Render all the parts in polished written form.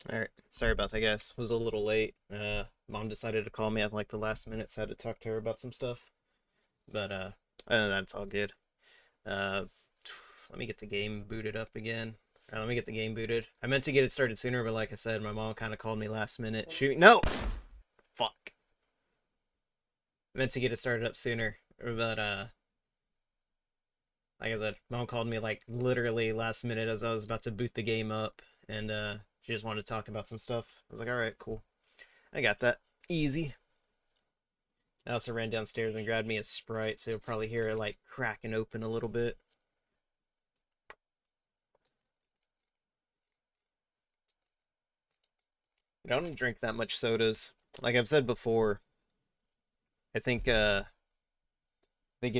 Alright, sorry about that, guys. Was a little late. Mom decided to call me at like the last minute, so I had to talk to her about some stuff. But that's all good. Uh, let me get the game booted up again. Let me get the game booted. I meant to get it started sooner, but like I said, my mom kind of called me last minute. Shoot, no, fuck. I meant to get it started up sooner, but like I said, mom called me like literally last minute as I was about to boot the game up, and she just wanted to talk about some stuff. I was like, all right, cool. I got that. Easy. I also ran downstairs and grabbed me a Sprite, so you'll probably hear it like cracking open a little bit. I don't drink that much sodas. Like I've said before, I think it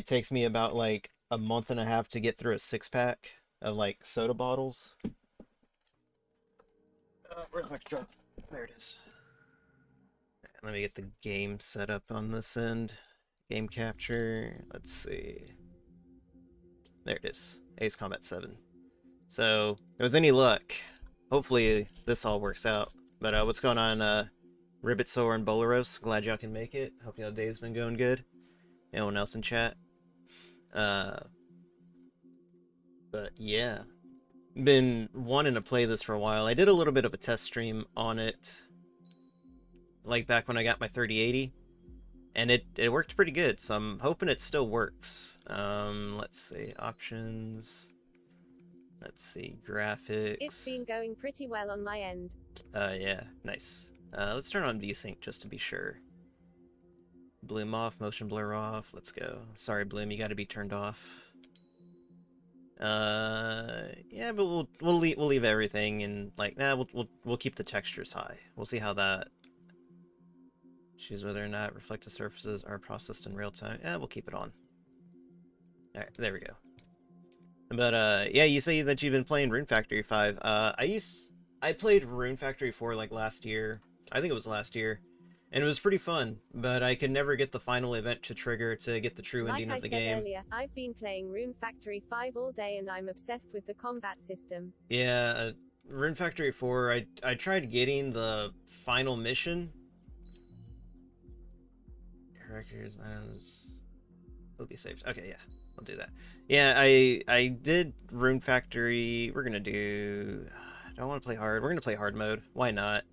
takes me about like a month and a half to get through a six pack of like soda bottles. Where's my truck? There it is. Let me get the game set up on this end. Game capture. Let's see. There it is. Ace Combat 7. So, with any luck, hopefully this all works out. But what's going on, Ribbitsaur and Bolaros? Glad y'all can make it. Hope y'all day's been going good. Anyone else in chat? Uh, but yeah. Been wanting to play this for a while. I did a little bit of a test stream on it, like back when I got my 3080. And it worked pretty good, so I'm hoping it still works. Let's see, options. Let's see, graphics. It's been going pretty well on my end. Yeah, nice. Let's turn on VSync just to be sure. Bloom off, motion blur off. Let's go. Sorry, Bloom, you got to be turned off. Yeah, but we'll leave everything and like we'll keep the textures high. We'll see how that. Choose whether or not reflective surfaces are processed in real time. Yeah, we'll keep it on. All right, there we go. But yeah, you say that you've been playing Rune Factory 5. I played Rune Factory 4 like last year. I think it was last year. And it was pretty fun, but I could never get the final event to trigger to get the true ending of the game. Like I said earlier, I've been playing Rune Factory 5 all day and I'm obsessed with the combat system. Yeah, Rune Factory 4, I tried getting the final mission. Records, will be saved. Okay, yeah, I'll do that. Yeah, I did Rune Factory. We're gonna do. I don't want to play hard. We're gonna play hard mode. Why not?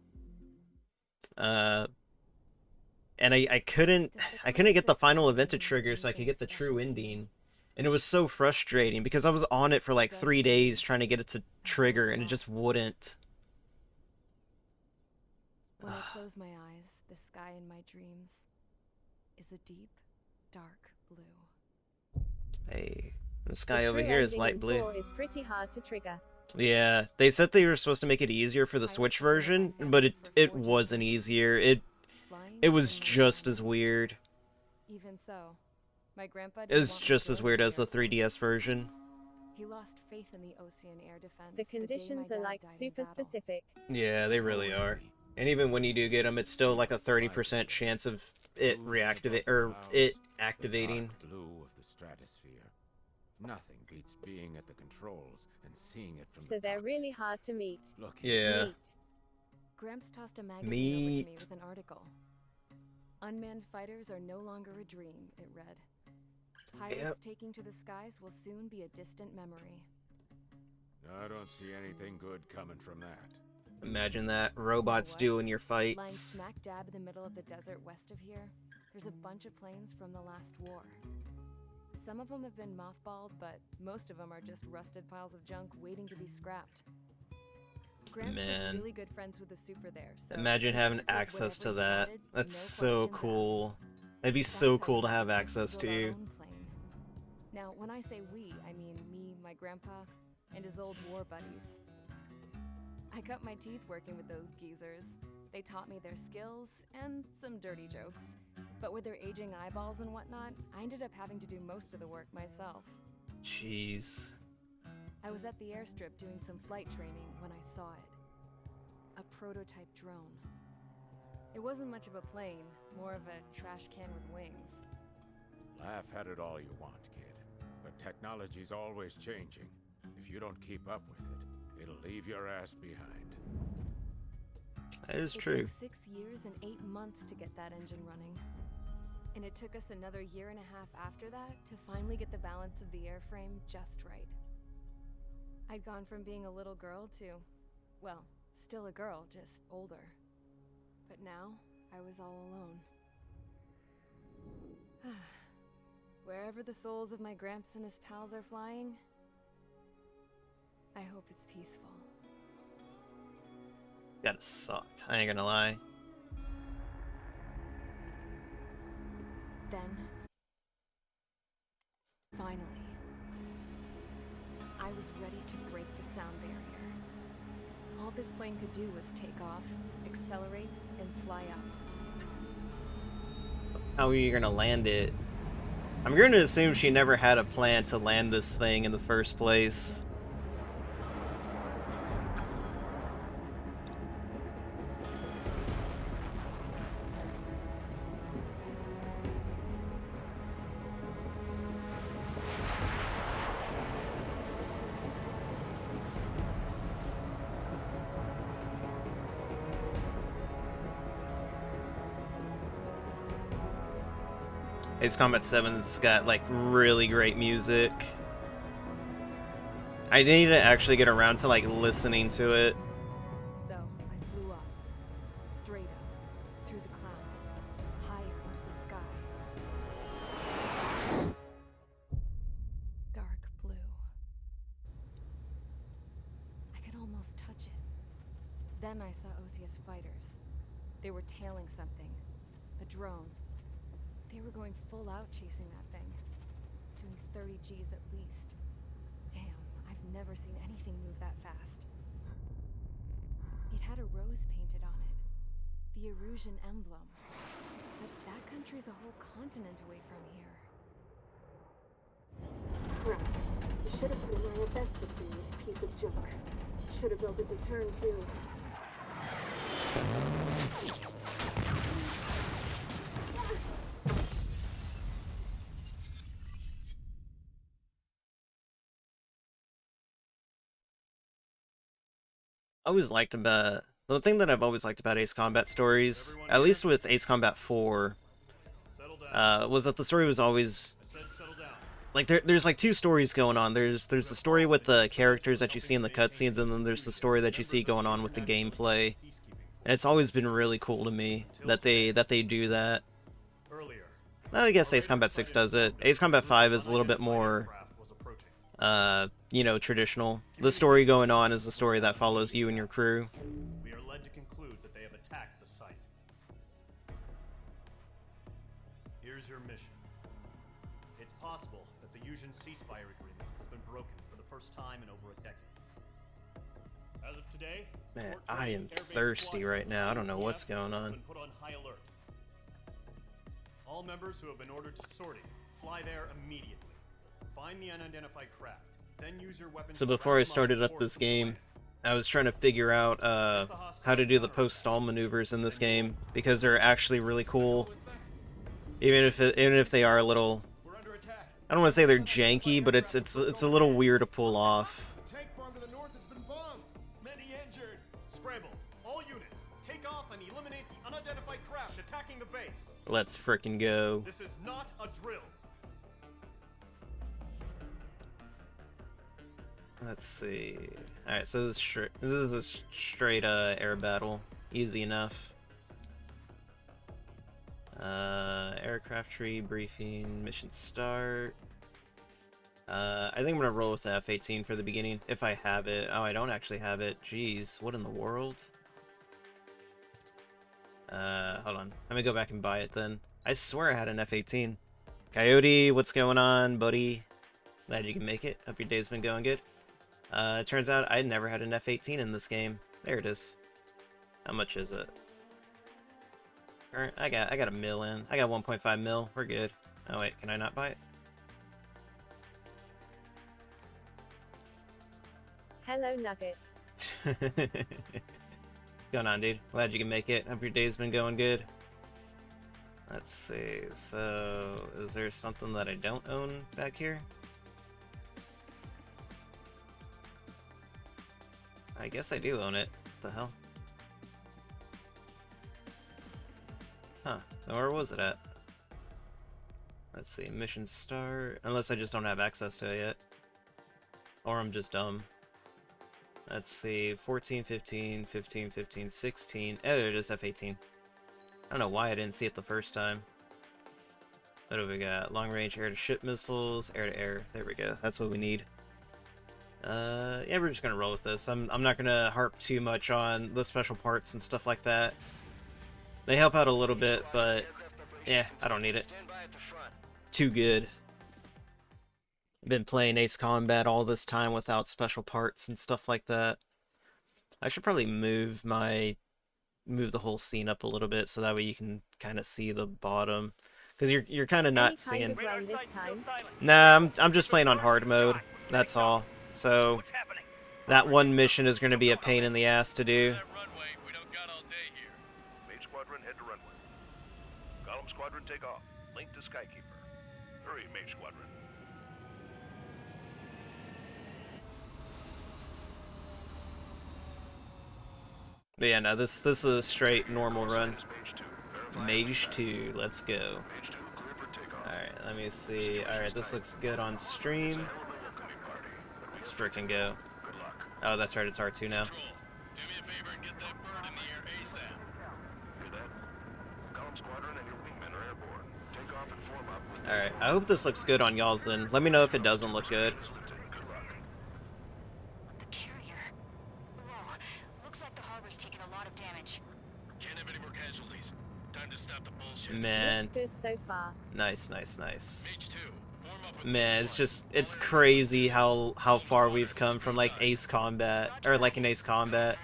And I couldn't get the final event to trigger so I could get the true ending, and it was so frustrating because I was on it for like 3 days trying to get it to trigger and it just wouldn't. When I close my eyes, the sky in my dreams is a deep, dark blue. Hey, the sky over here is light blue. Is pretty hard to trigger. Yeah, they said they were supposed to make it easier for the Switch version, but it wasn't easier. It was just as weird. Even so, my grandpa It was just as weird as the 3DS version. He lost faith in the Ocean air defense. The conditions are like super specific. Yeah, they really are. And even when you do get them, it's still like a 30% chance of it activating. Blue of the stratosphere. Nothing beats being at the controls and seeing it from so they're really hard to meet. Look, yeah. Meet. Gramps tossed a magazine over to me with an article. Unmanned fighters are no longer a dream, it read. Pilots taking to the skies will soon be a distant memory. I don't see anything good coming from that. Imagine that. Robots doing your fights. Lying smack dab in the middle of the desert west of here, there's a bunch of planes from the last war. Some of them have been mothballed, but most of them are just rusted piles of junk waiting to be scrapped. Gramps was really good friends with the super there, so imagine having access to that. That's so cool. It'd be so cool to have access to. Now, when I say we, I mean me, my grandpa, and his old war buddies. I cut my teeth working with those geezers. They taught me their skills and some dirty jokes. But with their aging eyeballs and whatnot, I ended up having to do most of the work myself. Jeez. I was at the airstrip doing some flight training when I saw it. A prototype drone. It wasn't much of a plane, more of a trash can with wings. Laugh at it all you want, kid. But technology's always changing. If you don't keep up with it, it'll leave your ass behind. That is It true. took 6 years and 8 months to get that engine running. And it took us another year and a half after that to finally get the balance of the airframe just right. I'd gone from being a little girl to, well, still a girl, just older. But now, I was all alone. Wherever the souls of my Gramps and his pals are flying, I hope it's peaceful. It's gotta suck. I ain't gonna lie. Then, finally, I was ready to break the sound barrier. All this plane could do was take off, accelerate, and fly up. How are you gonna land it? I'm gonna assume she never had a plan to land this thing in the first place. Ace Combat 7's got like really great music. I need to actually get around to like listening to it. So, I flew up, straight up, through the clouds, higher into the sky. Dark blue. I could almost touch it. Then I saw OCS fighters. They were tailing something. A drone. They were going full out chasing that thing. Doing 30 Gs at least. Damn, I've never seen anything move that fast. It had a rose painted on it. The Erusian emblem. But that country's a whole continent away from here. Right. You should have been wearing a vest with me, you piece of junk. Should have built a deterrent too. I always liked about the thing that I've always liked about Ace Combat stories, at least with Ace Combat 4, was that the story was always like there's like two stories going on. There's the story with the characters that you see in the cutscenes, and then there's the story that you see going on with the gameplay. And it's always been really cool to me that they do that. I guess Ace Combat 6 does it. Ace Combat 5 is a little bit more you know, traditional. The story going on is the story that follows you and your crew. We are led to conclude that they have attacked the site. Here's your mission. It's possible that the Yuuzhan ceasefire agreement has been broken for the first time in over a decade. As of today, Man, Fort I Gray's am air-based thirsty squadron right now. I don't know what's has going on. been put on high alert. All members who have been ordered to sortie, fly there immediately. Find the unidentified craft, then use your weapons. So before I started up this game, I was trying to figure out how to do the post-stall maneuvers in this game, because they're actually really cool. Even if they are a little, I don't want to say they're janky, but it's a little weird to pull off. Tank farm to the north has been bombed. Many injured. Scramble. All units, take off and eliminate the unidentified craft attacking the base. Let's frickin' go. This is not a drill. Let's see. Alright, so this is a straight air battle. Easy enough. Aircraft tree, briefing, mission start. I think I'm gonna roll with the F-18 for the beginning, if I have it. Oh, I don't actually have it. Jeez, what in the world? Hold on. Let me go back and buy it then. I swear I had an F-18. Coyote, what's going on, buddy? Glad you can make it. Hope your day's been going good. It turns out I never had an F-18 in this game. There it is. How much is it? I got a mil in. I got 1.5 mil. We're good. Oh wait, can I not buy it? Hello, Nugget. What's going on, dude? Glad you can make it. Hope your day's been going good. Let's see. So, is there something that I don't own back here? I guess I do own it. What the hell? Huh. So where was it at? Let's see. Mission start. Unless I just don't have access to it yet. Or I'm just dumb. Let's see. 14, 15, 15, 15, 16. Oh, there it is. F18. I don't know why I didn't see it the first time. What do we got? Long range air-to-ship missiles, air-to-air. There we go. That's what we need. Yeah, we're just gonna roll with this. I'm not gonna harp too much on the special parts and stuff like that. They help out a little bit, but yeah, I don't need it. Too good. Been playing Ace Combat all this time without special parts and stuff like that. I should probably move the whole scene up a little bit so that way you can kind of see the bottom. Because you're kind of not Any seeing. kind of run this time? Nah, I'm just playing on hard mode. That's all. So that one mission is going to be a pain in the ass to do. Mage Squadron, head to runway. Column Squadron, take off. Link to Skykeeper. Hurry, Mage Squadron. But yeah, no, this is a straight normal run. Mage 2, let's go. Alright, let me see. Alright, this looks good on stream. Let's frickin' go. Oh, that's right, it's R2 now. Alright, I hope this looks good on y'all's end. Let me know if it doesn't look good. The carrier. Whoa. Looks like the harbor's taking a lot of damage. Can't have any more casualties. Time to stop the bullshit. Man, Looks good so far. nice, nice, nice. Mage 2, form up with Man, it's crazy how far we've come from like Ace Combat, or like an Ace Combat.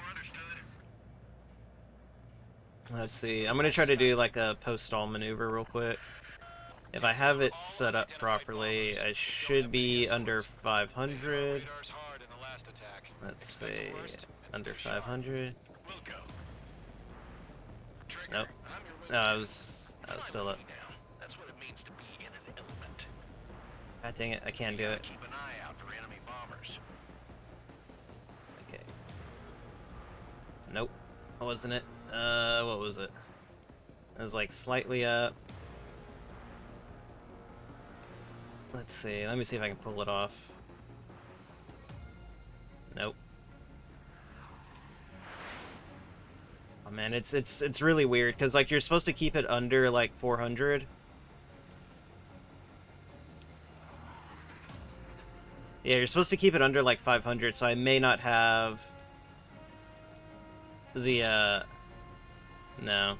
Let's see, I'm gonna try to do like a post-stall maneuver real quick. If I have it set up properly, I should be under 500. Let's see, under 500. Nope. No, I was still up. That's what it means to be in an element. God dang it, I can't do it. Keep an eye out for enemy bombers. Okay. Nope. Wasn't it? What was it? It was like slightly up. Let's see. Let me see if I can pull it off. Nope. Oh man, it's really weird because like you're supposed to keep it under like 400. Yeah, you're supposed to keep it under like 500, so I may not have the no.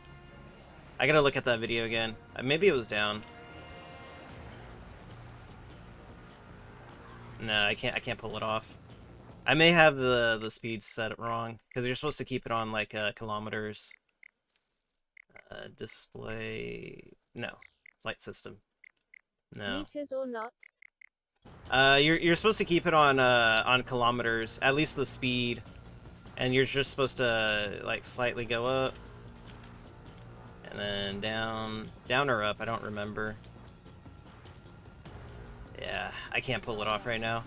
I gotta look at that video again. Maybe it was down. No, I can't pull it off. I may have the speed set wrong because you're supposed to keep it on like kilometers. Display, no. Flight system, no. Meters or knots? You're supposed to keep it on kilometers, at least the speed, and you're just supposed to like slightly go up and then down or up. I don't remember. Yeah, I can't pull it off right now.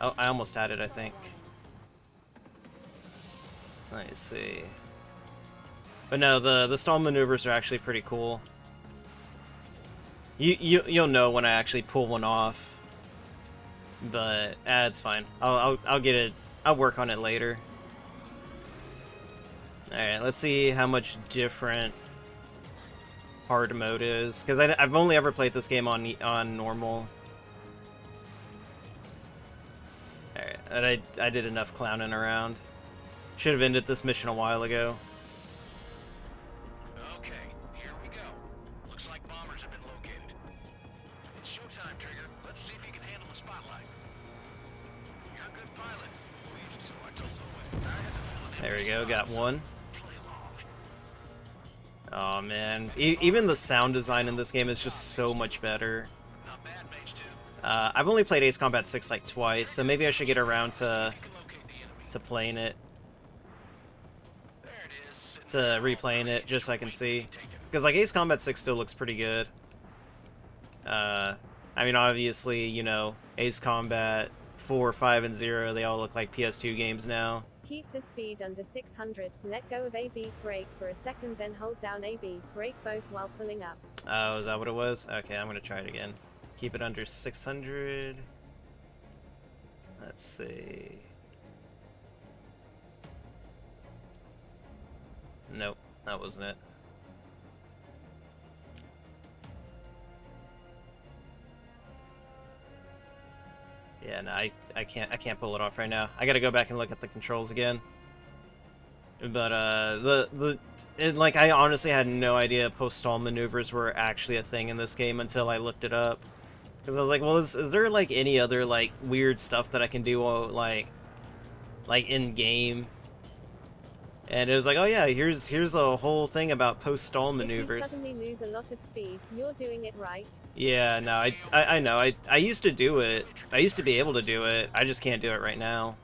Oh, I almost had it, I think. Let's see. But no, the stall maneuvers are actually pretty cool. You'll know when I actually pull one off. But it's fine. I'll get it. I'll work on it later. All right, let's see how much different hard mode is, because I've only ever played this game on normal. Alright, and I did enough clowning around. Should have ended this mission a while ago. Okay, here we go. Looks like bombers have been located. It's showtime, Trigger. Let's see if you can handle the spotlight. You're a good pilot. So I told so. There we go, got one. Oh man, even the sound design in this game is just so much better. Not bad, Mage 2. I've only played Ace Combat 6 like twice, so maybe I should get around to playing it. There it is. To replaying it, just so I can see. Because like Ace Combat 6 still looks pretty good. I mean, obviously, you know, Ace Combat 4, 5, and 0, they all look like PS2 games now. Keep the speed under 600, let go of AB, brake for a second, then hold down AB, brake both while pulling up. Oh, is that what it was? Okay, I'm gonna try it again. Keep it under 600. Let's see. Nope, that wasn't it. Yeah, no, I can't pull it off right now. I gotta go back and look at the controls again. But like, I honestly had no idea post-stall maneuvers were actually a thing in this game until I looked it up. Because I was like, well, is there like any other like weird stuff that I can do like in game? And it was like, oh yeah, here's a whole thing about post-stall maneuvers. If you suddenly lose a lot of speed, you're doing it right. Yeah, no, I know. I used to do it. I used to be able to do it. I just can't do it right now.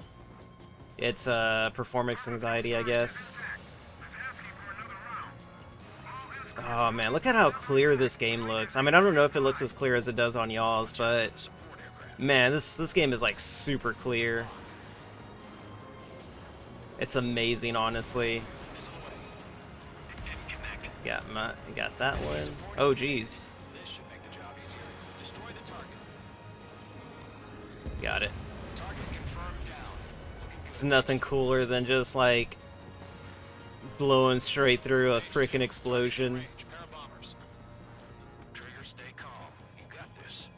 It's performance anxiety, I guess. Oh man, look at how clear this game looks. I mean, I don't know if it looks as clear as it does on y'all's, but man, this game is like super clear. It's amazing, honestly. Got that one. Oh geez. Got it. It's nothing cooler than just like blowing straight through a freaking explosion. Trigger, stay calm. You got this.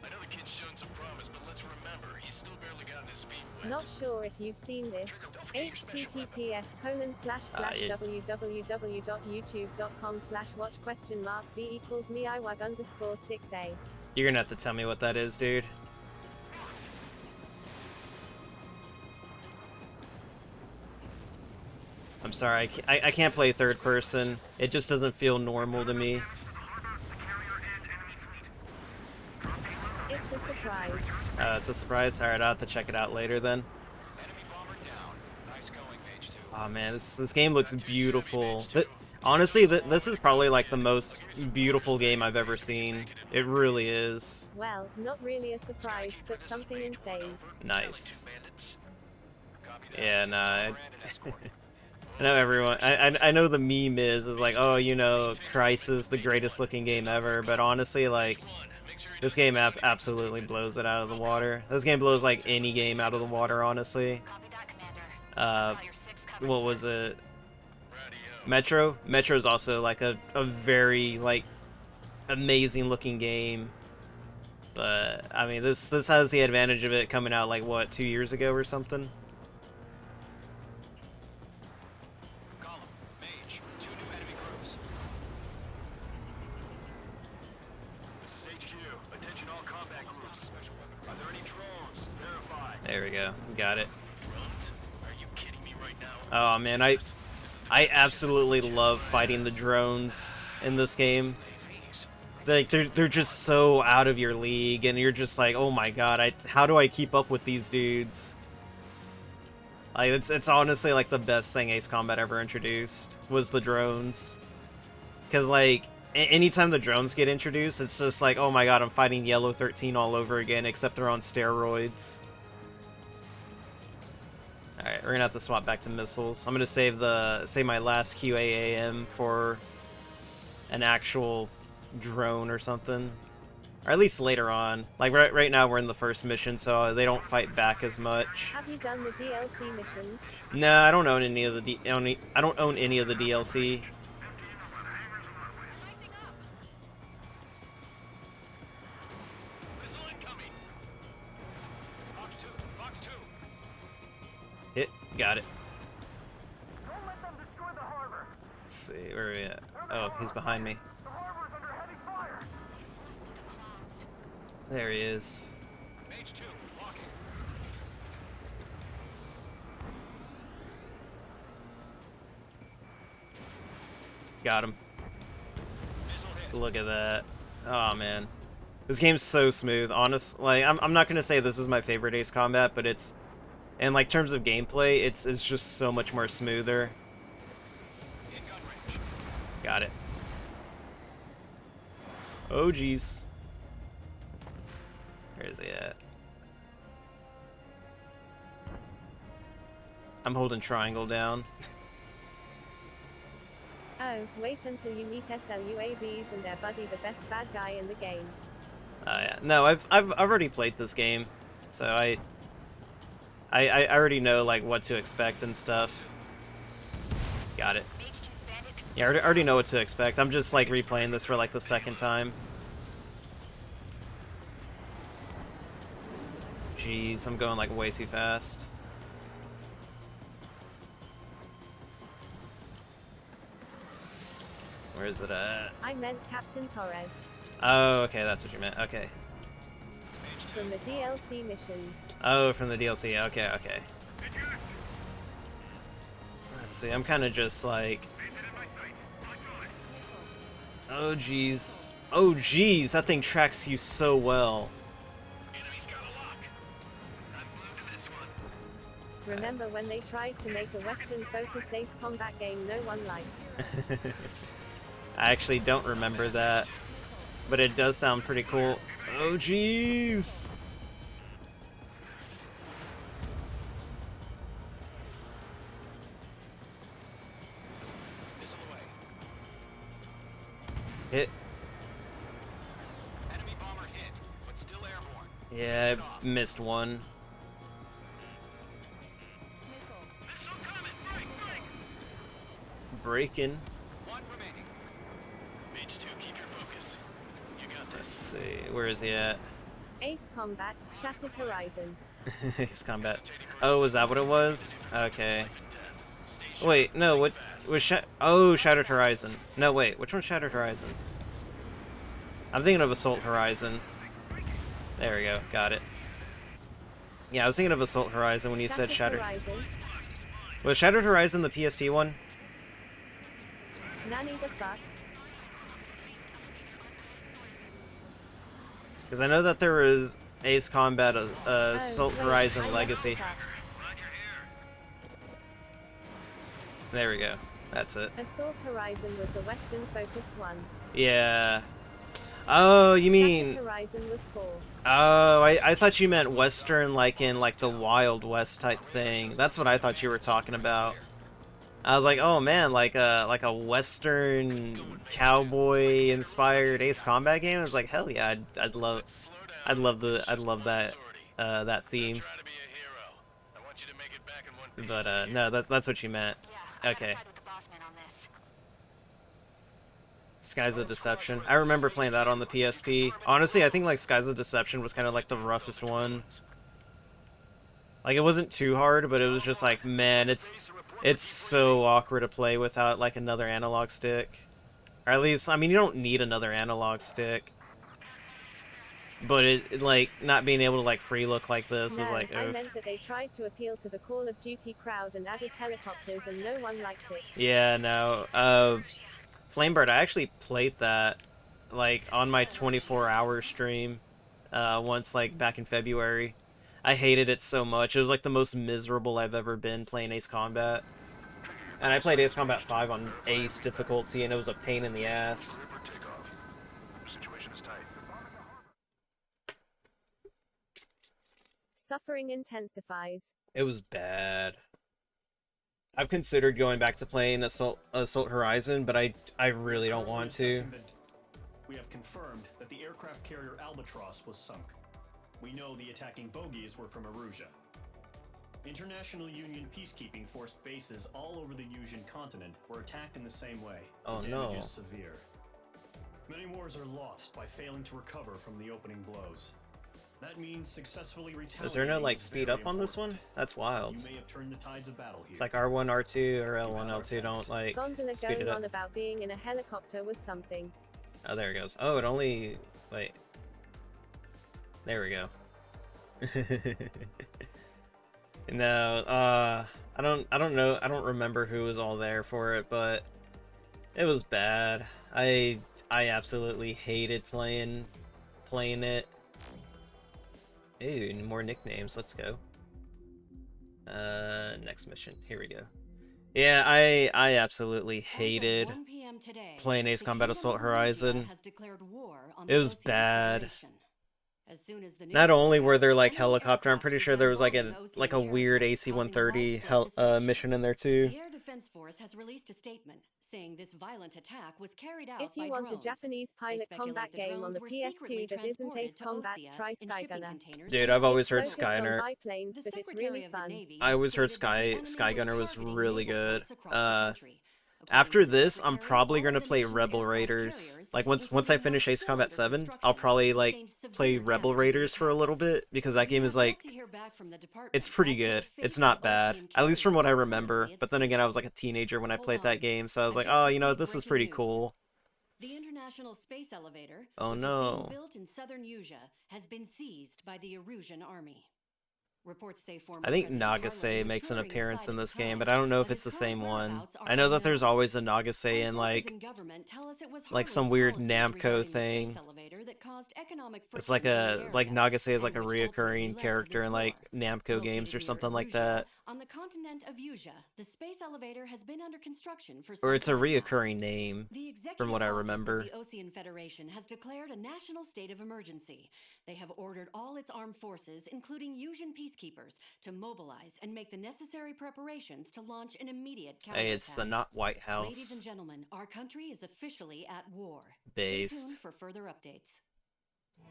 I know the kid's shown some promise, but let's remember, he's still barely gotten his feet wet. Not sure if you've seen this. https://www.youtube.com/watch?v=meiwag_6a. You're gonna have to tell me what that is, dude. I'm sorry, I can't play third person. It just doesn't feel normal to me. It's a surprise. It's a surprise. Alright, I'll have to check it out later then. Oh man, this game looks beautiful. Honestly, this is probably like the most beautiful game I've ever seen. It really is. Well, not really a surprise, but something insane. Nice. Yeah, nah. I know everyone. I know the meme is like, oh, you know, Crisis, the greatest looking game ever. But honestly, like, this game absolutely blows it out of the water. This game blows like any game out of the water, honestly. What was it? Metro? Metro is also like a very like amazing looking game. But I mean, this has the advantage of it coming out like what, 2 years ago or something. There we go. Got it. Oh man, I absolutely love fighting the drones in this game. Like they're just so out of your league, and you're just like, oh my god, how do I keep up with these dudes? Like it's honestly like the best thing Ace Combat ever introduced was the drones. Cause like anytime the drones get introduced, it's just like, oh my god, I'm fighting Yellow 13 all over again, except they're on steroids. Alright, we're gonna have to swap back to missiles. I'm gonna save my last QAAM for an actual drone or something. Or at least later on. Like right now we're in the first mission, so they don't fight back as much. Have you done the DLC missions? No, I don't own any of the I don't own any of the DLC. Hit. Got it. Let's see, where are we at? Oh, he's behind me. There he is. Got him. Look at that. Oh man. This game's so smooth. Honest, like I'm not gonna say this is my favorite Ace Combat, but it's, in like terms of gameplay, it's just so much more smoother. Got it. Oh geez. Where is he at? I'm holding triangle down. Oh, wait until you meet SLUAVs and their buddy, the best bad guy in the game. Yeah. No, I've already played this game, so I already know like what to expect and stuff. Got it. Yeah, I already know what to expect. I'm just like replaying this for like the second time. Jeez, I'm going like way too fast. Where is it at? I meant Captain Torres. Oh, okay, that's what you meant. Okay. From the DLC missions. Oh, from the DLC. Okay, okay. Let's see. I'm kind of just like. Oh, jeez. Oh, jeez. That thing tracks you so well. Remember when they tried to make a Western-focused Ace Combat game no one liked? I actually don't remember that, but it does sound pretty cool. Oh, jeez. Hit. Enemy bomber hit, but still airborne. Yeah, I missed one. Breaking. One remaining. Mage 2, keep your focus. You got Let's this. see. Where is he at? Ace Combat, Shattered Horizon. His combat. Oh, was that what it was? Okay. Wait, no, what was oh, Shattered Horizon. No, wait, which one's Shattered Horizon? I'm thinking of Assault Horizon. There we go, got it. Yeah, I was thinking of Assault Horizon when you said Shattered. Horizon. Was Shattered Horizon the PSP one? Nanny the fuck. Because I know that there was Ace Combat Assault wait, Horizon I Legacy. messed up. There we go. That's it. Assault Horizon was the Western-focused one. Yeah. Oh, you mean... Shattered Horizon was 4. Oh, I thought you meant Western, like in like the Wild West type thing. That's what I thought you were talking about. I was like, oh man, like a Western cowboy inspired Ace Combat game. I was like, hell yeah, I'd love that that theme. But no, that's what you meant. Okay. Skies of Deception. I remember playing that on the PSP. Honestly, I think like Skies of Deception was kind of like the roughest one. Like it wasn't too hard, but it was just like, man, it's so awkward to play without like another analog stick. Or at least, I mean, you don't need another analog stick. But it like not being able to like free look like this was like, I oof. meant that they tried to appeal to the Call of Duty crowd and added helicopters and no one liked it. Yeah, no. Flamebird, I actually played that like on my 24-hour stream once, like back in February. I hated it so much. It was like the most miserable I've ever been playing Ace Combat. And I played Ace Combat 5 on Ace difficulty, and it was a pain in the ass. Suffering intensifies. It was bad. I've considered going back to playing Assault Horizon, but I really don't want to. We have confirmed that the aircraft carrier Albatross was sunk. We know the attacking bogies were from Erusia. International Union peacekeeping force bases all over the Yusian continent were attacked in the same way. Oh, the no. damage is severe. Many wars are lost by failing to recover from the opening blows. That means successfully retaliating. Is there no like is speed very up on this one? important. That's wild. You may have turned the tides of battle here. It's like R1, R2, or L1, L2 don't like Gondola speed going it up. on about being in a helicopter was something. Oh, there it goes. Oh, it only... Wait. There we go. No, I don't know. I don't remember who was all there for it, but it was bad. I absolutely hated playing it. Ooh, more nicknames. Let's go. Next mission. Here we go. Yeah, I absolutely hated playing Ace Combat Assault Horizon. It was bad. As soon as the news Not only were broke, there like enemy helicopter, I'm aircraft pretty sure began there was bombing like a Osean weird territory, AC-130 causing widespread destruction. mission in there too. The Air Defense Force has released a statement saying this violent attack was carried out If you by want a drones. Japanese They pilot combat speculate the game on drones the were secretly PS2 that isn't transported Ace to Combat, Osea try in shipping Skygunner. containers Dude, and I've always It's heard transported focused on Skyner. biplanes, The but it's Secretary really of the fun. Navy I has always heard stated that the enemy Skygunner was targeting really naval good. ports across the country. According After to the this, I'm Secretary, probably all gonna of the play nation's Rebel aircraft Raiders. carriers, Like once I including finish more Ace Combat cylinder 7, I'll construction, probably like sustained play severe Rebel damage in the Raiders for a little attacks. bit because that game We is have yet like to hear back from the department it's pretty as to the good. fate It's of not bad. Osean At least from what I carriers remember. currently at But then sea. again, I was like a teenager when I Hold played that on. game, so I was I like, just oh, you know, received this is breaking pretty news. cool. The International Space Elevator, Oh, which is no. being built in southern Usia, has been seized by the Erusian army. Reports say former I think President Harlan Nagase was makes an touring the appearance site in at this the game, time, but I don't know if but it's the his current same one. whereabouts are I know that there's unknown. always a Nagase Our in sources in government tell us it was like some Harlan's weird policies Namco regarding the thing. space elevator that caused economic It's frictions like in the like area, Nagase is like and a which ultimately reoccurring led to character this in like war. Namco games Located or near something like Erusia, that. on the continent of Usia, the space elevator has been under construction for Or it's a some time now. reoccurring name, The executive from what I office remember. of the Osean Federation has declared a national state of emergency. They have ordered all its armed forces, including Usian peacekeepers, to mobilize and make the necessary preparations to launch an immediate counterattack. Hey, it's the not White Ladies and House gentlemen, our country is officially at war. based. Stay tuned for further updates.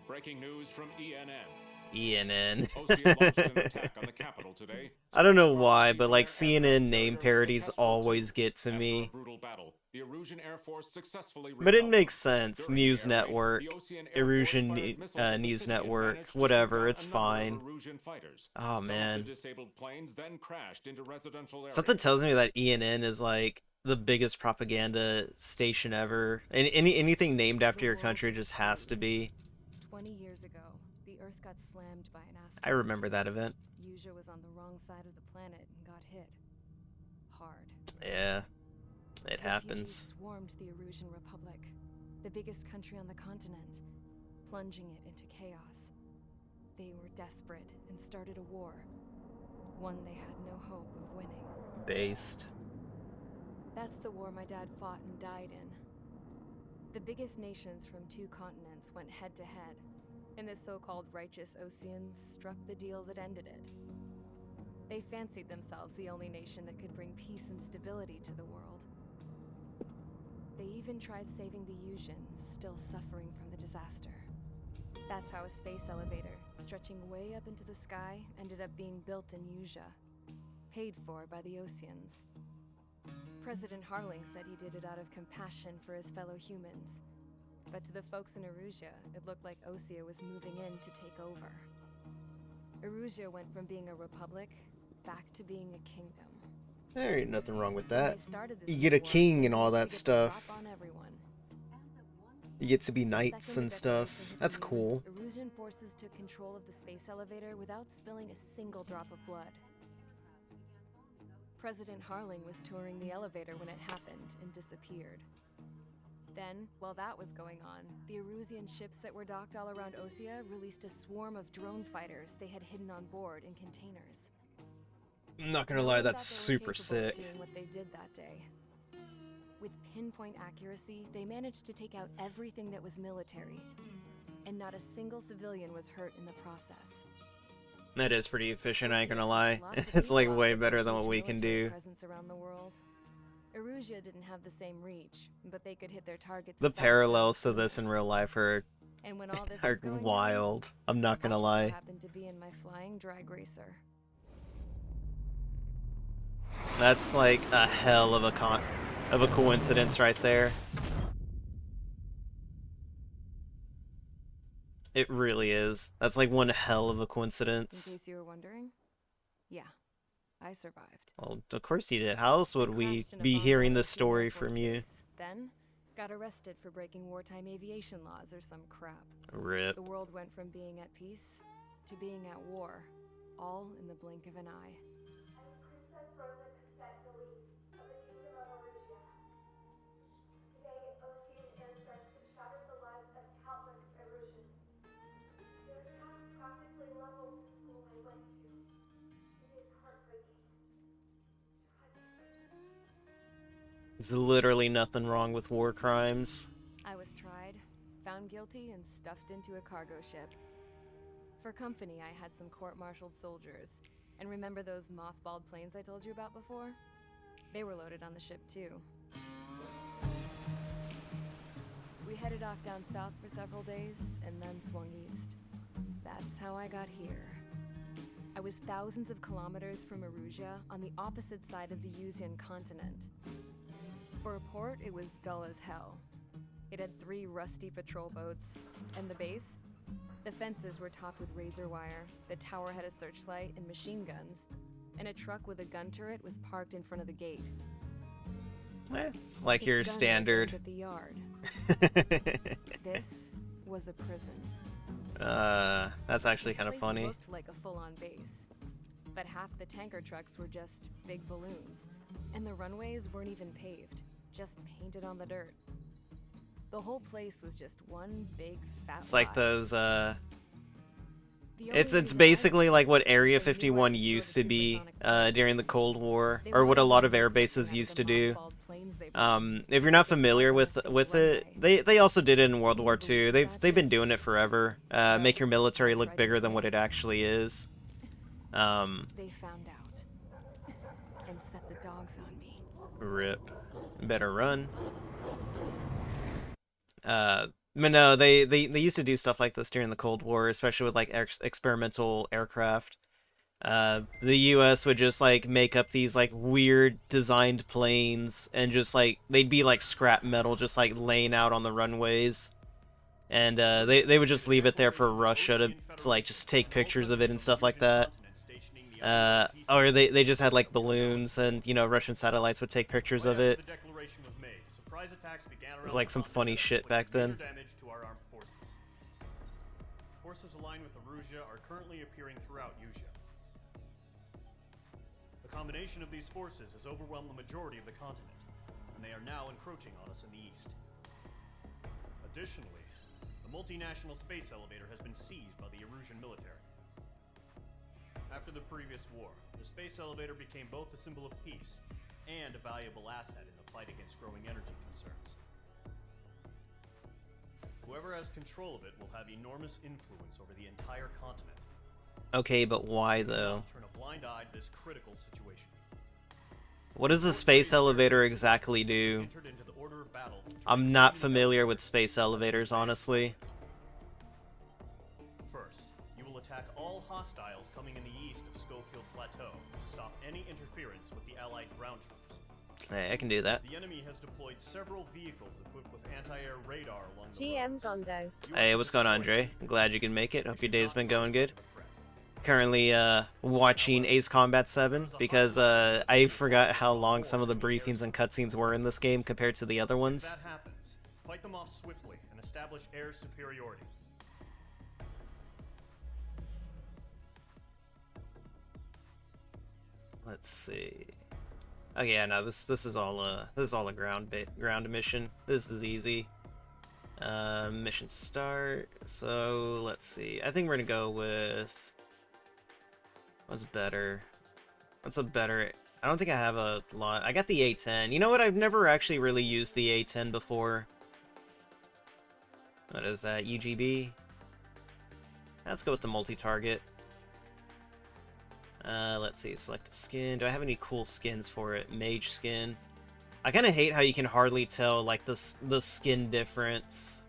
Breaking news from ENN. ENN. Osean launched an attack on the capital today. I don't know From why, the but like air CNN aircraft name carrier parodies Kestrel always II. get to After me. a brutal battle, the Erusian Air Force successfully But it repelled makes them. sense. During the News air raid, Network, the Osean Air Force Erusian fired missiles at the News city and Network, managed to shoot whatever, down it's a number fine. of Erusian fighters. Oh Some of man. the disabled planes then crashed into residential areas. Something tells me that ENN is like the biggest propaganda station ever. And anything named after your country just has to be. 20 years ago, the Earth got slammed by an asteroid. I remember that event. Usia was on the wrong side of the planet and got hit. Hard. Yeah. It Refugees happens. swarmed the Erusian Republic, the biggest country on the continent, plunging it into chaos. They were desperate and started a war. One they had no hope of winning. Based. That's the war my dad fought and died in. The biggest nations from 2 continents went head to head, and the so-called righteous Oseans struck the deal that ended it. They fancied themselves the only nation that could bring peace and stability to the world. They even tried saving the Usians, still suffering from the disaster. That's how a space elevator, stretching way up into the sky, ended up being built in Usia, paid for by the Oseans. President Harling said he did it out of compassion for his fellow humans. But to the folks in Erusia, it looked like Osea was moving in to take over. Erusia went from being a republic back to being a kingdom. There ain't nothing wrong with When that. they started this You new get a war, king they and all managed that to get the stuff. drop on everyone. You get to be The knights second and the stuff. declaration hit That's the news, cool. Erusian forces took control of the space elevator without spilling a single drop of blood. President Harling was touring the elevator when it happened and disappeared. Then, while that was going on, the Erusian ships that were docked all around Osea released a swarm of drone fighters they had hidden on board in containers. I'm not gonna No lie, one that's thought they were super capable of sick. doing what they did that day. With pinpoint accuracy, they managed to take out everything that was military, and not a single civilian was hurt in the process. That is pretty efficient, I ain't Osea gonna has lie. lots of It's like hoopla way with their better than what huge we can military do. presence around the world. Erusia didn't have the same reach, but they could hit their targets The faster parallels to and this in sooner. real life are, And when all this are was going on, wild. I'm not I gonna just so lie. happened to be in my flying drag racer. That's like a hell of a coincidence right there. It really is. That's like one hell of a In coincidence. case you were wondering, yeah, I survived. Well, of course you did. How else would I we crashed in a be bomb hearing zone this at Team Air story Force from you? Base. Then, got arrested for breaking wartime aviation laws or some crap. Rip. The world went from being at peace to being at war, all in the blink of an eye. Princess Rosa Consent Delete of the Kingdom of Erusia. Today, Osean airstrikes have shattered the lives of countless Erusians. Their attacks practically leveled the school I went to. It is heartbreaking. Tragic. There's literally nothing wrong with war crimes. I was tried, found guilty, and stuffed into a cargo ship. For company, I had some court-martialed soldiers. And remember those mothballed planes I told you about before? They were loaded on the ship too. We headed off down south for several days, and then swung east. That's how I got here. I was thousands of kilometers from Erusia, on the opposite side of the Yuzian continent. For a port, it was dull as hell. It had 3 rusty patrol boats, and the base? The fences were topped with razor wire, the tower had a searchlight and machine guns, and a truck with a gun turret was parked in front of the gate. It's like Its your gun was standard. aimed at the yard. This was a prison. That's actually This kind of place funny. looked like a full-on base, but half the tanker trucks were just big balloons, and the runways weren't even paved, just painted on the dirt. The whole place was just one big fat It's like lie. those, The only it's reason I basically was like what there Area was they knew I 51 could store used the to be supersonic during the Cold War, They or what a wanted lot me of to air make something bases out of used the to do. mothballed planes they brought. If you're not They could familiar fly on with a fake it, runway. they also did it in World War Can you II. believe They've that been shit? doing it forever. So, Make your military I look tried to bigger than what escape. it actually is. They found out and set the dogs on me. Rip. Better run. But no, they used to do stuff like this during the Cold War, especially with like experimental aircraft. The US would just like make up these like weird designed planes and just like they'd be like scrap metal just like laying out on the runways. And they would just leave it there for Russia to like just take pictures of it and stuff like that. Or they just had like balloons and, you know, Russian satellites would take pictures of it. It was like some funny shit back then. Forces aligned with Erusia are currently appearing throughout Yusia. The combination of these forces has overwhelmed the majority of the continent, and they are now encroaching on us in the east. Additionally, the multinational space elevator has been seized by the Erusian military. After the previous war, the space elevator became both a symbol of peace and a valuable asset in the fight against growing energy concerns. Whoever has control of it will have enormous influence over the entire continent. Okay, but why though? Turn a blind eye to this critical situation. What does the space elevator exactly do? Entered into the order of battle. I'm not familiar with space elevators, honestly. First, you will attack all hostiles coming in the east of Schofield Plateau to stop any interference with the Allied ground troops. Hey, I can do that. The enemy has deployed several vehicles equipped with anti-air radar along the GM roads. Gondo. Hey, what's going on, Dre? I'm glad you can make it. Hope your day's been going good. Currently, watching Ace Combat 7 because, I forgot how long some of the briefings and cutscenes were in this game compared to the other If ones. that happens, fight them off swiftly and establish air superiority. Let's see. Oh yeah, no, this is all a ground mission. This is easy. Mission start. So let's see. I think we're gonna go with what's better. What's a better? I don't think I have a lot. I got the A10. You know what? I've never actually really used the A10 before. What is that? UGB. Let's go with the multi-target. Let's see, select a skin. Do I have any cool skins for it? Mage skin. I kind of hate how you can hardly tell, like, the skin difference.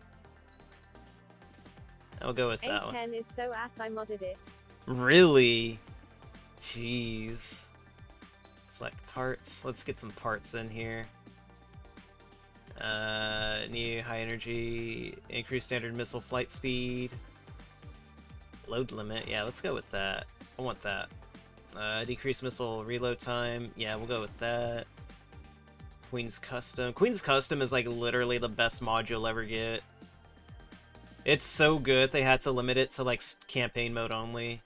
I'll go with that one. A10 is so ass I modded it. Really? Jeez. Select parts. Let's get some parts in here. New high energy, increased standard missile flight speed. Load limit. Yeah, let's go with that. I want that. Decreased missile reload time. Yeah, we'll go with that. Queen's Custom. Queen's Custom is like literally the best mod you'll ever get. It's so good they had to limit it to like campaign mode only.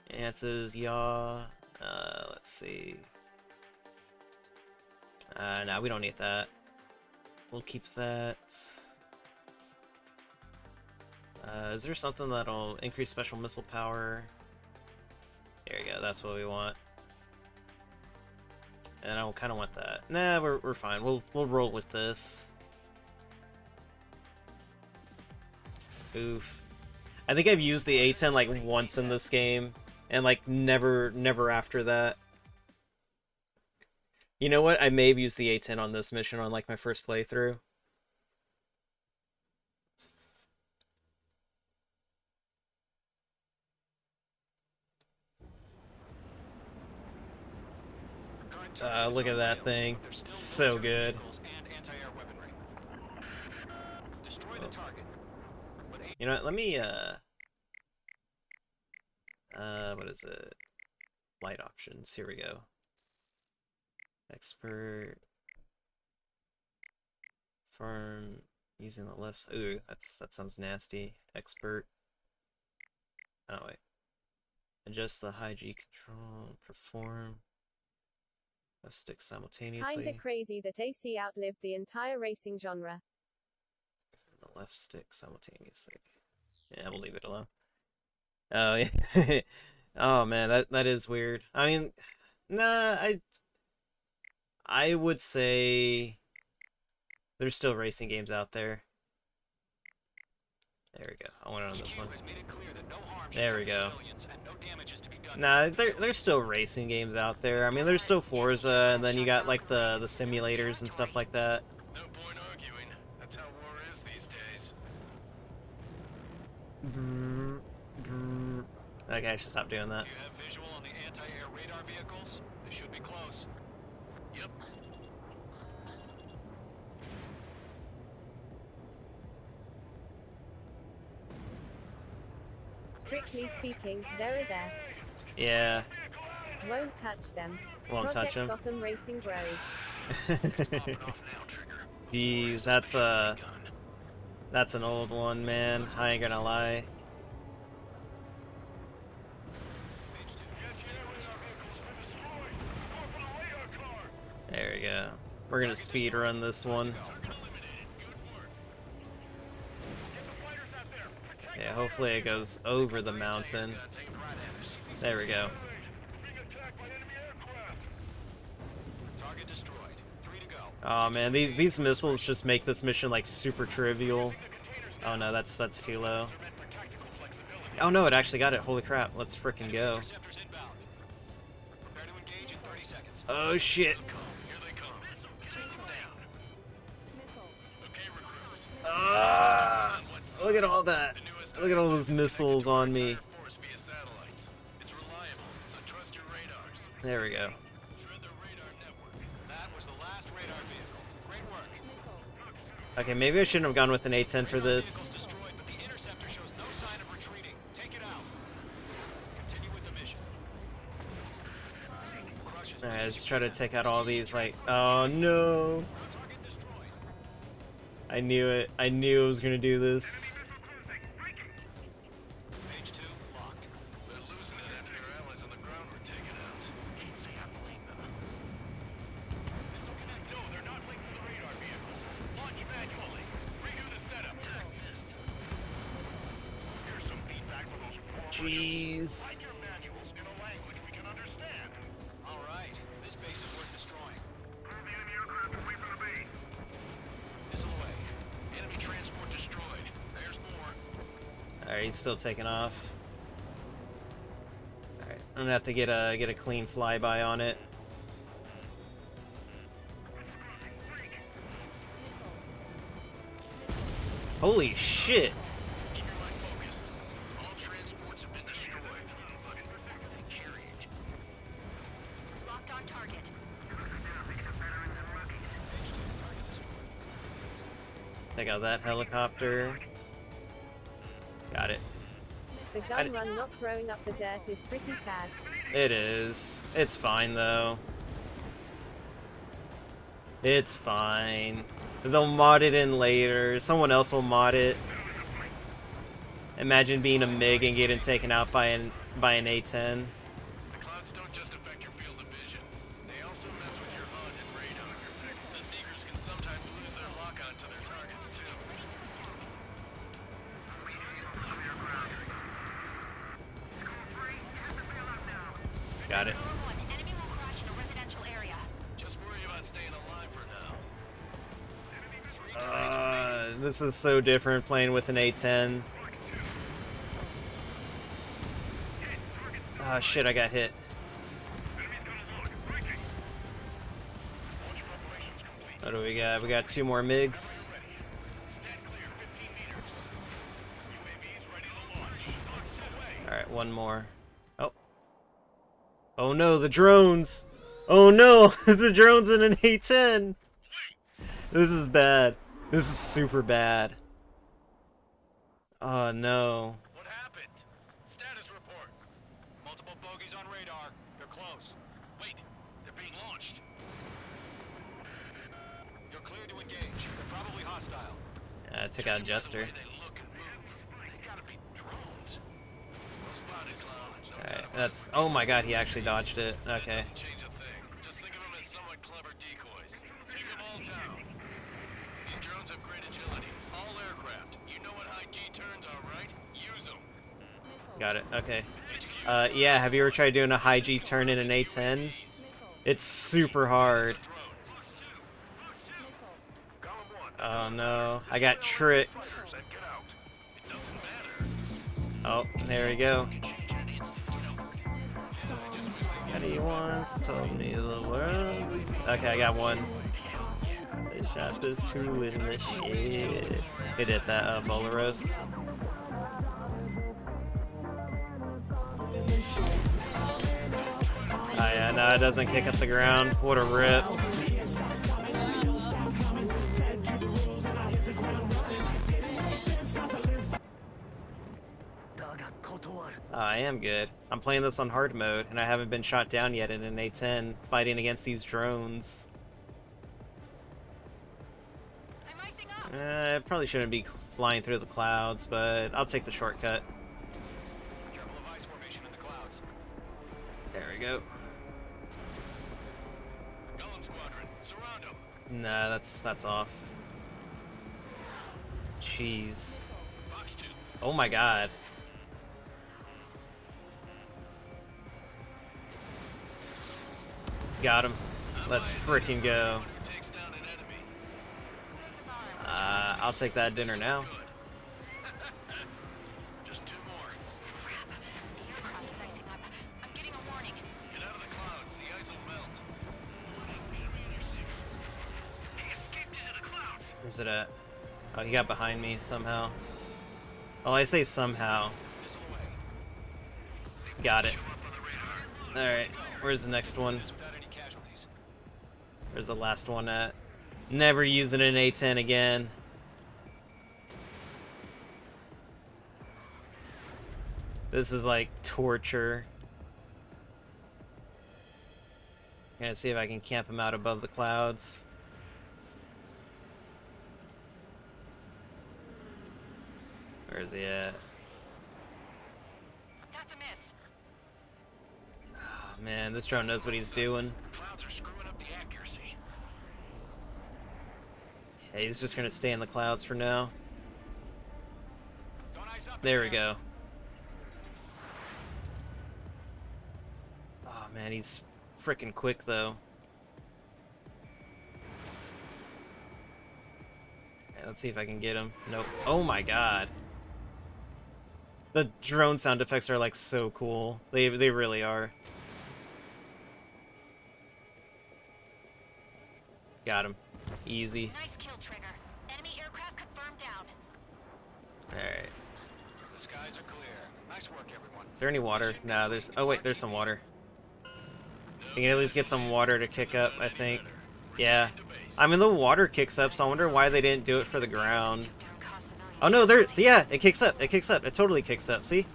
And it says yaw. Let's see. No, we don't need that. We'll keep that. Is there something that'll increase special missile power? There you go, that's what we want. And I kind of want that. Nah, we're fine. We'll roll with this. Oof. I think I've used the A10 like once in this game, and like never after that. You know what? I may have used the A10 on this mission on like my first playthrough. Look at that thing. It's so good. You know what? Let me, what is it? Light options. Here we go. Expert. Farm using the left. Ooh, that sounds nasty. Expert. Oh, wait. Adjust the high G control. Perform. Left stick simultaneously. Kinda crazy that AC outlived the entire racing genre. The left stick simultaneously. Yeah, we'll leave it alone. Oh yeah. Oh man, that is weird. I mean, nah, I would say there's still racing games out there. There we go. I went on this one. There we go. Nah, there's still racing games out there. I mean, there's still Forza, and then you got like the simulators and stuff like that. No point arguing. That's how war is these days. Okay, I should stop doing that. Do you have visual on the anti-air radar vehicles? They should be close. Yep. Strictly speaking, they're there. Yeah. Won't touch them. Won't touch them. Gotham Racing Bros. Jeez, that's an old one, man. I ain't gonna lie. There we go. We're gonna speed run this one. Okay, hopefully it goes over the mountain. There we go. Oh man, these missiles just make this mission like super trivial. Oh no, that's too low. Oh no, it actually got it. Holy crap, let's frickin' go. Oh shit. Ah, look at all that. Look at all those missiles on me. There we go. Okay, maybe I shouldn't have gone with an A10 for this. Alright, let's try to take out all these, like, oh no. I knew it. I knew I was gonna do this. Jeez. Alright, this base is worth destroying. Missile away. Enemy transport destroyed. There's more. Alright, he's still taking off. Alright, I'm gonna have to get a clean flyby on it. Holy shit! Take out that helicopter. Got it. The gun run not throwing up the dirt is pretty sad. It is. It's fine though. It's fine. They'll mod it in later. Someone else will mod it. Imagine being a MiG and getting taken out by an A10. The clouds don't just affect your field of vision. They also mess with your HUD and radar. The Seekers can sometimes lose their lock-on to their targets, too. Got it. Enemy will crash in a residential area. Just worry about staying alive for now. This is so different playing with an A10. Ah, shit, I got hit. What do we got? We got 2 more MiGs. Alright, 1 more. Oh. Oh no, the drones! Oh no! The drones in an A-10! This is bad. This is super bad. Oh no. What happened? Status report. Multiple bogies on radar. They're close. Wait, they're being launched. You're clear to engage. They're probably hostile. I took out Jester. Alright, that's... Oh my god, he actually dodged it. Okay. Just think of them as somewhat clever decoys. Take them all down. These drones have great agility. All aircraft. You know what high G turns are, right? Use them. Got it. Okay. Yeah, have you ever tried doing a high G turn in an A10? It's super hard. Oh no, I got tricked. Oh, there we go. And he once told me the world is... Okay, I got one. The sharpest tool in the shit. It hit that, Bolaros. Oh yeah, no, it doesn't kick up the ground. What a rip. Oh, I am good. I'm playing this on hard mode, and I haven't been shot down yet in an A10, fighting against these drones. I probably shouldn't be flying through the clouds, but I'll take the shortcut. Careful of ice formation in the clouds. There we go. Golem squadron, surround them. Nah, that's off. Jeez. Oh my god. Got him. Let's freaking go. I'll take that dinner now. Just 2 more. Crap. The aircraft is icing up. I'm getting a warning. Get out of the clouds. The ice will melt. They escaped into the clouds. Where's it at? Oh, he got behind me somehow. Oh, I say somehow. Missile away. Got it. Alright, where's the next one? Without any casualties. Where's the last one at? Never using an A10 again. This is like torture. I'm gonna see if I can camp him out above the clouds. Where is he at? That's a miss. Oh, man, this drone knows what he's doing. Clouds are screwing up the accuracy. Hey, he's just gonna stay in the clouds for now. Don't ice up. There we go. Oh man, he's freaking quick though. Okay, let's see if I can get him. Nope. Oh my god. The drone sound effects are like so cool. They really are. Got him. Easy. Nice kill, Trigger. Enemy aircraft confirmed down. Alright. The skies are clear. Nice work, everyone. Is there any water? No, there's... Oh wait, there's some water. You can at least get some water to kick up, I think. Yeah. I mean, the water kicks up, so I wonder why they didn't do it for the ground. Oh no, there... Yeah, it kicks up. It kicks up. It totally kicks up. See?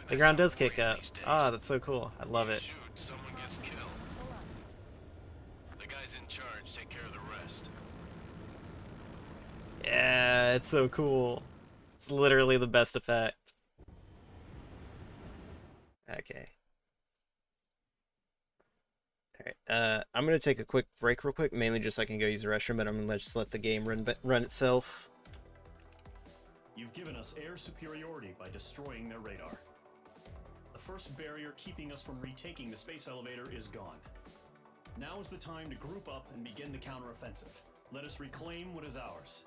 The ground does kick up. Ah, that's so cool. I love it. Shoot, someone gets killed. The guys in charge take care of the rest. Yeah, it's so cool. It's literally the best effect. Okay. Alright, I'm gonna take a quick break real quick, mainly just so I can go use the restroom, but I'm gonna just let the game run itself. You've given us air superiority by destroying their radar. The first barrier keeping us from retaking the space elevator is gone. Now is the time to group up and begin the counteroffensive. Let us reclaim what is ours.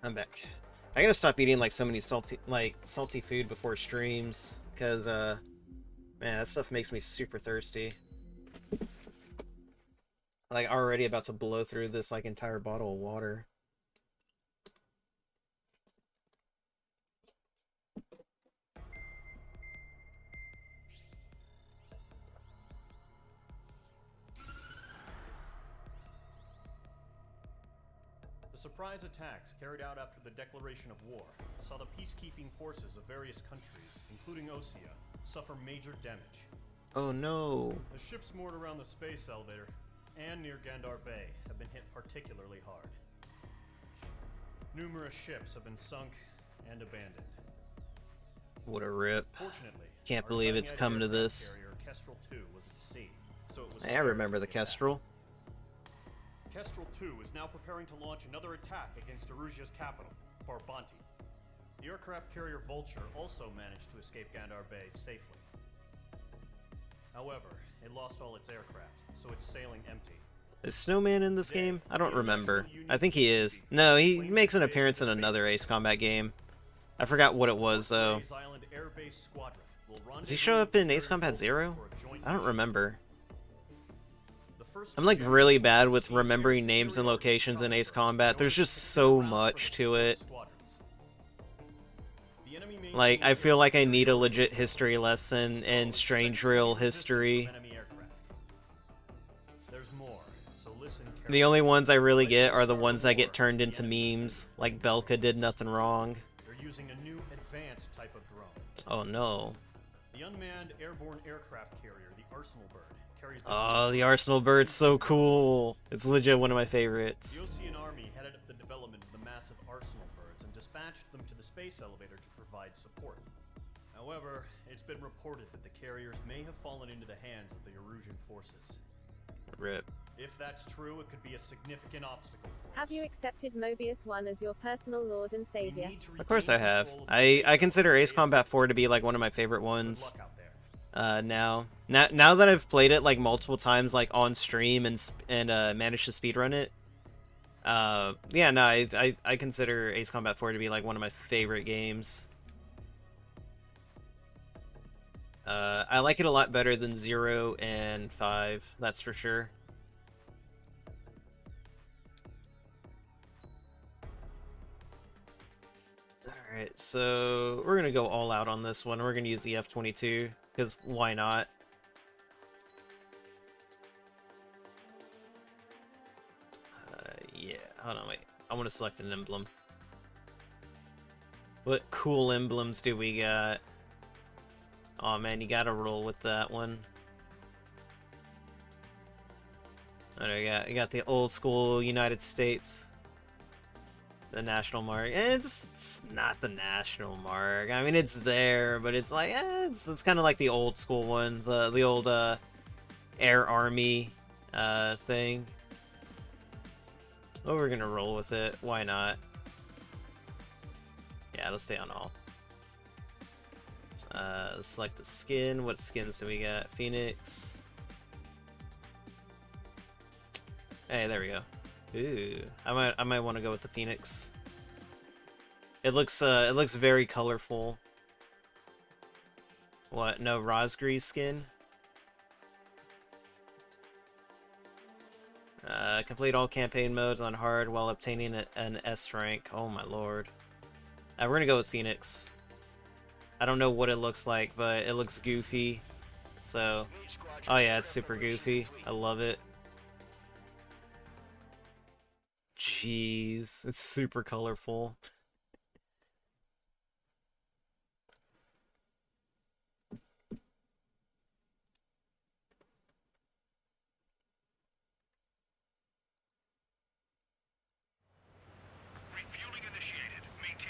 I'm back. I gotta stop eating like so many salty food before streams, because man, that stuff makes me super thirsty. Like already about to blow through this like entire bottle of water. The surprise attacks carried out after the declaration of war saw the peacekeeping forces of various countries, including Osea, suffer major damage. Oh no. The ships moored around the space elevator and near Gandar Bay have been hit particularly hard. Numerous ships have been sunk and abandoned. What a rip. Fortunately, Can't our believe it's cutting-edge come to aircraft this. carrier Kestrel 2 was at sea, so it was Hey, I remember the Kestrel. Kestrel 2 is now preparing to launch another attack against Erusia's capital, Barbanti. The aircraft carrier Vulture also managed to escape Gandar Bay safely. However, it lost all its aircraft, so it's sailing empty. Is Snowman in this game? I don't remember. I think he is. No, he makes an appearance in another Ace Combat game. I forgot what it was, though. Does he show up in Ace Combat 0? I don't remember. I'm like really bad with remembering names and locations in Ace Combat. There's just so much to it. Like, I feel like I need a legit history lesson in Strange Real history. The only ones I really get are the ones that get turned into memes, like Belka did nothing wrong. They're using a new advanced type of drone. Oh no. The unmanned airborne aircraft carrier, the Arsenal Bird, carries this. Oh, the Arsenal Bird's so cool. It's legit one of my favorites. The Osean Army headed up the development of the massive Arsenal Birds and dispatched them to the space elevator to provide support. However, it's been reported that the carriers may have fallen into the hands of the Erusian forces. RIP. If that's true, it could be a significant obstacle for us. Have you accepted Mobius 1 as your personal lord and savior? Of course I have. I consider Ace Combat 4 to be like one of my favorite ones. Now that I've played it like multiple times, like on stream and managed to speedrun it. Yeah, no, I consider Ace Combat 4 to be like one of my favorite games. I like it a lot better than 0 and 5, that's for sure. Alright, so we're gonna go all out on this one. We're gonna use the F-22, because why not? Yeah, hold on, wait. I want to select an emblem. What cool emblems do we got? Oh man, you gotta roll with that one. Alright, you got the old school United States. The national mark. It's not the national mark. I mean, it's there, but it's like, it's kind of like the old school one, the old Air Army thing. Oh, we're gonna roll with it. Why not? Yeah, it'll stay on all. Select a skin. What skins do we got? Phoenix. Hey, there we go. Ooh, I might want to go with the Phoenix. It looks very colorful. What? No Rosgri skin? Complete all campaign modes on hard while obtaining an S rank. Oh my lord. We're gonna go with Phoenix. I don't know what it looks like, but it looks goofy. So, oh yeah, it's super goofy. I love it. Jeez, it's super colorful.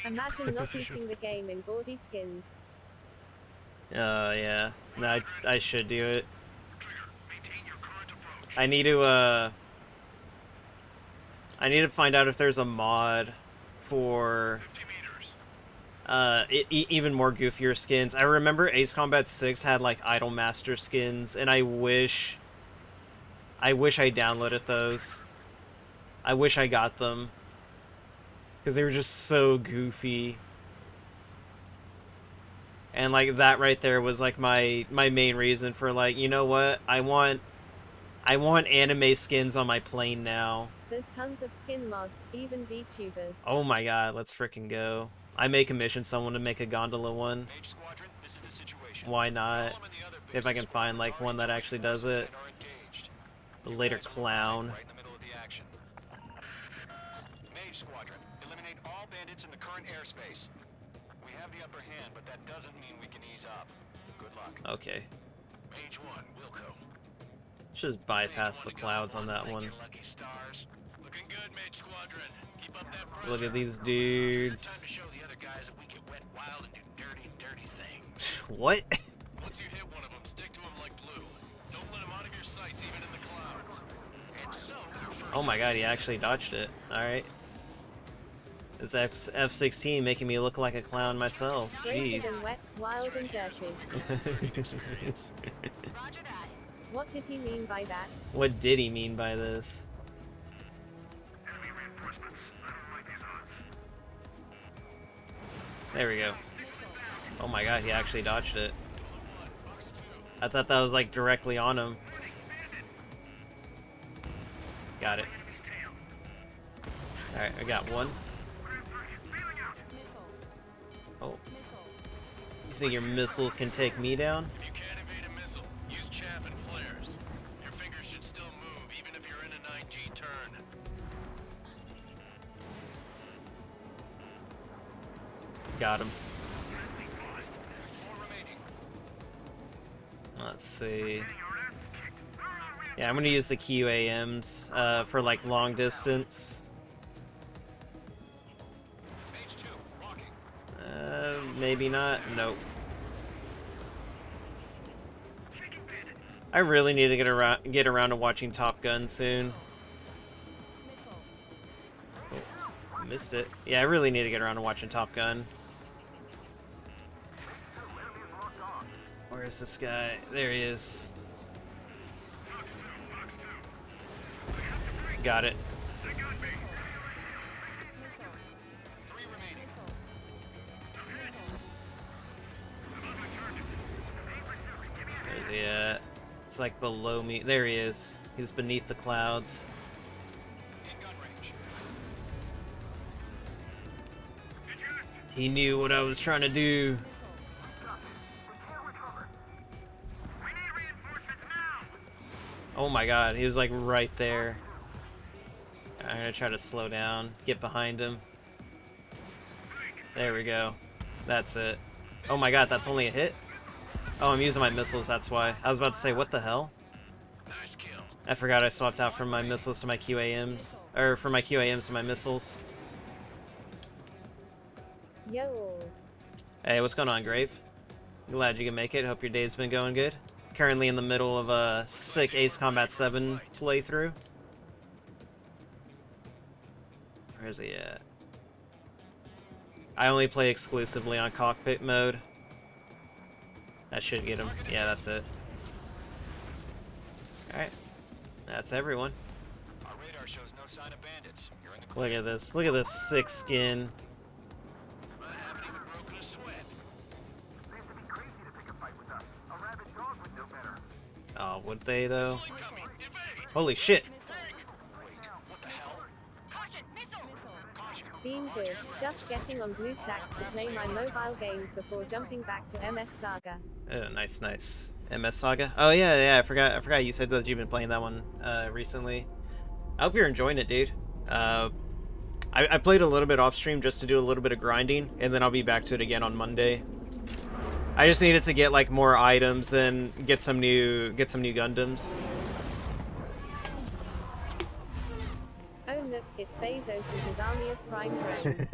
Imagine not beating the game in gaudy skins. Yeah. No, I should do it. I need to find out if there's a mod for even more goofier skins. I remember Ace Combat 6 had like Idolmaster skins, and I wish I downloaded those. I wish I got them. Because they were just so goofy. And like that right there was like my main reason for like, you know what? I want anime skins on my plane now. There's tons of skin mods, even VTubers. Oh my god, let's frickin' go. I may commission someone to make a gondola one. Mage Squadron, this is the situation. Why not? Golem and the other If I can basic find squadrons like already one that joined actually does forces it. and are engaged. The You later guys will clown. arrive right in the middle of the action. Mage Squadron, eliminate all bandits in the current airspace. We have the upper hand, but that doesn't mean we can ease up. Good luck. Okay. Mage 1, Wilco. Should just bypass the clouds on that one. Lucky stars. Looking good, Mage Squadron. Keep up that pressure. Look at these Time dudes. to show the other guys that we get wet wild and do dirty, dirty things. What? Once you hit one of them, stick to him like glue. Don't let him out of your sights, even in the clouds. And so, your first Oh my god, he actually dodged it. Alright. This F-16 making me look like a clown myself. Greater Jeez. than wet, wild and dirty. Roger that. What did he mean by that? What did he mean by this? There we go. Oh my god, he actually dodged it. I thought that was like directly on him. Got it. Alright, I got one. Oh. You think your missiles can take me down? If you can't evade a missile, use chaff and flares. Your fingers should still move, even if you're in a 9G turn. Got him. 4 remaining. Let's see. Yeah, I'm gonna use the QAMs for like long distance. Mage 2, walking. Maybe not. Nope. I really need to get around to watching Top Gun soon. Oh, missed it. Yeah, I really need to get around to watching Top Gun. Where is this guy? There he is. Got it. 3 remaining. Where's he at? It's like below me. There he is. He's beneath the clouds. In gun range. He knew what I was trying to do. Oh my god, he was like right there. I'm gonna try to slow down, get behind him. There we go. That's it. Oh my god, that's only a hit? Oh, I'm using my missiles, that's why. I was about to say, what the hell? Nice kill. I forgot I swapped out from my missiles to my QAMs. Or from my QAMs to my missiles. Yo. Hey, what's going on, Grave? Glad you can make it. Hope your day's been going good. Currently in the middle of a sick Ace Combat 7 playthrough. Where is he at? I only play exclusively on cockpit mode. That should get him. Yeah, that's it. Alright. That's everyone. Our radar shows no sign of bandits. You're in the Look clear. at this. Look at this sick skin. I haven't even broken a sweat. Oh, would they though? Incoming. Evade. Holy shit. Wait, what the hell? Caution, missile! Caution. Being good. Just getting on BlueStacks to play my mobile games before jumping back to MS Saga. Oh, nice, nice. MS Saga. Oh yeah, I forgot you said that you've been playing that one recently. I hope you're enjoying it, dude. I played a little bit off stream just to do a little bit of grinding, and then I'll be back to it again on Monday. I just needed to get like more items and get some new Gundams. Oh look, it's Bezos and his army of prime drones.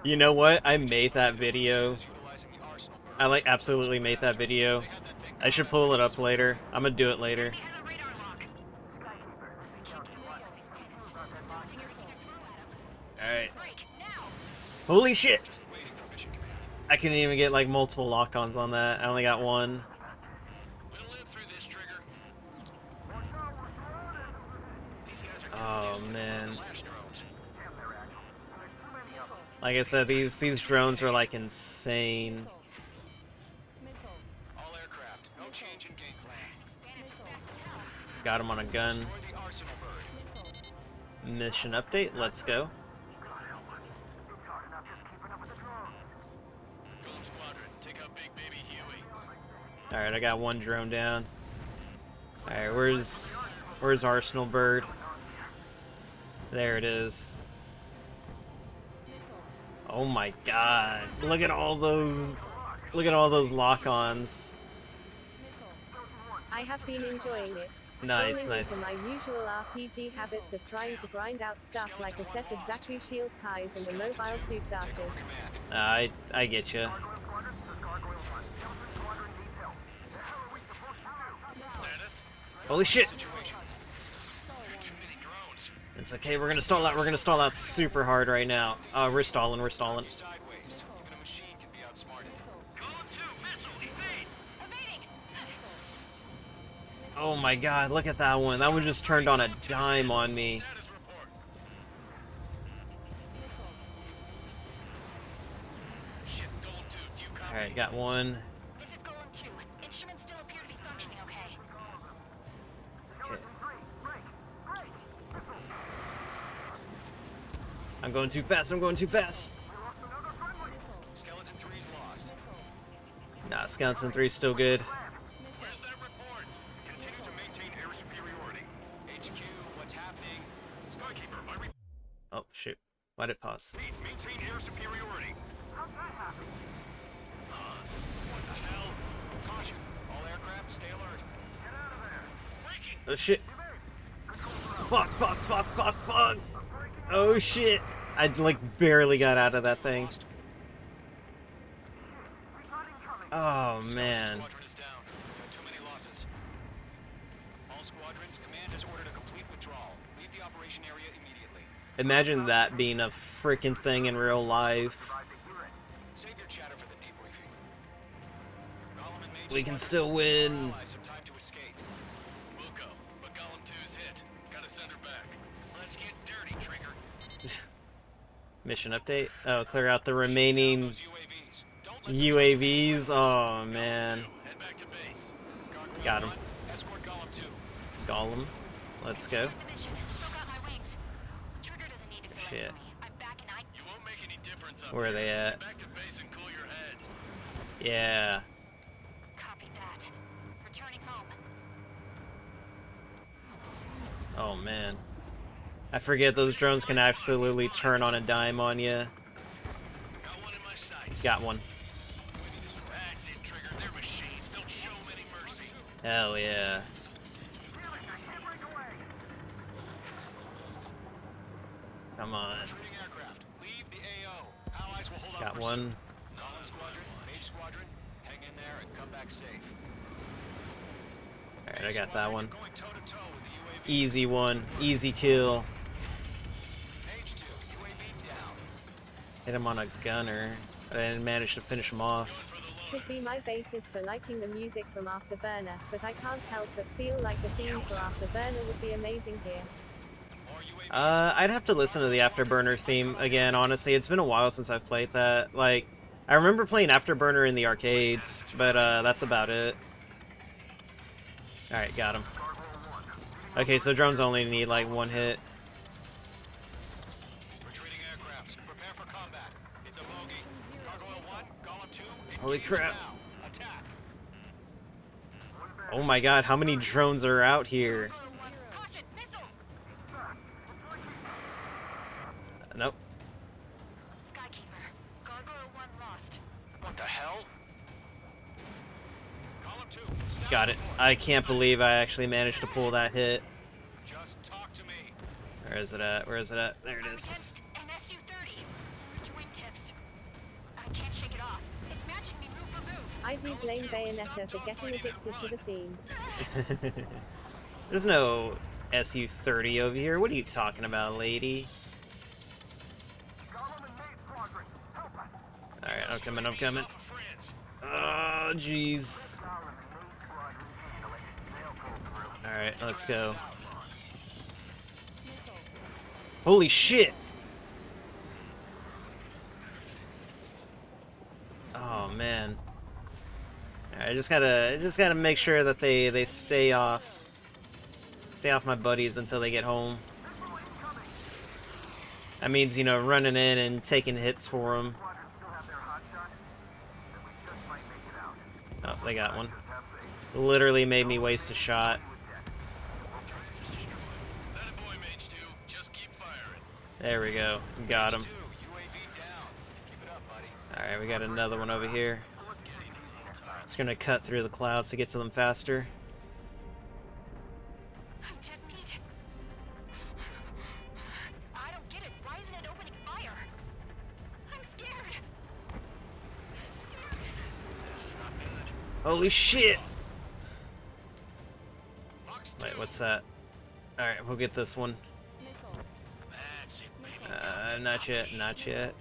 You know what? I made that video. Utilizing the arsenal. I like absolutely made that video. I should pull it up later. I'm gonna do it later. We have a radar lock. Alright. Break, now! Holy shit! Just waiting for mission command. I couldn't even get like multiple lock-ons on that. I only got one. We'll live through this, Trigger. These guys are Oh definitely man. flash drones. Like I said, these drones are like insane. All aircraft, no change in game plan. Got him on a gun. Destroy the arsenal bird. Mission update. Let's go. Gold Squadron, take out Big Baby Huey. All right, I got one drone down. All right, where's Arsenal Bird? There it is. Oh my God! Look at all those lock-ons. I have been enjoying it. Nice, Falling nice. into my usual RPG habits of trying to grind out stuff like a set of Zaku shield ties and a mobile suit darters. I get you. Holy shit! Situation. Too many drones. It's okay. We're gonna stall out. We're gonna stall out super hard right now. We're stalling. We're stalling. Sideways. Even a machine can be outsmarted. Oh my God! Look at that one. That one just turned on a dime on me. All right, got one. This is Golem 2. Instruments still appear to be functioning okay. Okay. I'm going too fast. I'm going too fast. Skeleton 3's lost. Nah, Skeleton 3's still good. Where's that report? Continue to maintain air superiority. HQ, what's happening? Skykeeper, I repeat, Oh shoot! Why'd it pause? maintain air superiority. What the hell? Caution. All aircraft, stay alert. Get out of there. Breaking. Oh shit! Fuck! Fuck! Fuck! Fuck! Fuck! Oh shit! I like barely got out of that thing. Oh man. Squadron is down. We've had too many losses. All squadrons, command has ordered a complete withdrawal. Leave the operation area immediately. Imagine that being a freaking thing in real life. Save your chatter for the debriefing. Golem and Mage We can Squadron, still win. allies have time to escape. We'll go, but Golem 2's hit. Gotta send her back. Let's get dirty, Trigger. Mission update. Oh, clear out the remaining Those UAVs. Don't let them UAVs. Oh man. head back to base. Gargoyle Got him. 1, escort Golem 2. Golem. Let's go. The mission. Still got my wings. Trigger doesn't need to feel Shit. it for me. I'm back and I... You won't make any difference up Where are here. they at? Back to base and cool your head. Yeah. Copy that. Returning home. Oh man. I forget those drones can absolutely turn on a dime on you. Got one in my sights. Got one. That's it, Trigger. They're machines. Don't show them any mercy. Hell yeah. Come on. Retreating aircraft. Leave the AO. Allies will hold Got up one. Golem Squadron, Mage Squadron, hang in there and come back safe. Alright, I got that one. Going toe to toe with the UAV. Easy one. Easy kill. H2, UAV down. Hit him on a gunner. I didn't manage to finish him off. Could be my basis for liking the music from Afterburner, but I can't help but feel like the theme for Afterburner would be amazing here. More UAVs. I'd have to listen to the Afterburner theme again, honestly. It's been a while since I've played that. Like, I remember playing Afterburner in the arcades, but that's about it. Alright, got him. Okay, so drones only need like one hit. Retreating aircrafts. Prepare for combat. It's a bogey. Gargoyle 1, Golem 2, Holy engage crap. now. Attack. Oh my god, how many drones are out here? Caution! Missile! Nope. Skykeeper. Gargoyle 1 lost. What the hell? Golem 2, status Got it. report. I can't believe I actually managed to pull that hit. Just talk to me. Where is it at? Where is it at? There it is. An SU-30. Twin tips. I can't shake it off. It's matching me move for move. I do blame Bayonetta for getting addicted to the theme. There's no SU-30 over here. What are you talking about, lady? Alright, I'm coming, I'm coming. Alpha France. Oh, jeez. Alright, let's go. Holy shit! man. I just gotta make sure that they stay off my buddies until they get home. That means, you know, running in and taking hits for them. Oh, they got one. Literally made me waste a shot. There we go. Got him. Alright, we got another one over here. It's gonna cut through the clouds to get to them faster. I'm dead meat. I don't get it. Why isn't it opening fire? I'm scared. Holy shit! Wait, what's that? Alright, we'll get this one. Not yet, not yet.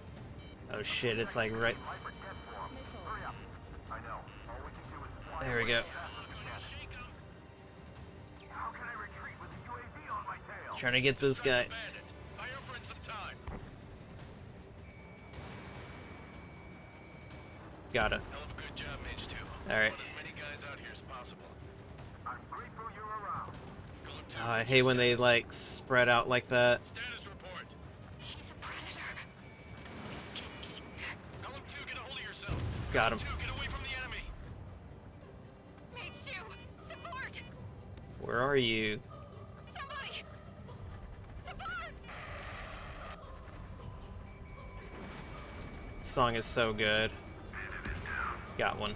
Oh shit, it's like right... There we go. Trying to get this guy. Got him. Alright. Oh, I hate when they, like, spread out like that. Got him. Where are you? This song is so good. Got one.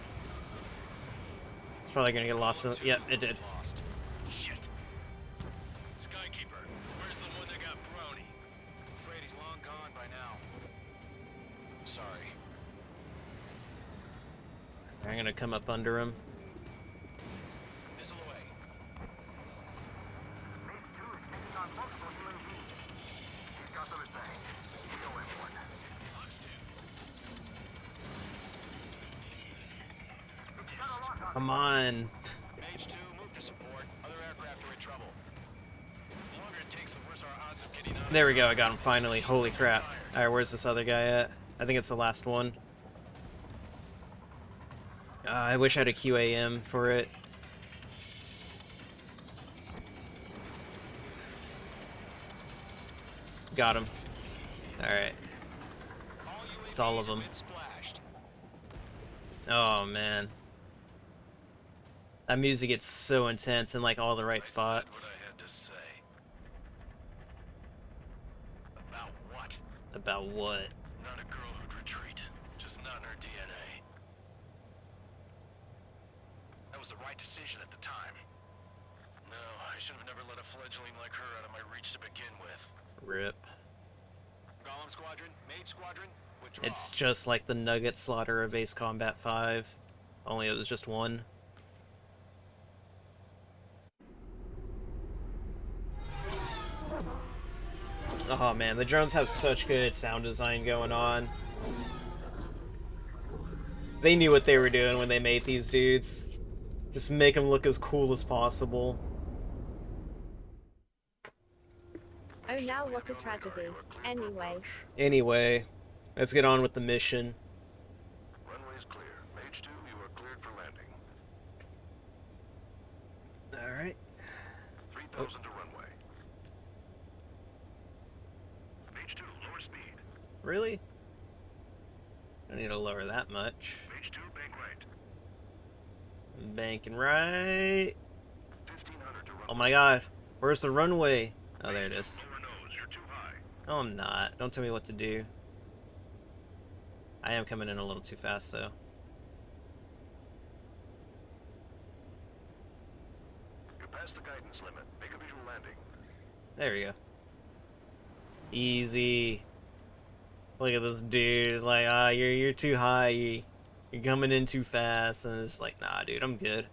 It's probably gonna get lost in... Yep, it did. I'm gonna come up under him. Come on. Mage 2, move to support. Other aircraft are in trouble. The longer it takes, the worse our odds of getting out. There we go, I got him finally. Holy crap. Alright, where's this other guy at? I think it's the last one. I wish I had a QAM for it. Got him. Alright. It's all of them. Oh, man. That music gets so intense in, like, all the right spots. About what? About what? Not a girl who'd retreat. Just not in her DNA. That was the right decision at the time. No, I should have never let a fledgling like her out of my reach to begin with. RIP. Golem Squadron, Maid Squadron, withdraw. It's just like the Nugget Slaughter of Ace Combat 5. Only it was just one. Oh man, the drones have such good sound design going on. They knew what they were doing when they made these dudes. Just make them look as cool as possible. Oh, now what a tragedy. Anyway, let's get on with the mission. Runway's clear. Mage 2, you are cleared for landing. Alright. 3,000 to runway. Mage 2, lower speed. Really? I need to lower that much. Mage 2, bank right. Banking right. 1,500 to runway. Oh my god. Where's the runway? Oh, there it is. Lower nose, you're too high. No, I'm not. Don't tell me what to do. I am coming in a little too fast, though. You're past the guidance limit. Make a visual landing. There we go. Easy. Look at this dude. Like, you're too high. You're coming in too fast. And it's like, nah, dude, I'm good.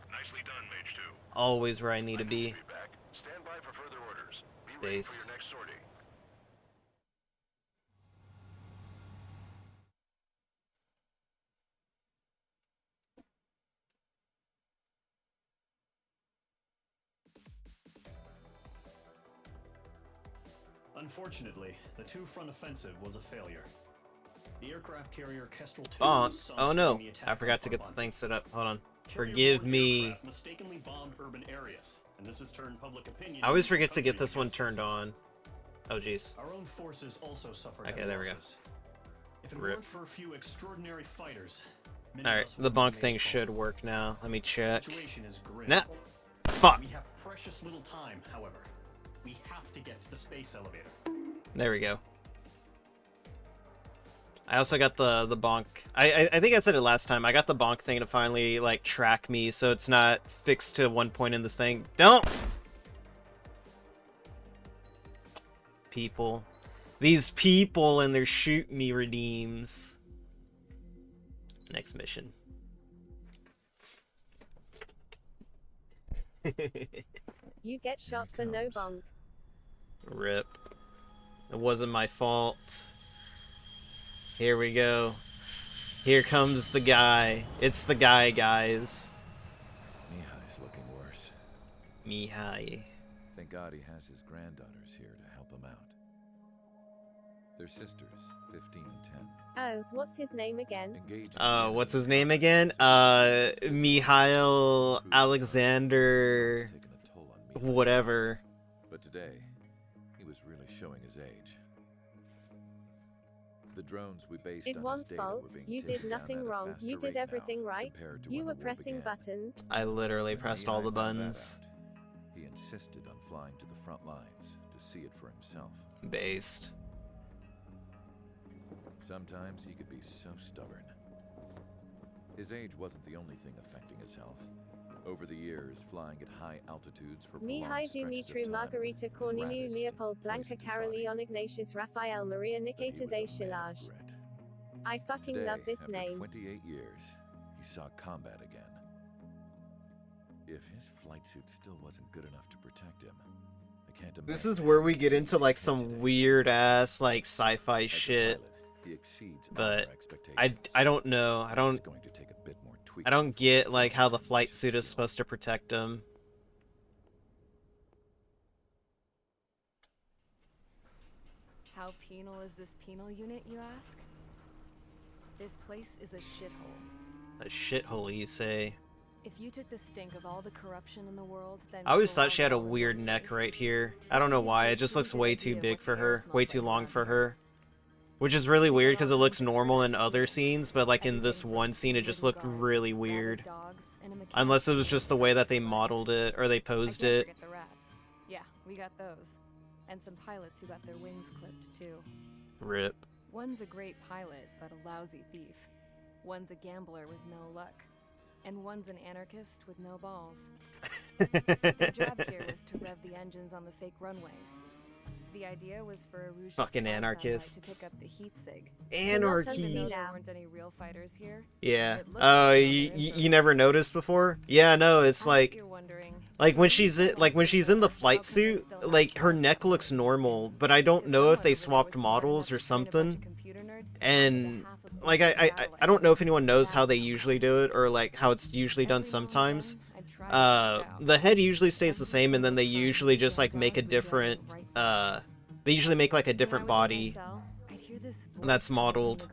Nicely done, Mage 2. Always where I need to be. Feedback. Stand by for further orders. Be ready Based. for your next sortie. Unfortunately, the two-front offensive was a failure. The The aircraft carrier Kestrel 2 Bonk. was sunk Oh during no, the attack I on forgot to get the Farbon. thing set up. Hold on. Carrier Forgive borne me. aircraft mistakenly bombed urban areas, and this has turned public opinion. I always into forget to get country this one against turned us. on. Oh jeez. Our own forces also suffered Okay, heavy there we go. losses. If it Rip. weren't for a few extraordinary fighters, many of Alright, us the wouldn't have bonk made thing it should home. work now. Let me The check. situation is grim. Nah. Fuck. We have precious little time, however. We have to get to the space elevator. There we go. I also got the bonk. I think I said it last time. I got the bonk thing to finally like track me, so it's not fixed to one point in this thing. Don't. People, these people and their shoot me redeems. Next mission. You get shot for no bonk. Rip. It wasn't my fault. Here we go. Here comes the guy. It's the guy, guys. Mihai's looking worse. Mihai. Thank God he has his granddaughters here to help him out. They're sisters, 15 and 10. Oh, what's his name again? Engaged What's his name again? Mihail Alexander taken a toll on Mihai. whatever. But today, he was really showing his age. The drones we based It on his wasn't data fault. were being You taken did down nothing at a wrong. faster You rate did now everything right. compared to You when were the war pressing began. buttons. I literally When pressed Mihai all the found that buttons. out, he insisted on flying to the front lines to see it for himself. Based. Sometimes he could be so stubborn. His age wasn't the only thing affecting his health. Over the years, flying at high altitudes for prolonged Mihai stretches Dumitru of time Margarita had Corneliu ravaged Leopold and Blanca poisoned his body. Carolion Ignatius Raphael Maria But he Nikitas was a man of Eichelage. grit. I fucking Today, love this after name. 28 years, he saw combat again. If his flight suit still wasn't good enough to protect him, I can't imagine. This is where we get into like today. some weird ass like sci-fi As a shit. pilot, he exceeds But our expectations. I don't know. I It's don't going to take a bit more tweaking I don't get like how the before he flight reaches suit is skill. supposed to protect him. How penal is this penal unit, you ask? This place is a shithole. A shithole, you say? If you took the stink of all the corruption in the world, then I always thought corralled she had it a all in weird one neck place, right here. I don't know why. It just looks way too big for her. Way too long for her. Which is really weird because it looks normal in other scenes, but like in this one scene it just looked really weird. Unless it was just the way that they modeled it or they posed I can't it. forget the rats. Yeah, we got those. And some pilots who got their wings clipped too. Rip. One's a great pilot, but a lousy thief. One's a gambler with no luck. And one's an anarchist with no balls. Their job here was to rev the engines on the fake runways. The idea was for Aruja's Fucking spy satellite anarchists. to pick up the heat sig. Anarchy. Even though there weren't any real fighters here. Yeah. It looked Oh, like you never noticed before? Yeah, no, it's I bet like you're wondering, when she's in the flight suit, like her neck looks normal, but I don't know if they swapped models or something. And like I don't know if anyone knows how they usually do it or like how it's usually done sometimes. The head usually stays the same and then they usually just like make a different they usually make like a different body that's modeled.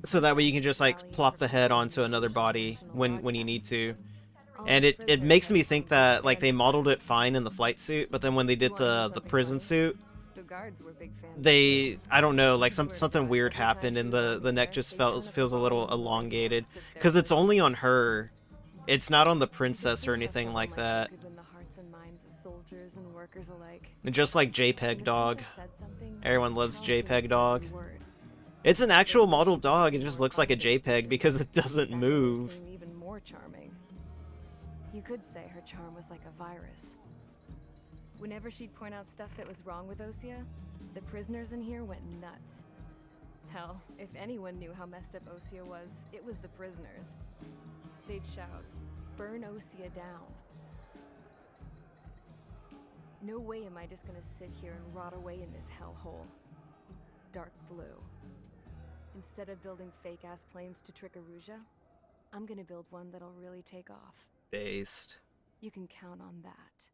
So that way you can just like plop the head onto another body when you need to. And it makes me think that like they modeled it fine in the flight suit, but then when they did the prison suit, I don't know, like something weird happened and the neck just feels a little elongated because it's only on her. It's not on the princess or anything like that. Just like JPEG dog. Everyone loves JPEG dog. It's an actual model dog, it just looks like a JPEG because it doesn't move. Even more charming. You could say her charm was like a virus. Whenever she'd point out stuff that was wrong with Osea, the prisoners in here went nuts. Hell, if anyone knew how messed up Osea was, it was the prisoners. They'd shout, "Burn Osea down." No way am I just gonna sit here and rot away in this hellhole. Dark blue. Instead of building fake-ass planes to trick Aruja, I'm gonna build one that'll really take off. Based. You can count on that.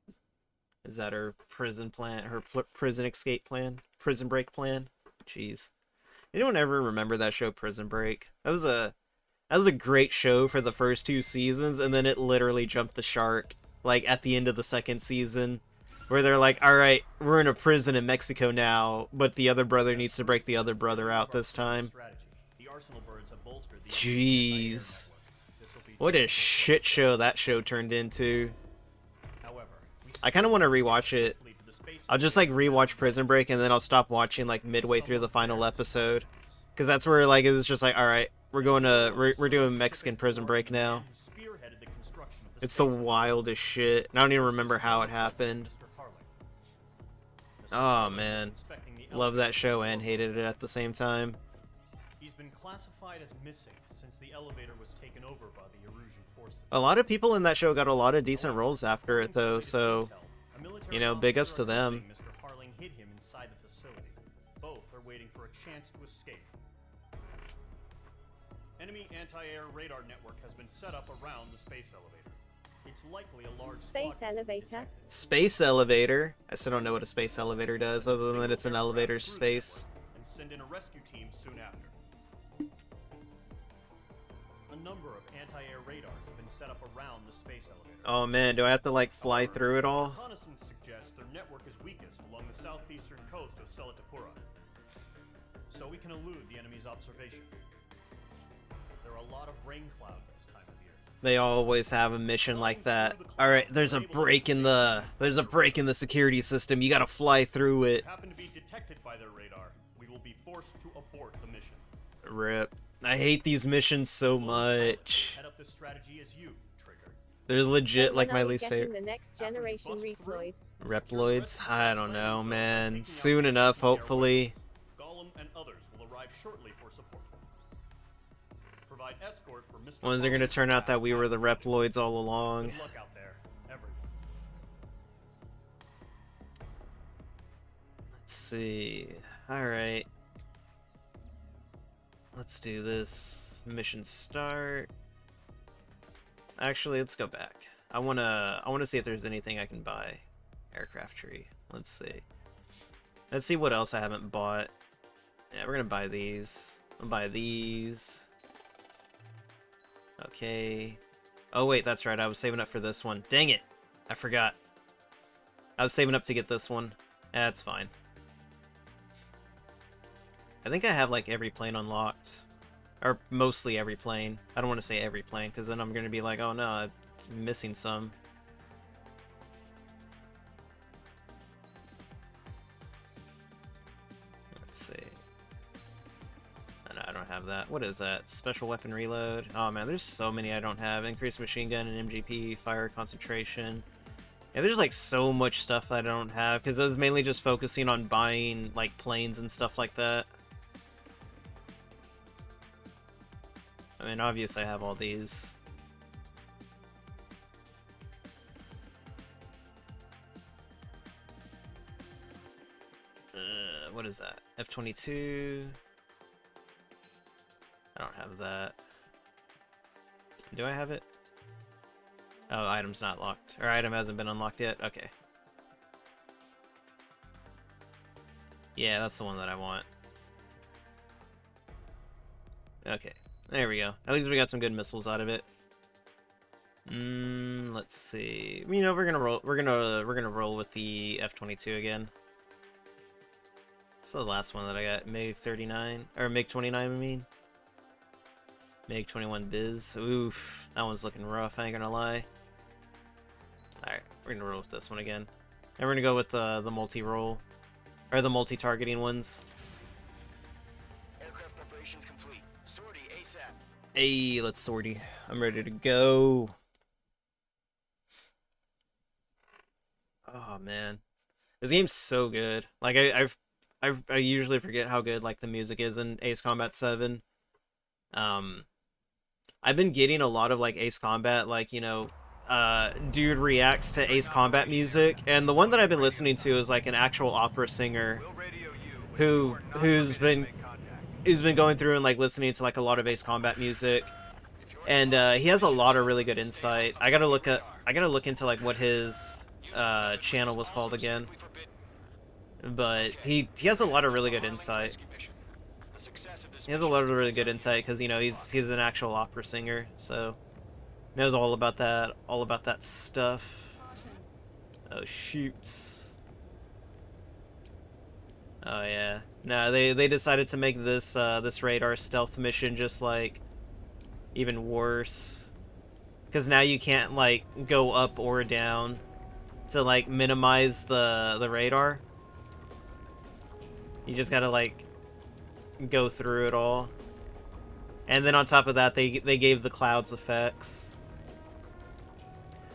Is that her prison plan? Her prison escape plan? Prison break plan? Jeez. Anyone ever remember that show Prison Break? That was a great show for the first 2 seasons, and then it literally jumped the shark, like, at the end of the second season, where they're like, alright, we're in a prison in Mexico now, but the other brother needs to break the other brother out this time. Jeez. What a shit show that show turned into. I kind of want to rewatch it. I'll just, like, rewatch Prison Break, and then I'll stop watching, like, midway through the final episode. Because that's where, like, it was just like, alright, we're doing Mexican Prison Break now. It's the wildest shit. I don't even remember how it happened. Oh, man. Love that show and hated it at the same time. He's been classified as missing since the elevator was taken over by the Erusian forces. A lot of people in that show got a lot of decent roles after it, though, so, you know, big ups to them. Mr. Harling hid him inside the facility. Both are waiting for a chance to escape. Enemy anti-air radar network has been set up around the space elevator. It's likely a large Space elevator. Space elevator? I still don't know what a space elevator does, other than that it's an elevator to space. And send in a rescue team soon after. A number of anti-air radars have been set up around the space elevator. Oh man, do I have to, like, fly through it all? Reconnaissance suggests their network is weakest along the southeastern coast of Selatapura, so we can elude the enemy's observation. There are a lot of rain clouds this time of year. They always have a mission like that. Alright, there's a break in the security system. You gotta fly through it. If we happen to be detected by their radar, we will be forced to abort the mission. Rip. I hate these missions so much. Head up this strategy as you, Trigger. They're legit like When my are we least getting favorite. the next generation Reploids? Reploids? I don't know, man. Soon enough, hopefully. Gollum and others will arrive shortly for support. Provide escort for Mr. When's it gonna turn out that we were the Reploids all along? Good luck out there, everyone. Let's see. Alright. Let's do this. Mission start. Actually, let's go back. I wanna see if there's anything I can buy. Aircraft tree. Let's see. Let's see what else I haven't bought. Yeah, we're gonna buy these. I'll buy these. Okay. Oh wait, that's right. I was saving up for this one. Dang it! I forgot. I was saving up to get this one. That's fine. I think I have, like, every plane unlocked. Or mostly every plane. I don't want to say every plane, because then I'm going to be like, oh no, I'm missing some. Let's see. I don't have that. What is that? Special weapon reload? Oh man, there's so many I don't have. Increased machine gun and MGP, fire concentration. Yeah, there's, like, so much stuff that I don't have, because I was mainly just focusing on buying, like, planes and stuff like that. I mean, obviously I have all these. What is that? F-22. I don't have that. Do I have it? Oh, item's not locked. Or item hasn't been unlocked yet? Okay. Yeah, that's the one that I want. Okay. There we go. At least we got some good missiles out of it. Let's see. You know, we're gonna roll with the F-22 again. This is the last one that I got. MiG-39 or MiG-29, I mean. MiG-21 Biz. Oof, that one's looking rough. I ain't gonna lie. All right, we're gonna roll with this one again, and we're gonna go with the multi-roll or the multi-targeting ones. Aircraft preparations complete. Sortie ASAP. Hey, let's sortie. I'm ready to go. Oh man, this game's so good. Like I usually forget how good, like, the music is in Ace Combat 7. I've been getting a lot of, like, Ace Combat, like, you know, dude reacts to Ace Combat music, and the one that I've been listening to is, like, an actual opera singer who's been going through and, like, listening to, like, a lot of Ace Combat music, and he has a lot of really good insight. I gotta look into, like, what his channel was called again, but he has a lot of really good insight. The success of this He has a lot of really good insight because you know he's an actual opera singer, so knows all about that stuff. Oh shoots. Oh yeah. No, they decided to make this this radar stealth mission just like even worse. Because now you can't like go up or down to like minimize the radar. You just gotta like go through it all. And then on top of that, they gave the clouds effects.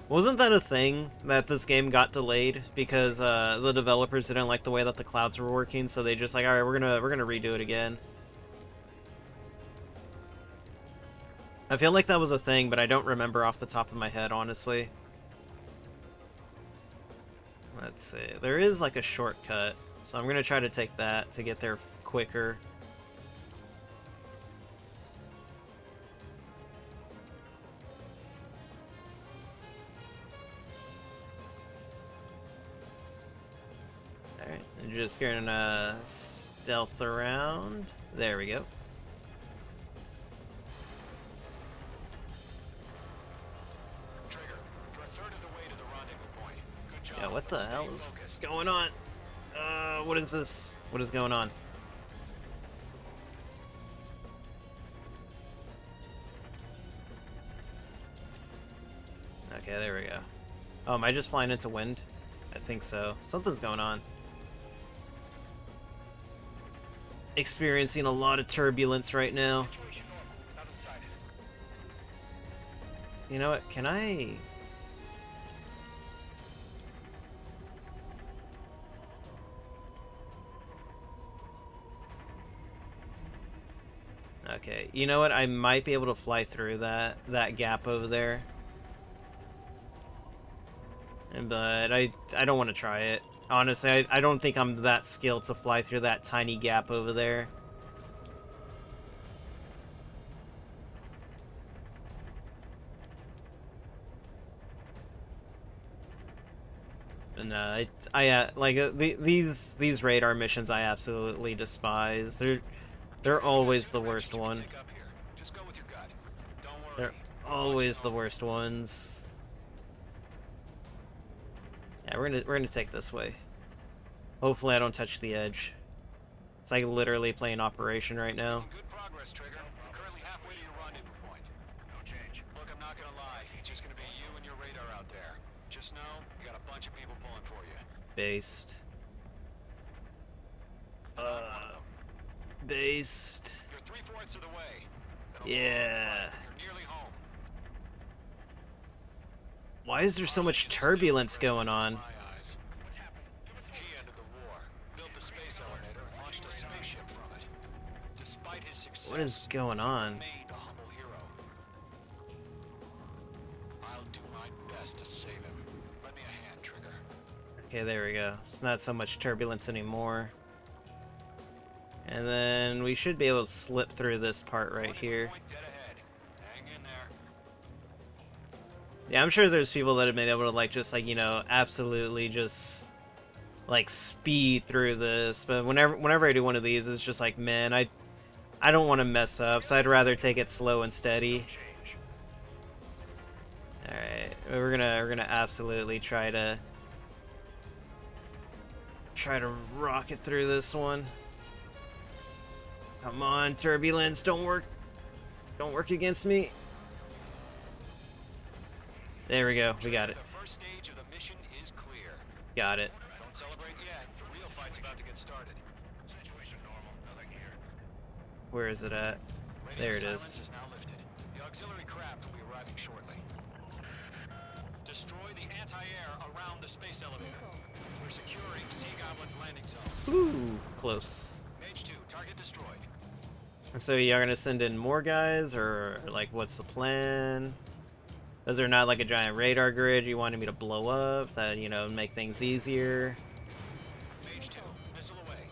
Wasn't that a thing that this game got delayed because the developers didn't like the way that the clouds were working, so they just like, all right, we're gonna redo it again. I feel like that was a thing, but I don't remember off the top of my head, honestly. Let's see. There is like a shortcut, so I'm gonna try to take that to get there quicker. Alright, I'm just gonna stealth around. There we go. Trigger, you're a third of the way to the rendezvous point. Good job. Yeah, what the Stay hell is focused. going on? What is this? What is going on? Okay, there we go. Oh, am I just flying into wind? I think so. Something's going on. Experiencing a lot of turbulence right now. You know what? Can I... Okay, you know what? I might be able to fly through that gap over there. But I don't want to try it. Honestly, I don't think I'm that skilled to fly through that tiny gap over there. But no, these radar missions I absolutely despise. They're always the worst one. Take up here. Just go with your gut. Don't worry. They're always the worst ones. Yeah, we're gonna take this way. Hopefully I don't touch the edge. It's like literally playing Operation right now. Good progress, Trigger. You're currently halfway to your rendezvous point. No change. Look, I'm not gonna lie. It's just gonna be you and your radar out there. Just know you got a bunch of people pulling for you. Based. Based. You're 3/4 of the way. Been a long Yeah. fight. You're nearly home. Why is there so much turbulence going on? My eyes. He ended the war, built the space elevator, and launched a spaceship from it. Despite his success, What is going on? made a humble hero. I'll do my best to save him. Lend me a hand, Trigger. Okay, there we go. It's not so much turbulence anymore. And then we should be able to slip through this part right here. Point dead ahead. Hang in there. Yeah, I'm sure there's people that have been able to like just like, you know, absolutely just like speed through this. But whenever I do one of these, it's just like, man, I don't want to mess up, so I'd rather take it slow and steady. All right, we're gonna absolutely try to rocket through this one. Come on, turbulence, don't work against me. There we go, we got it. The first stage of the mission is clear. Got it. Don't celebrate yet. The real fight's about to get started. Situation normal. Nothing here. Where is it at? Radio There it silence is. now lifted. The auxiliary craft will be arriving shortly. Destroy the anti-air around the space elevator. We're securing Sea Goblin's landing zone. Ooh, close. Mage 2, target destroyed. So y'all gonna send in more guys, or like what's the plan? Is there not like a giant radar grid you wanted me to blow up that, you know, make things easier? Mage 2, missile away.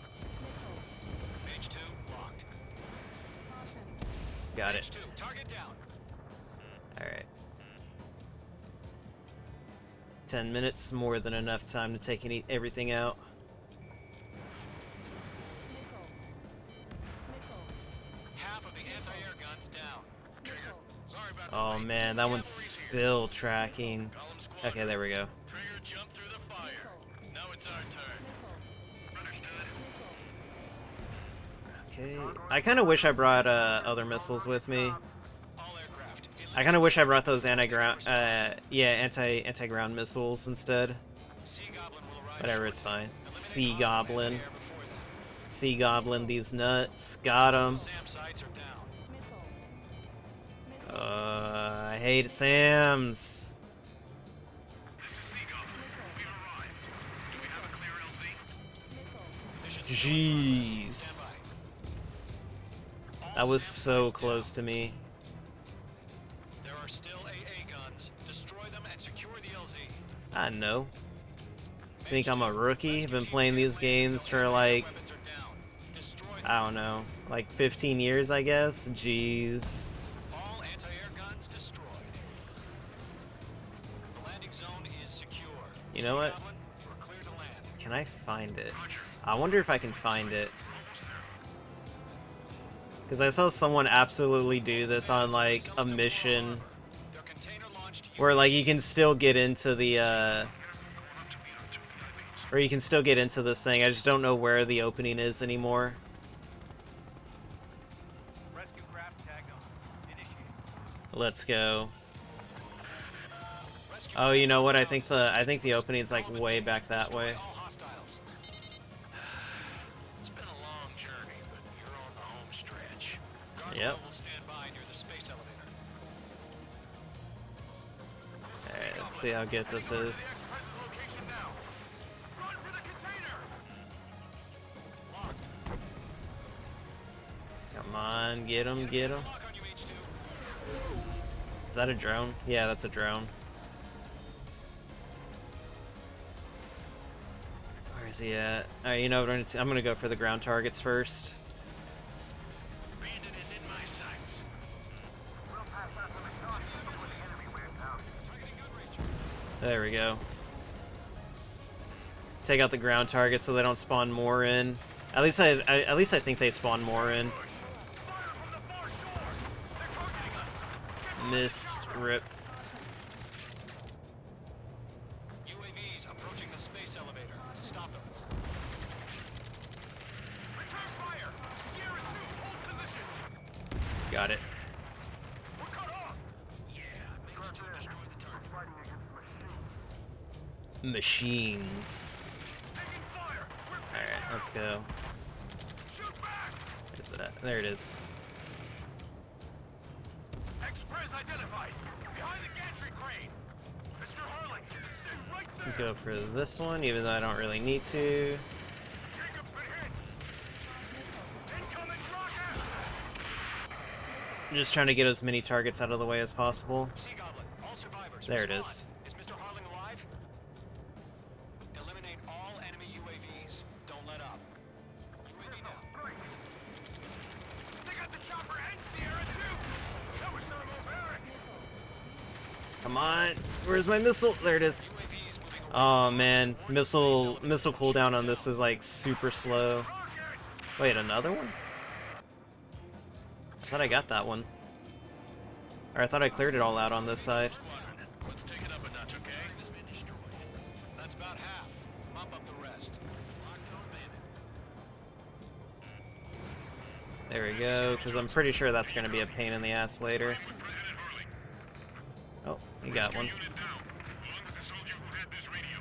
Mage 2, locked. Got Mage it. 2, target down. Alright. 10 minutes, more than enough time to take everything out. Oh man, that one's still tracking. Okay, there we go. Trigger jumped through the fire. Now it's our turn. Understood. Okay, I kind of wish I brought other missiles with me. All aircraft. I kind of wish I brought those anti-ground, anti-ground missiles instead. Sea Goblin will arrive Whatever, shortly. it's fine. Eliminate Sea hostile Goblin. anti-air before then. Sea Goblin, these nuts. Got him. SAM sites are down. I hate Sam's. Jeez. That was so close to me. There are still AA guns. Destroy them and secure the LZ. I know. Think I'm a rookie? I've been playing these games for like, Weapons are down. Destroy them. I don't know, like 15 years, I guess? Jeez. All anti-air guns destroyed. The landing zone is secure. You know what? Sea Goblin, you are clear to land. Can I find it? I wonder if I can find it. Because I saw someone absolutely do this on like a mission Their container launched where like you can still get into the or you can still get into this thing. I just don't know where the opening is anymore. Rescue craft tagged on. Initiate. Let's go. Oh, you know what? I think the opening's like way back that way. all hostiles. It's been a long journey, but you're on the home stretch. Yep. Will stand by near the space elevator. Alright, let's see how good this is. Location now. Run for the container. Locked. Come on, get him, get him. Lock on you, H2. Is that a drone? Yeah, that's a drone. Where is he at? Alright, you know what? I'm gonna go for the ground targets first. Bandit is in my sights. There we go. Take out the ground targets so they don't spawn more in. At least I think they spawn more in. Missed rip. UAVs approaching the space elevator. Stop them. Return fire. Sierra 2, hold position. Got it. We're cut off. Yeah, managed to destroy the target. Machines. Taking fire. We're Alright, let's go. shoot back. Where's it at? There it is. Express identified. Behind the gantry crane. Mr. Harling, stay right there. Go for this one, even though I don't really need to. Jacob's been hit. Incoming rocket. I'm just trying to get as many targets out of the way as possible. Sea Goblin, all survivors. There it respond. is. Is Mr. Harling alive? Eliminate all enemy UAVs. Don't let up. UAV down. They got the chopper and Sierra 2. That was thermobaric. Come on. Where's my missile? There it is. UAVs moving away. Oh man, missile cooldown on this is like super slow. Wait, another one? I thought I got that one. Or I thought I cleared it all out on this side. Let's take it up a notch, okay? Has been destroyed. That's about half. Mop up the rest. Locked on bandit. There we go, because I'm pretty sure that's going to be a pain in the ass later. Oh, you got one. Unit down. Along with the soldier who had this radio.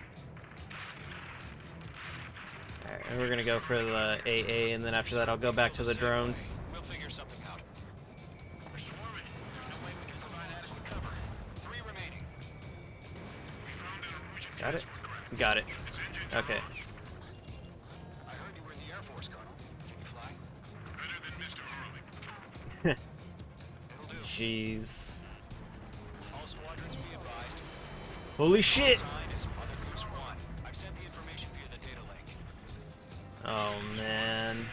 Alright, and we're going to go for the AA, and then after that I'll go back to the drones. We'll figure something out. We're swarming. There's no way we can survive that as to cover. 3 remaining. Got it? Got it. Okay. I heard you were in the Air Force, Colonel. Can you fly? Better than Mr. Harling. It'll do. Jeez. All squadrons be advised. Holy shit! Sign is Mother Goose 1. I've sent the information via the data link. Oh man.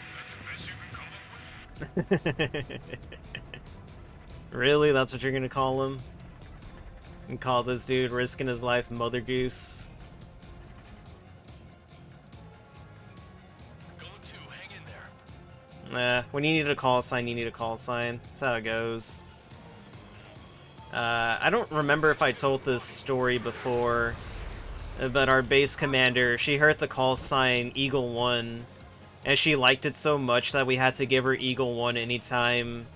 Really? That's what you're gonna call him? And call this dude risking his life Mother Goose? Go to, hang in there. When you need a call sign, you need a call sign. That's how it goes. I don't remember if I told this story before, but our base commander, she heard the call sign Eagle 1, and she liked it so much that we had to give her Eagle 1 anytime,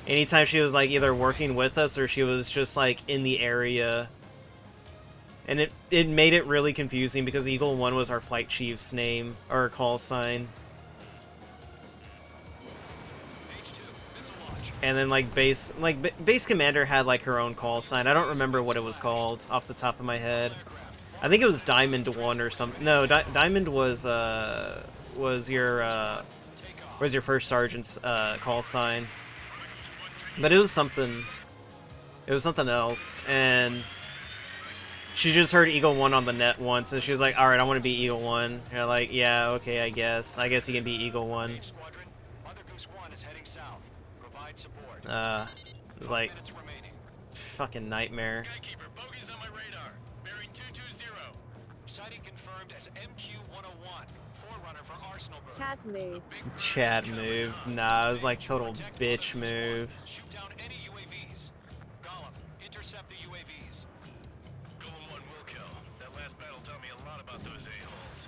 anytime she was, like, either working with us or she was just, like, in the area. And it made it really confusing because Eagle 1 was our flight chief's name, or call sign. And then, like, base commander had, like, her own call sign. I don't remember what it was called off the top of my head. I think it was Diamond 1 or something. No, Diamond was your first sergeant's call sign. But it was something else, and she just heard Eagle 1 on the net once, and she was like, alright, I want to be Eagle 1. And you're like, yeah, okay, I guess you can be Eagle 1. It was like, fucking nightmare. Skykeeper, bogeys on my radar. Bearing 220. Sighting confirmed as MQ-101. Forerunner for Arsenalburg. Chad move. Chad move. Nah, it was like total bitch move. Shoot down any UAVs. Gollum, intercept the UAVs. Gollum 1 will kill. That last battle taught me a lot about those a-holes.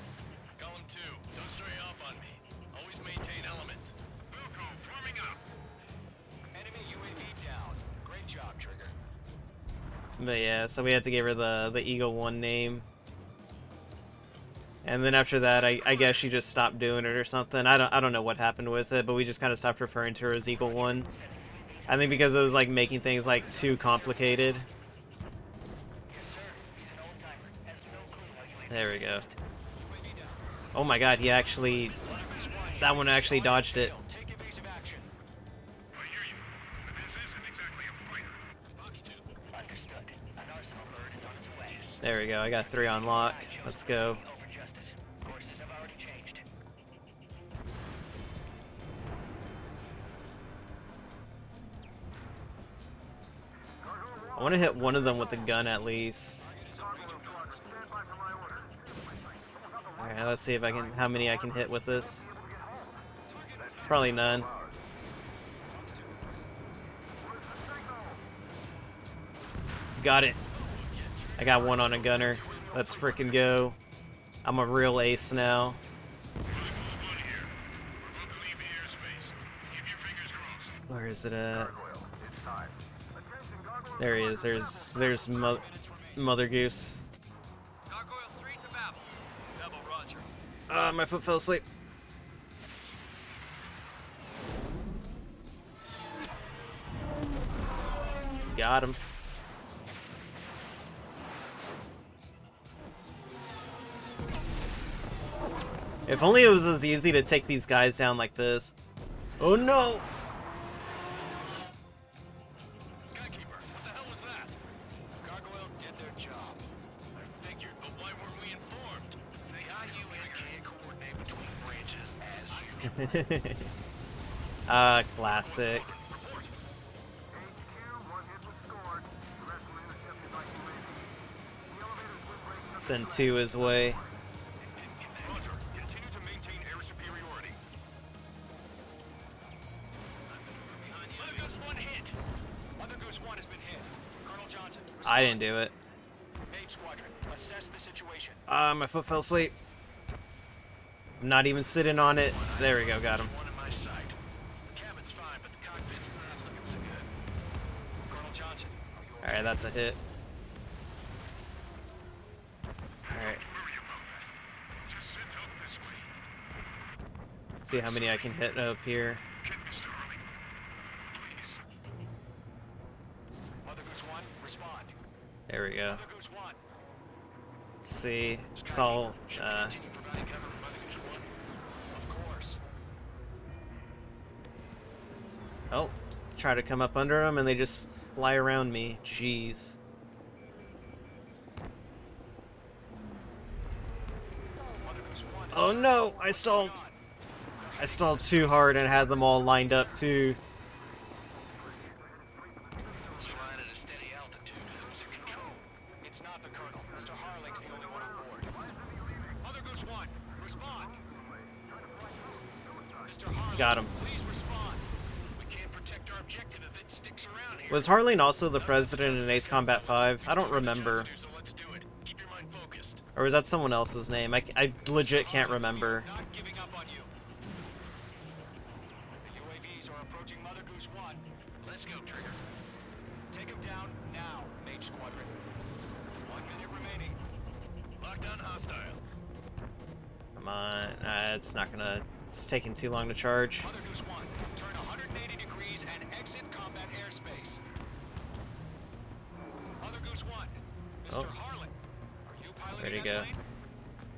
Gollum 2, don't stray off on me. Always maintain element. Buku, forming up. Enemy UAV down. Great job, Trigger. But yeah, so we had to give her the Eagle 1 name. And then after that, I guess she just stopped doing it or something. I don't know what happened with it, but we just kind of stopped referring to her as Eagle 1. I think because it was like making things like too complicated. There we go. Oh my god, he actually... That one actually dodged it. Take evasive action. I hear you, but this isn't exactly a fighter. Box 2. Understood. An arsenal bird is on its way. There we go, I got 3 on lock. Let's go. Over justice. Courses have already changed. I want to hit one of them with a gun at least. Alright, let's see if I can, how many I can hit with this. Probably none. Got it. I got one on a gunner. Let's frickin' go. I'm a real ace now. Where is it at? There he is. There's Mother Goose. Gargoyle 3 to Babel. Babel, roger. My foot fell asleep. Got him. If only it was as easy to take these guys down like this. Oh no! Skykeeper, what the hell was that? Gargoyle did their job. I figured, but why weren't we informed? The IUN can't coordinate between branches as usual. Classic. Send 2 his way. Roger. Continue to maintain air superiority. Mother Goose 1 hit. Mother Goose 1 has been hit. Colonel Johnson. I didn't do it. Mage Squadron, assess the situation. My foot fell asleep. I'm not even sitting on it. There we go, got him. One in my sight. Cabin's fine, but the cockpit's not looking so good. Colonel Johnson, are you okay? Alright, that's a hit. Alright. Just send help this way. See how many I can hit up here. Get Mr. Hurley. Please. Mother Goose 1, respond. There we go. Mother Goose 1. Let's see. It's all, Continue providing cover for Mother Goose 1. Of course. oh. Try to come up under them and they just fly around me. Jeez. Mother Goose 1 is Oh turned. no! I stalled! I stalled too hard and had them all lined up too. It's flying at a steady altitude. Who's in control? It's not the Colonel. Mr. Harling's the only one on board. Mother Goose 1, respond. Mr. Harling, Got him. please respond. We can't protect our objective if it sticks around here. Was Harleen also the president in Ace Combat 5? I don't remember. So let's do it. Keep your mind focused. Or was that someone else's name? I legit can't remember. Not giving up on you. The UAVs are approaching Mother Goose 1. Let's go, Trigger. Take them down now, Mage Squadron. 1 minute remaining. Lockdown hostile. Come on. It's not gonna... It's taking too long to charge. Mother Goose 1, turn 180 degrees and exit combat airspace. Mother Goose 1, Mr. Oh. Harlan, are you piloting Where'd he that go? plane?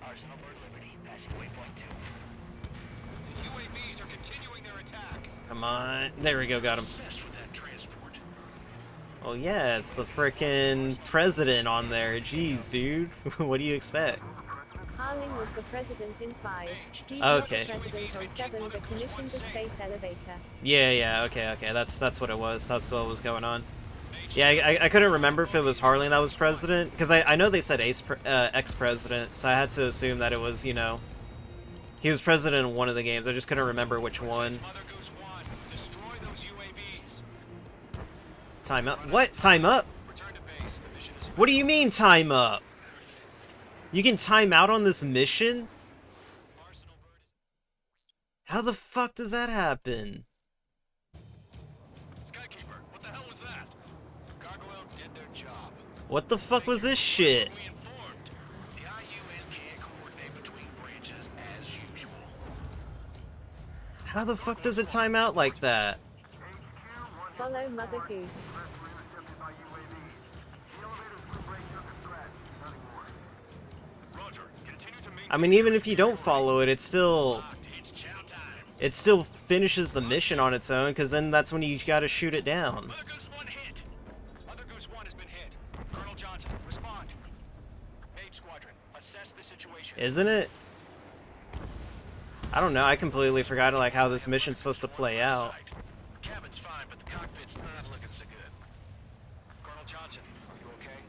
Arsenal Bird Liberty, passing waypoint 2. The UAVs are continuing their attack. Come on. There we go, got him. Obsessed with that transport. Well, yeah, it's the frickin' president on there. Jeez, dude. What do you expect? Harling was the president in 5. Steve Okay. was the president on 7 but commissioned the space elevator. Yeah, okay. That's what it was. That's what was going on. Yeah, I couldn't remember if it was Harling that was president, because I know they said ex-president, so I had to assume that it was, you know, he was president in one of the games. I just couldn't remember which one. Mother Goose 1, destroy those UAVs. Time up? What? Time up? Return to base. The mission is What do you mean time up? You can time out on this mission? Arsenal Bird is... How the fuck does that happen? Skykeeper, what the hell was that? Gargoyle did their job. What the fuck was this shit? We informed. The IUN can't coordinate between branches as usual. How the fuck does it time out like that? Follow Mother Goose. Roger. Continue to maintain I mean, even if you don't follow it, it's still... It's chow time. It still finishes the mission on its own, because then that's when you gotta shoot it down. Mother Goose 1 hit. Mother Goose 1 has been hit. Colonel Johnson, respond. Mage Squadron, assess the situation. Isn't it? I don't know, I completely forgot like how this mission's supposed to play out. Cabin's fine, but the cockpit's not looking so good. Colonel Johnson, are you okay?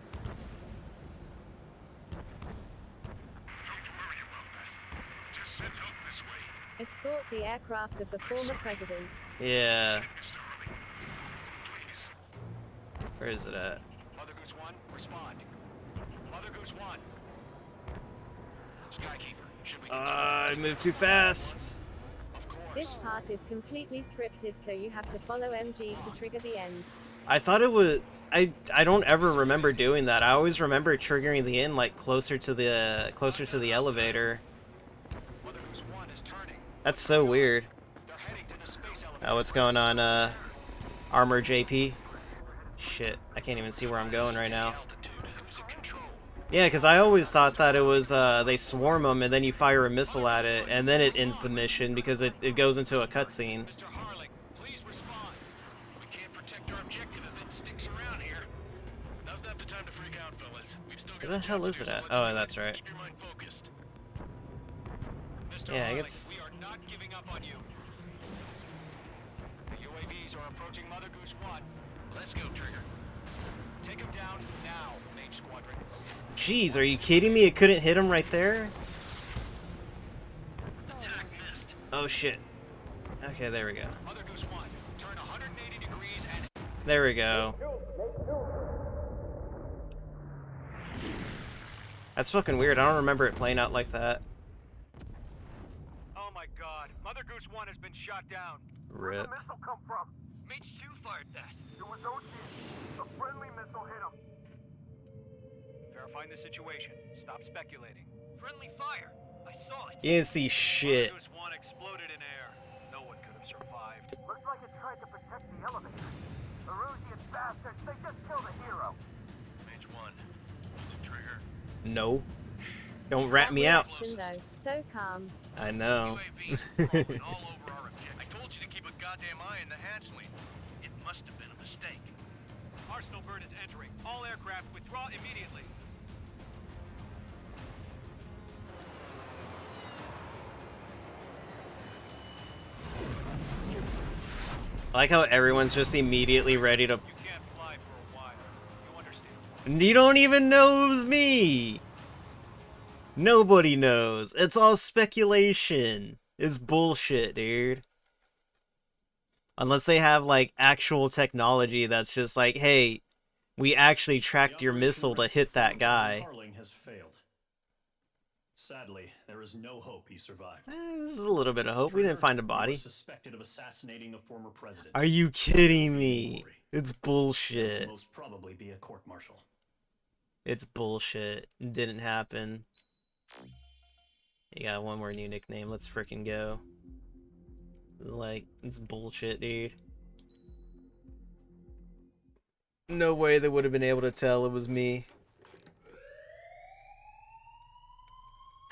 Don't worry about that. Just send help this way. Escort the aircraft of the former president. Yeah. Mr. Hurley. Please. Where is it at? Mother Goose 1, respond. Mother Goose 1. Skykeeper, should we I moved too fast. Of course. This part is completely scripted, so you have to follow MG to trigger the end. I thought it was... I don't ever remember doing that. I always remember triggering the end like closer to the elevator. Mother Goose 1 is turning. That's so weird. They're heading to the space elevator. Oh, what's going on, Armor JP? Shit, I can't even see where I'm going right now. Altitude, who's in control? Yeah, because I always thought that it was, they swarm them and then you fire a missile at it and then it ends the mission because it goes into a cutscene. Mr. Harling, please respond. We can't protect our objective if it sticks around here. Now's not the time to freak out, fellas. We've still got Where the hell is it at? Oh, that's right. Keep your mind focused. Mr. Yeah, I Harling, guess... we are not giving up on you. The UAVs are approaching Mother Goose 1. Let's go, Trigger. Take them down now, Mage Squadron. Jeez, are you kidding me? It couldn't hit him right there? Attack missed. Oh, shit. Okay, there we go. Mother Goose 1, turn 180 degrees and... There we go. That's fucking weird. I don't remember it playing out like that. Oh my god. Mother Goose 1 has been shot down. Rip. missile come from? Mage 2 fired that. It was OG. A friendly missile hit him. Verifying the situation. Stop speculating. Friendly fire. I saw it. You didn't see shit. Mother Goose 1 exploded in air. No one could have survived. Looks like it tried to protect the elevator. Erusian bastards, they just killed a hero. Mage 1, is it Trigger? No. Don't rat me out. Reaction, though, so calm. I know. UAVs crawling all over our objective. I told you to keep a goddamn eye in the hatchling. It must have been a mistake. Arsenal Bird is entering. All aircraft withdraw immediately. I like how everyone's just immediately ready to... You can't fly for a while. You understand? You don't even know it was me! Nobody knows. It's all speculation. It's bullshit, dude. Unless they have, like, actual technology that's just like, hey, we actually tracked your missile to hit that guy. Harling has failed. Sadly, there is no hope he survived. This is a little bit of hope. We didn't find a You body. are suspected of assassinating a former president. Are you kidding me? It's bullshit. Will most probably be a court-martial. It's bullshit. It didn't happen. You got one more new nickname. Let's frickin' go. Like, it's bullshit, dude. No way they would have been able to tell it was me.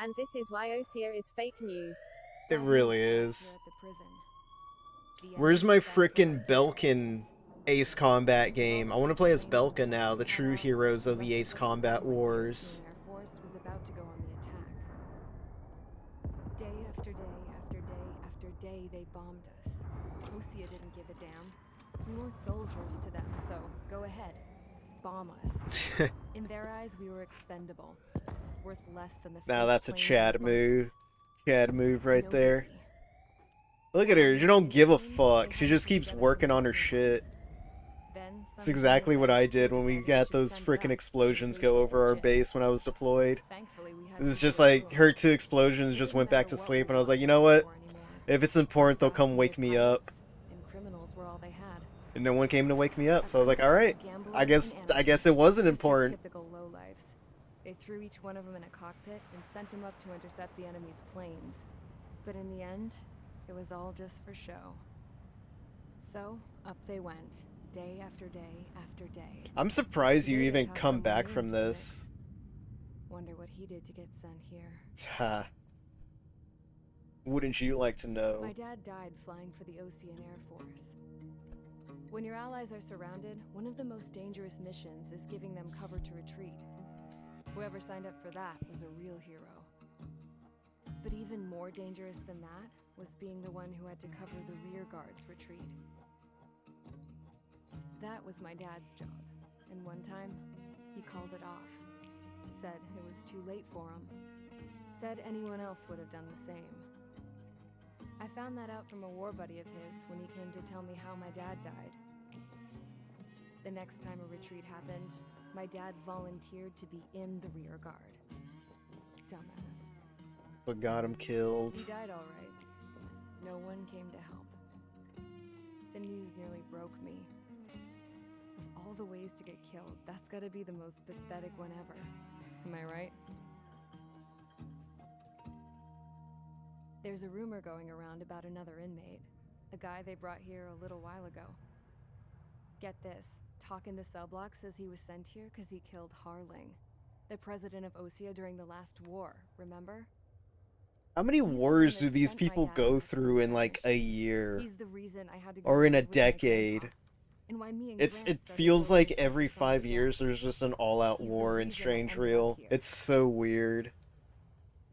And this is why Osea is fake news. It really is. Where's my frickin' Belkin Ace Combat game? I want to play as Belka now, the true heroes of the Ace Combat Wars. Air Force was about to go on the attack. Day after day after day after day, they bombed us. Osea didn't give a damn. We weren't soldiers to them, so go ahead, bomb us. In their eyes, we were expendable, worth less than the. Now that's a Chad move. Chad move right there. Look at her. She don't give a fuck. She just keeps working on her shit. That's exactly what I did when we got those frickin' explosions go over our base when I was deployed. It's just like, her 2 explosions just went back to sleep, and I was like, you know what? If it's important, they'll come wake me up. And no one came to wake me up, so I was like, alright. I guess it wasn't important. They threw each one of them in a cockpit and sent them up to intercept the enemy's planes. But in the end, it was all just for show. So, up they went, day after day after day. I'm surprised you even come back from this. Wonder what he did to get sent here. Ha. Wouldn't you like to know? My dad died flying for the Ocean Air Force. When your allies are surrounded, one of the most dangerous missions is giving them cover to retreat. Whoever signed up for that was a real hero. But even more dangerous than that was being the one who had to cover the rear guard's retreat. That was my dad's job, and one time, he called it off. Said it was too late for him. Said anyone else would have done the same. I found that out from a war buddy of his when he came to tell me how my dad died. The next time a retreat happened, my dad volunteered to be in the rear guard. Dumbass. But got him killed. He died all right. No one came to help. The news nearly broke me. Of all the ways to get killed, that's gotta be the most pathetic one ever. Am I right? There's a rumor going around about another inmate. A guy they brought here a little while ago. Get this. Talk in the cell block says he was sent here because he killed Harling, the president of Osea during the last war, remember? How many wars do these people go through in like a year? Or in a decade? It feels like every 5 years there's just an all-out war in Strange Real. It's so weird.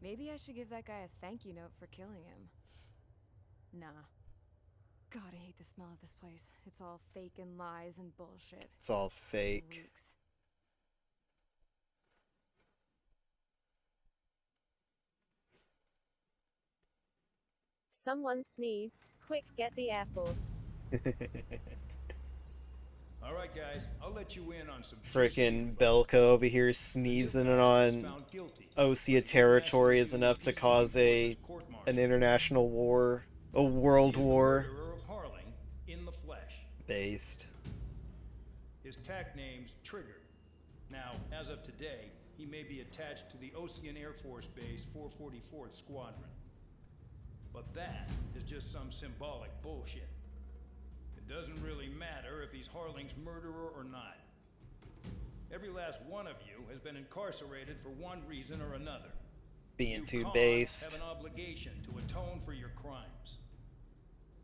Maybe I should give that guy a thank you note for killing him. Nah. God, I hate the smell of this place. It's all fake and lies and bullshit. It's all fake. Someone sneezed. Quick, get the Air Force. Alright guys, I'll let you in on some Frickin' Belka over here sneezing on Osea territory is enough to cause an international war, a world war. In the flesh. Based. His tack name's Trigger. Now, as of today, he may be attached to the Ocean Air Force Base 444th Squadron. But that is just some symbolic bullshit. It doesn't really matter if he's Harling's murderer or not. Every last one of you has been incarcerated for one reason or another. Being you too cons based. have an obligation to atone for your crimes.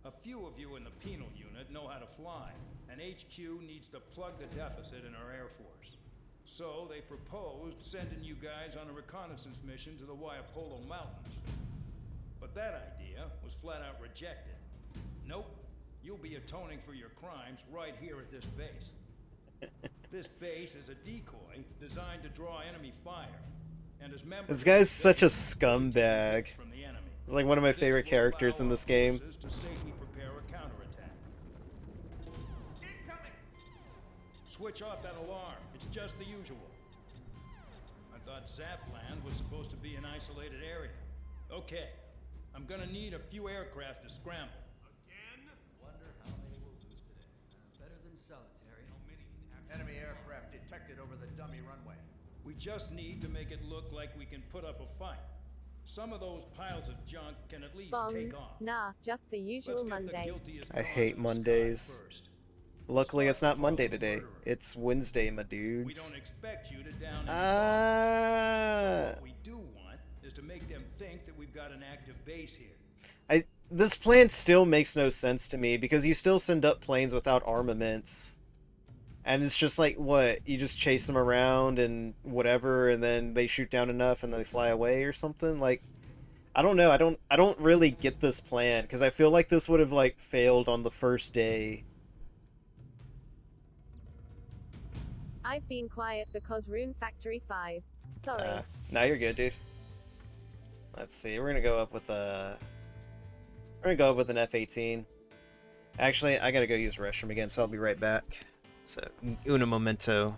A few of you in the penal unit know how to fly, and HQ needs to plug the deficit in our Air Force. So they proposed sending you guys on a reconnaissance mission to the Waiapolo Mountains. But that idea was flat out rejected. Nope. You'll be atoning for your crimes right here at this base. This base is a decoy designed to draw enemy fire. And as members This guy's such a scumbag. He's like one of my favorite characters in this game. to safely prepare a counterattack. switch off that alarm. It's just the usual. I thought Zapland was supposed to be an isolated area. Okay, I'm gonna need a few aircraft to scramble. Again? Wonder how many we'll lose today. Better than solitary. How many can actually... Enemy aircraft detected over the dummy runway. We just need to make it look like we can put up a fight. Some of those piles of junk can at least Bombs? take off. Nah, just the usual Monday. I hate Mondays. Luckily, it's not Monday today. It's Wednesday, my dudes. We don't expect you to down What we do want is to make them think that we've got an active base here. This plan still makes no sense to me, because you still send up planes without armaments. And it's just like, what? You just chase them around and whatever, and then they shoot down enough and they fly away or something? Like, I don't know. I don't really get this plan, because I feel like this would have, like, failed on the first day. I've been quiet because Rune Factory 5. Sorry. Now you're good, dude. Let's see. We're gonna go up with a... We're gonna go up with an F-18. Actually, I gotta go use the restroom again, so I'll be right back. So, un momento.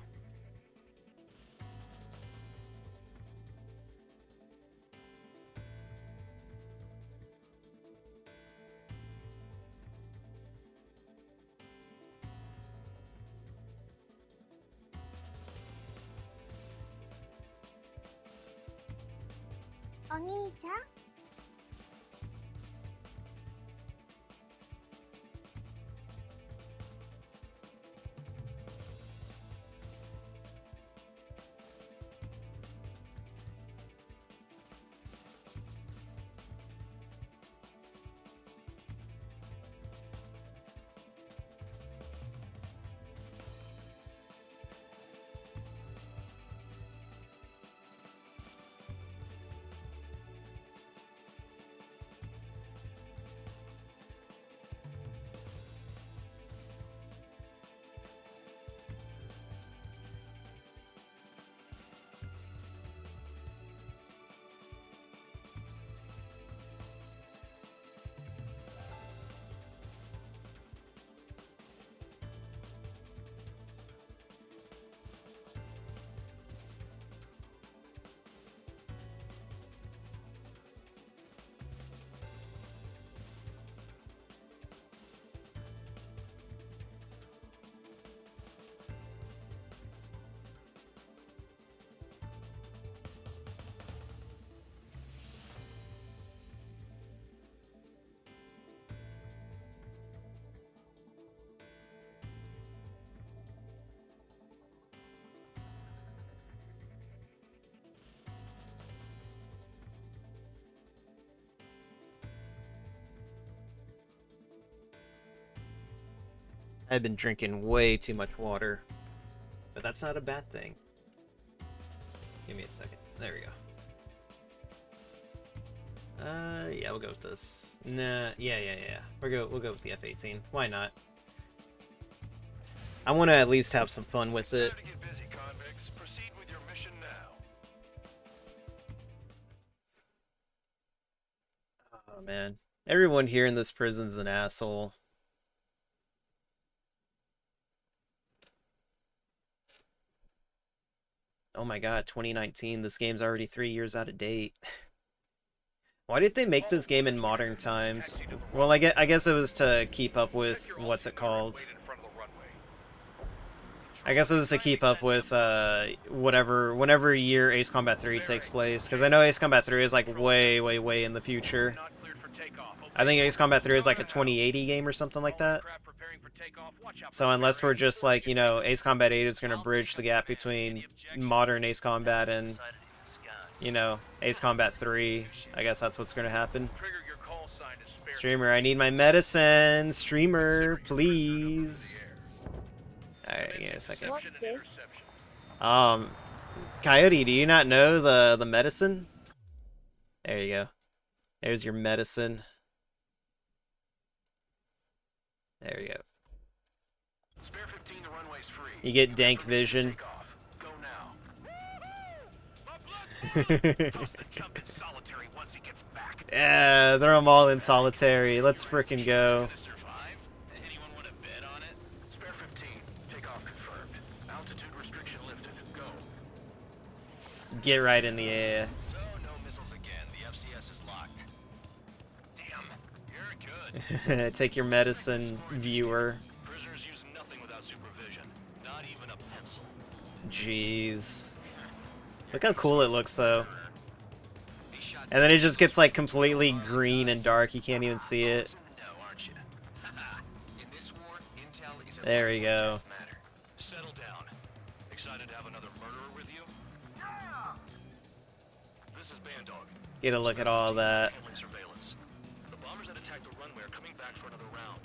I've been drinking way too much water, but that's not a bad thing. Give me a second. There we go. Yeah, we'll go with this. Nah, yeah. We'll go with the F-18. Why not? I want to at least have some fun with it. Time to get busy, convicts. Proceed with your mission now. Oh man, everyone here in this prison's an asshole. Oh my god, 2019, this game's already 3 years out of date. Why did they make this game in modern times? Well, I guess it was to keep up with, what's it called? I guess it was to keep up with, whenever year Ace Combat 3 takes place. Because I know Ace Combat 3 is like way in the future. I think Ace Combat 3 is like a 2080 game or something like that. So unless we're just like, you know, Ace Combat 8 is going to bridge the gap between modern Ace Combat and, you know, Ace Combat 3, I guess that's what's going to happen. Streamer, I need my medicine. Streamer, please. Alright, give me a second. What's this? Coyote, do you not know the medicine? There you go. There's your medicine. There you go. Spare 15, the runway's free. You get dank vision. Go now. Yeah, throw them all in solitary. Let's frickin' go. Get right in the air. So, no missiles again. The FCS is locked. Damn, you're good. Take your medicine, viewer. Prisoners use nothing without supervision. Not even a pencil. Jeez. Look how cool it looks, though. And then it just gets, like, completely green and dark. You can't even see it. There we go. Settle down. Excited to have another murderer with you? This is Bandog. Get a look at all that. Surveillance. The bombers that attacked the runway are coming back for another round.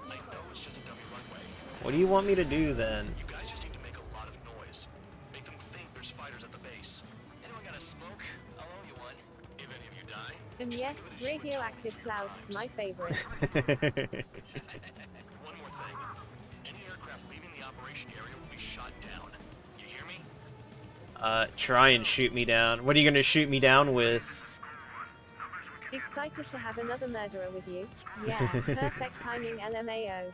I know it's just a dummy runway. What do you want me to do, then? You guys just need to make a lot of noise. Make them think there's fighters at the base. Anyone got a smoke? I'll owe you one. If any of you die, And just yes, think of it as short radioactive time. clouds, my favorite. One more thing. Any aircraft leaving the operation area will be shot down. You hear me? Try and shoot me down. What are you gonna shoot me down with? Excited to have another murderer with you? Yeah, perfect timing, LMAO.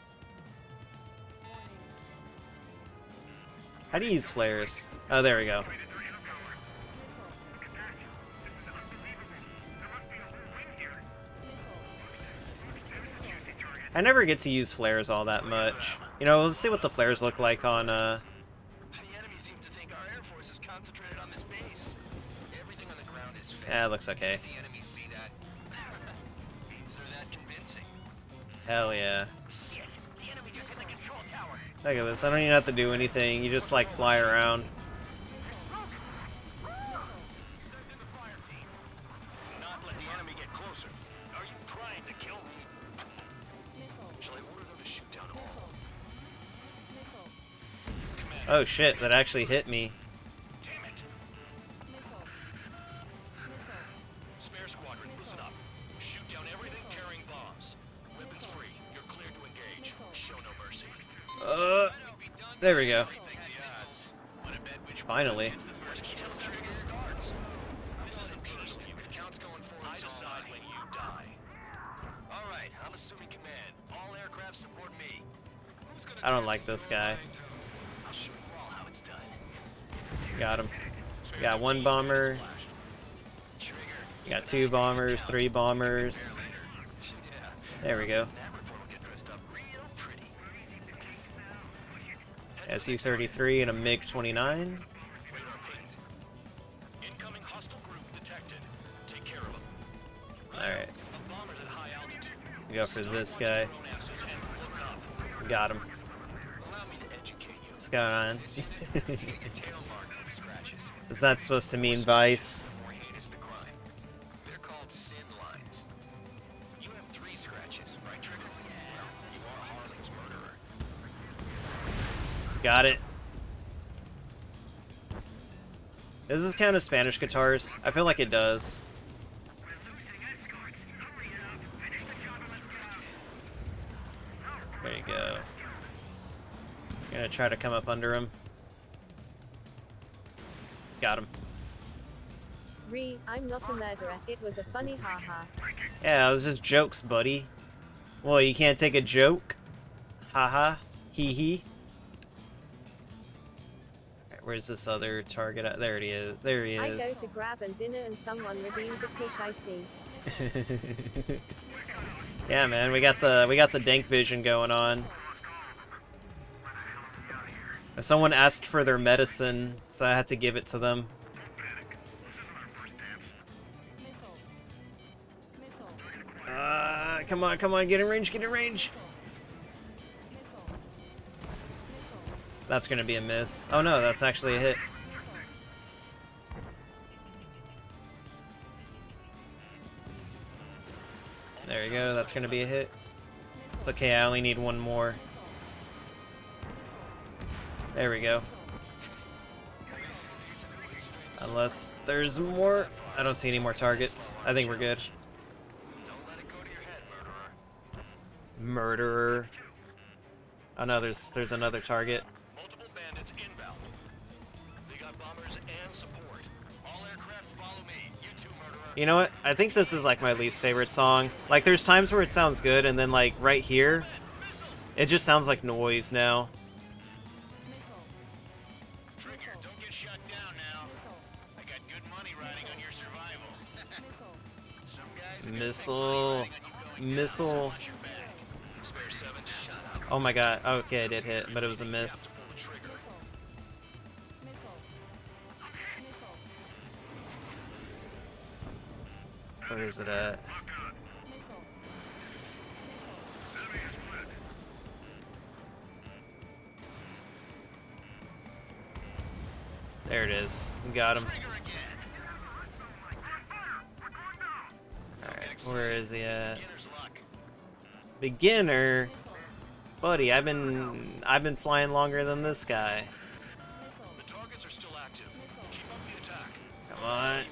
How do you use flares? Oh, there we go. I never get to use flares all that much. You know, let's see what the flares look like on, The enemy seems to think our air force is concentrated on this base. Everything on the ground is fake. Yeah, it looks okay. The enemy see that. So that convincing. Hell yeah. Yes, the enemy just hit the control tower. Look at this. I don't even have to do anything. You just, like, fly around. Not let the enemy get closer. Are you trying to kill me? Shall I order them to shoot down all? Oh, shit. That actually hit me. Damn it! Spare squadron, listen up. Shoot down everything carrying bombs. Weapons free. You're cleared to engage. Show no mercy. There we go. Finally. This is a peace view. Counts going forward. I decide when you die. All right, I'm assuming command. All aircraft support me. Who's gonna I don't like this guy. I'll show you all how it's done. Got him. Got one bomber. Got two bombers, three bombers. There we go. SU-33 and a MiG-29. Incoming hostile group detected. Take care of them. Alright. Bombers at high altitude. We go for this guy. Got him. What's going on? Is that supposed to mean Vice? They're called sin lines. You have 3 scratches, right, Trigger? You are Harling's murderer. Got it. Does this count as Spanish guitars? I feel like it does. There you go. Gonna try to come up under him. Got him. I'm not a murderer. It was a funny haha. Yeah, it was just jokes, buddy. Well, you can't take a joke? Haha. Hee hee. Alright, where's this other target at? There he is. There he I go is. to grab and dinner and someone redeemed the push I see. Yeah, man, we got the dank vision going on. Someone asked for their medicine, so I had to give it to them. Come on, come on, get in range, get in range! That's gonna be a miss. Oh no, that's actually a hit. There you go, that's gonna be a hit. It's okay, I only need one more. There we go. Unless there's more. I don't see any more targets. I think we're good. Murderer. Oh no, there's another target. Multiple bandits inbound. They got bombers and support. All aircraft follow me. You two, murderer. You know what? I think this is like my least favorite song. Like there's times where it sounds good and then like right here, it just sounds like noise now. Trigger, don't get shut down now. I got good Missile. Missile. Oh my god. Okay, I did hit, but it was a miss. Where is it at? There it is. Got him. Alright, where is he at? Beginner? Buddy, I've been flying longer than this guy. The targets are still active. Keep up the attack. Come on.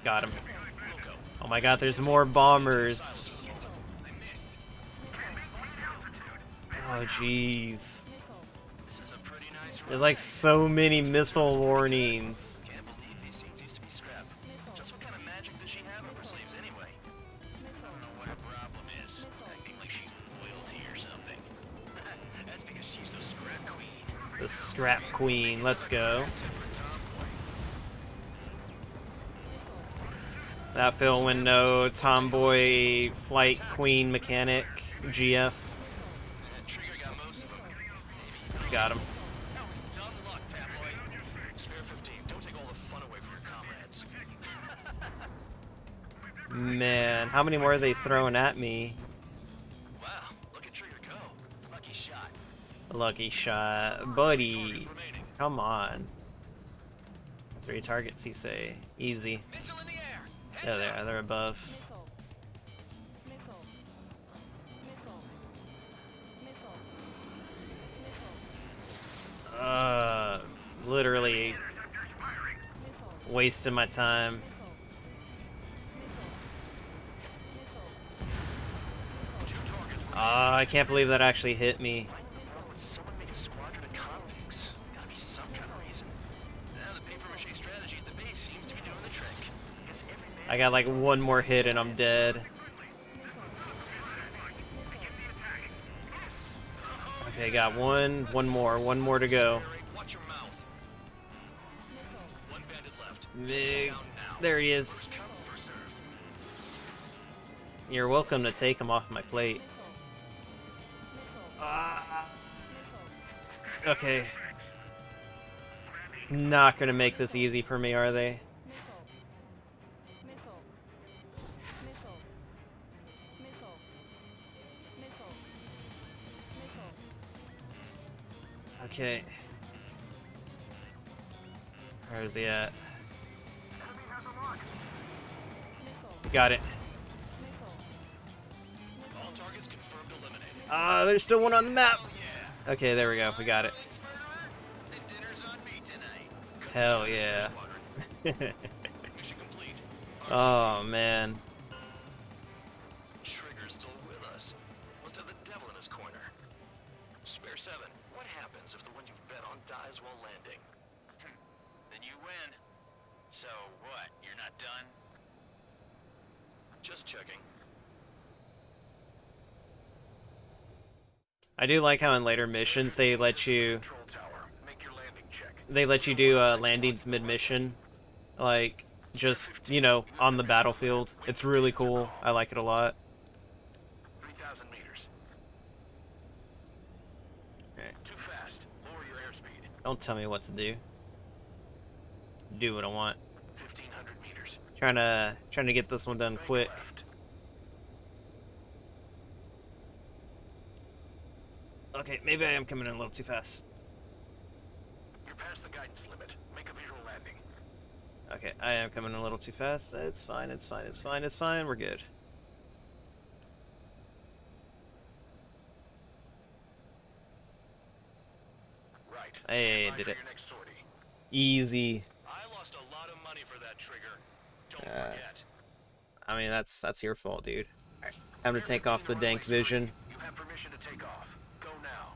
Got him. Oh my god, there's more bombers. Oh jeez. There's like so many missile warnings. The Scrap Queen, let's go. That Phil Window, Tomboy, Flight Queen Mechanic, GF. Got him. Man, how many more are they throwing at me? Wow, look at Trigger go. Lucky shot. Lucky shot. Buddy, come on. 3 targets, you say. Easy. Yeah, they're above. Literally wasting my time. I can't believe that actually hit me. I got like one more hit and I'm dead. Okay, got one more to go. There he is. You're welcome to take him off my plate. Okay. Not gonna make this easy for me, are they? Okay. Where is he at? Got it. There's still one on the map. Okay, there we go. We got it. Hell yeah. Oh man. Trigger's still with us. Must have the devil in his corner. Spare 7, what happens if the one you've bet on dies while landing? Then you win. So what, you're not done? Just checking. I do like how in later missions they let you do landings mid-mission, like just, you know, on the battlefield. It's really cool. I like it a lot. 3,000 meters. Okay. Too fast. Lower your airspeed. Don't tell me what to do. Do what I want. 1,500 meters. Trying to get this one done quick. Okay, maybe I am coming in a little too fast. You're past the guidance limit. Make a visual landing. Okay, I am coming in a little too fast. It's fine, it's fine, it's fine, it's fine. We're good. Right. Hey, did it. Easy. I lost a lot of money for that Trigger. Don't forget. I mean, that's your fault, dude. Alright, time to take off the dank vision. You have permission to take off. Go now.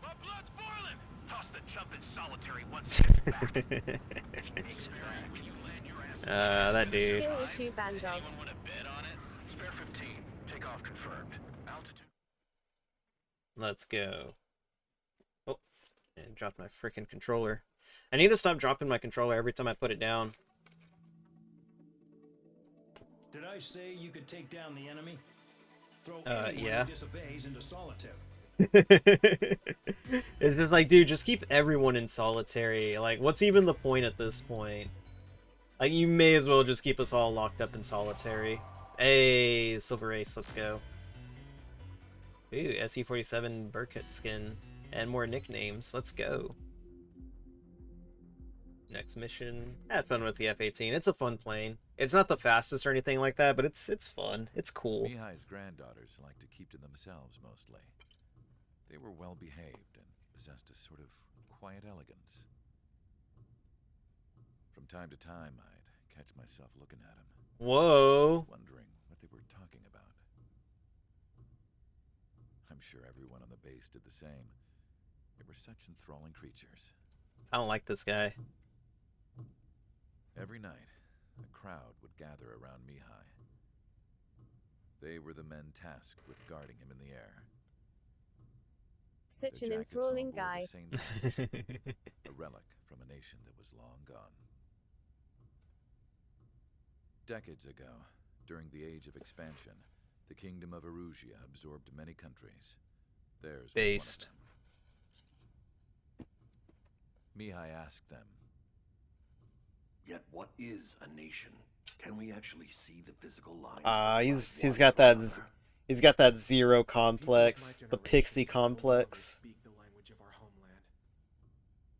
My blood's boiling. Toss the chump in solitary once he gets back. If he makes it back, you land your ass. That dude. Skill issue Bandog. Anyone want to bet on it? Spare 15. Take off confirmed. Altitude. Let's go. Oh, and dropped my freaking controller. I need to stop dropping my controller every time I put it down. Did I say you could take down the enemy? Throw anyone yeah. who disobeys into solitary. It's just like, dude, just keep everyone in solitary. Like, what's even the point at this point? Like, you may as well just keep us all locked up in solitary. Hey, Silver Ace, let's go. Ooh, SE-47 Burkett skin. And more nicknames. Let's go. Next mission. I had fun with the F-18. It's a fun plane. It's not the fastest or anything like that, but it's fun. It's cool. Mihai's granddaughters liked to keep to themselves mostly. They were well behaved and possessed a sort of quiet elegance. From time to time, I'd catch myself looking at them. Whoa. Wondering what they were talking about. I'm sure everyone on the base did the same. They were such enthralling creatures. I don't like this guy. Every night, a crowd would gather around Mihai. They were the men tasked with guarding him in the air. Such Their an jackets all enthralling bore guy. the same badge, a relic from a nation that was long gone. Decades ago, during the Age of Expansion, the Kingdom of Erusia absorbed many countries. Theirs was Based. one of them. Mihai asked them, Yet what is a nation? Can we actually see the physical lines? He's got that zero complex, the pixie complex. Speak the language of our homeland.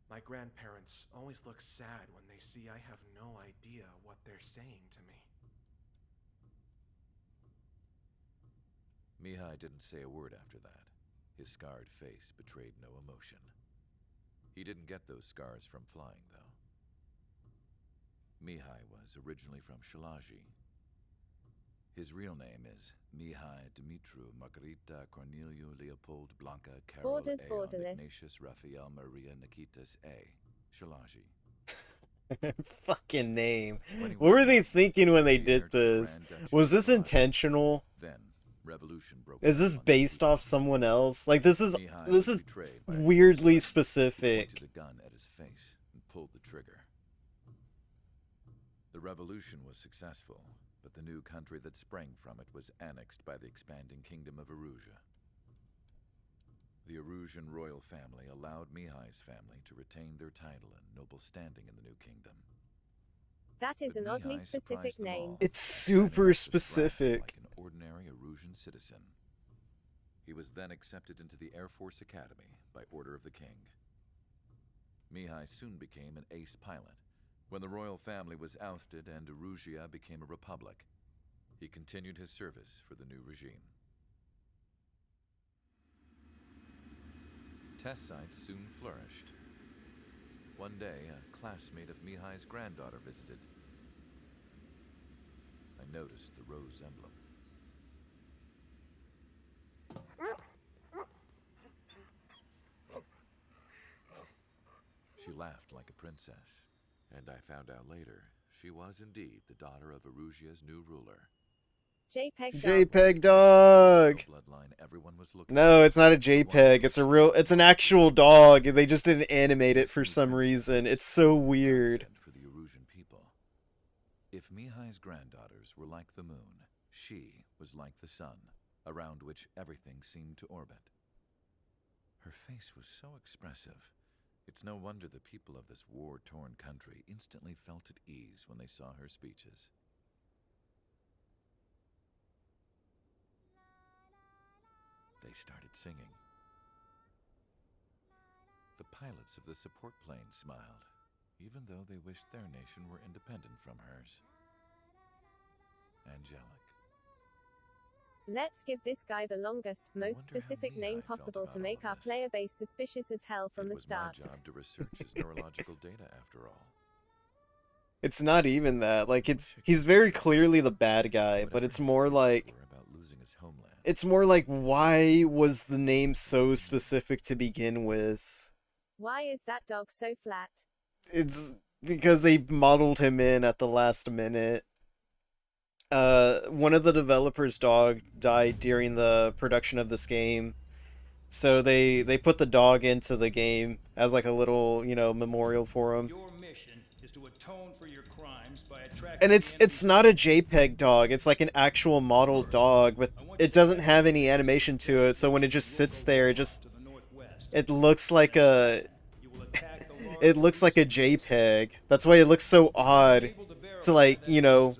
My grandparents always look sad when they see I have no idea what they're saying to me. Mihai didn't say a word after that. His scarred face betrayed no emotion. He didn't get those scars from flying, though. Mihai was originally from Shalaji. His real name is Mihai Dumitru Margarita Corneliu Leopold Blanca Carol Borders, A. borderless. Ignatius Raphael Maria Nikitas A. Shalaji. Fucking name. When he What was were they young, thinking when they he did inherited the this? Grand Duchy Was of this Shalaji. intentional? Then, revolution broke Is out this among the based people. off someone else? Like, this is Mihai was betrayed by a weirdly He specific. pointed a gun at his face and pulled the trigger. The revolution was successful, but the new country that sprang from it was annexed by the expanding Kingdom of Erusia. The Erusian royal family allowed Mihai's family to retain their title and noble standing in the new kingdom. That is But an oddly Mihai specific surprised them name. all, It's signing up super to thrive specific. Like an ordinary Erusian citizen. He was then accepted into the Air Force Academy by order of the king. Mihai soon became an ace pilot. When the royal family was ousted and Erusia became a republic, he continued his service for the new regime. Test sites soon flourished. One day, a classmate of Mihai's granddaughter visited. I noticed the rose emblem. She laughed like a princess, and I found out later she was indeed the daughter of Erusia's new ruler. JPEG dog. JPEG dog. No bloodline everyone was looking No, for. it's not a The one JPEG. who It's was an actual dog. They just didn't animate it for some reason. It's so weird. godsend for the Erusian people. If Mihai's granddaughters were like the moon, she was like the sun, around which everything seemed to orbit. Her face was so expressive. It's no wonder the people of this war-torn country instantly felt at ease when they saw her speeches. They started singing. The pilots of the support plane smiled, even though they wished their nation were independent from hers. Angelic. Let's give this guy the longest, most wonder how specific Mihai name felt possible about to all make of our this. player base suspicious as hell from It the was start. my job to research his neurological data, after all. It's not even that. Like, he's very clearly the bad guy, but Whatever it's his more fears like were about losing his homeland. it's more like, why was the name so specific to begin with? Why is that dog so flat? It's because they modeled him in at the last minute. One of the developers' dog died during the production of this game, so they put the dog into the game as like a little, memorial for him. Your mission is to atone for your crimes by attracting And it's not a JPEG dog. It's like an actual model dog, but it doesn't have any animation to it. So when it just sits there, it looks like a it looks like a JPEG. That's why it looks so odd. So like, you know,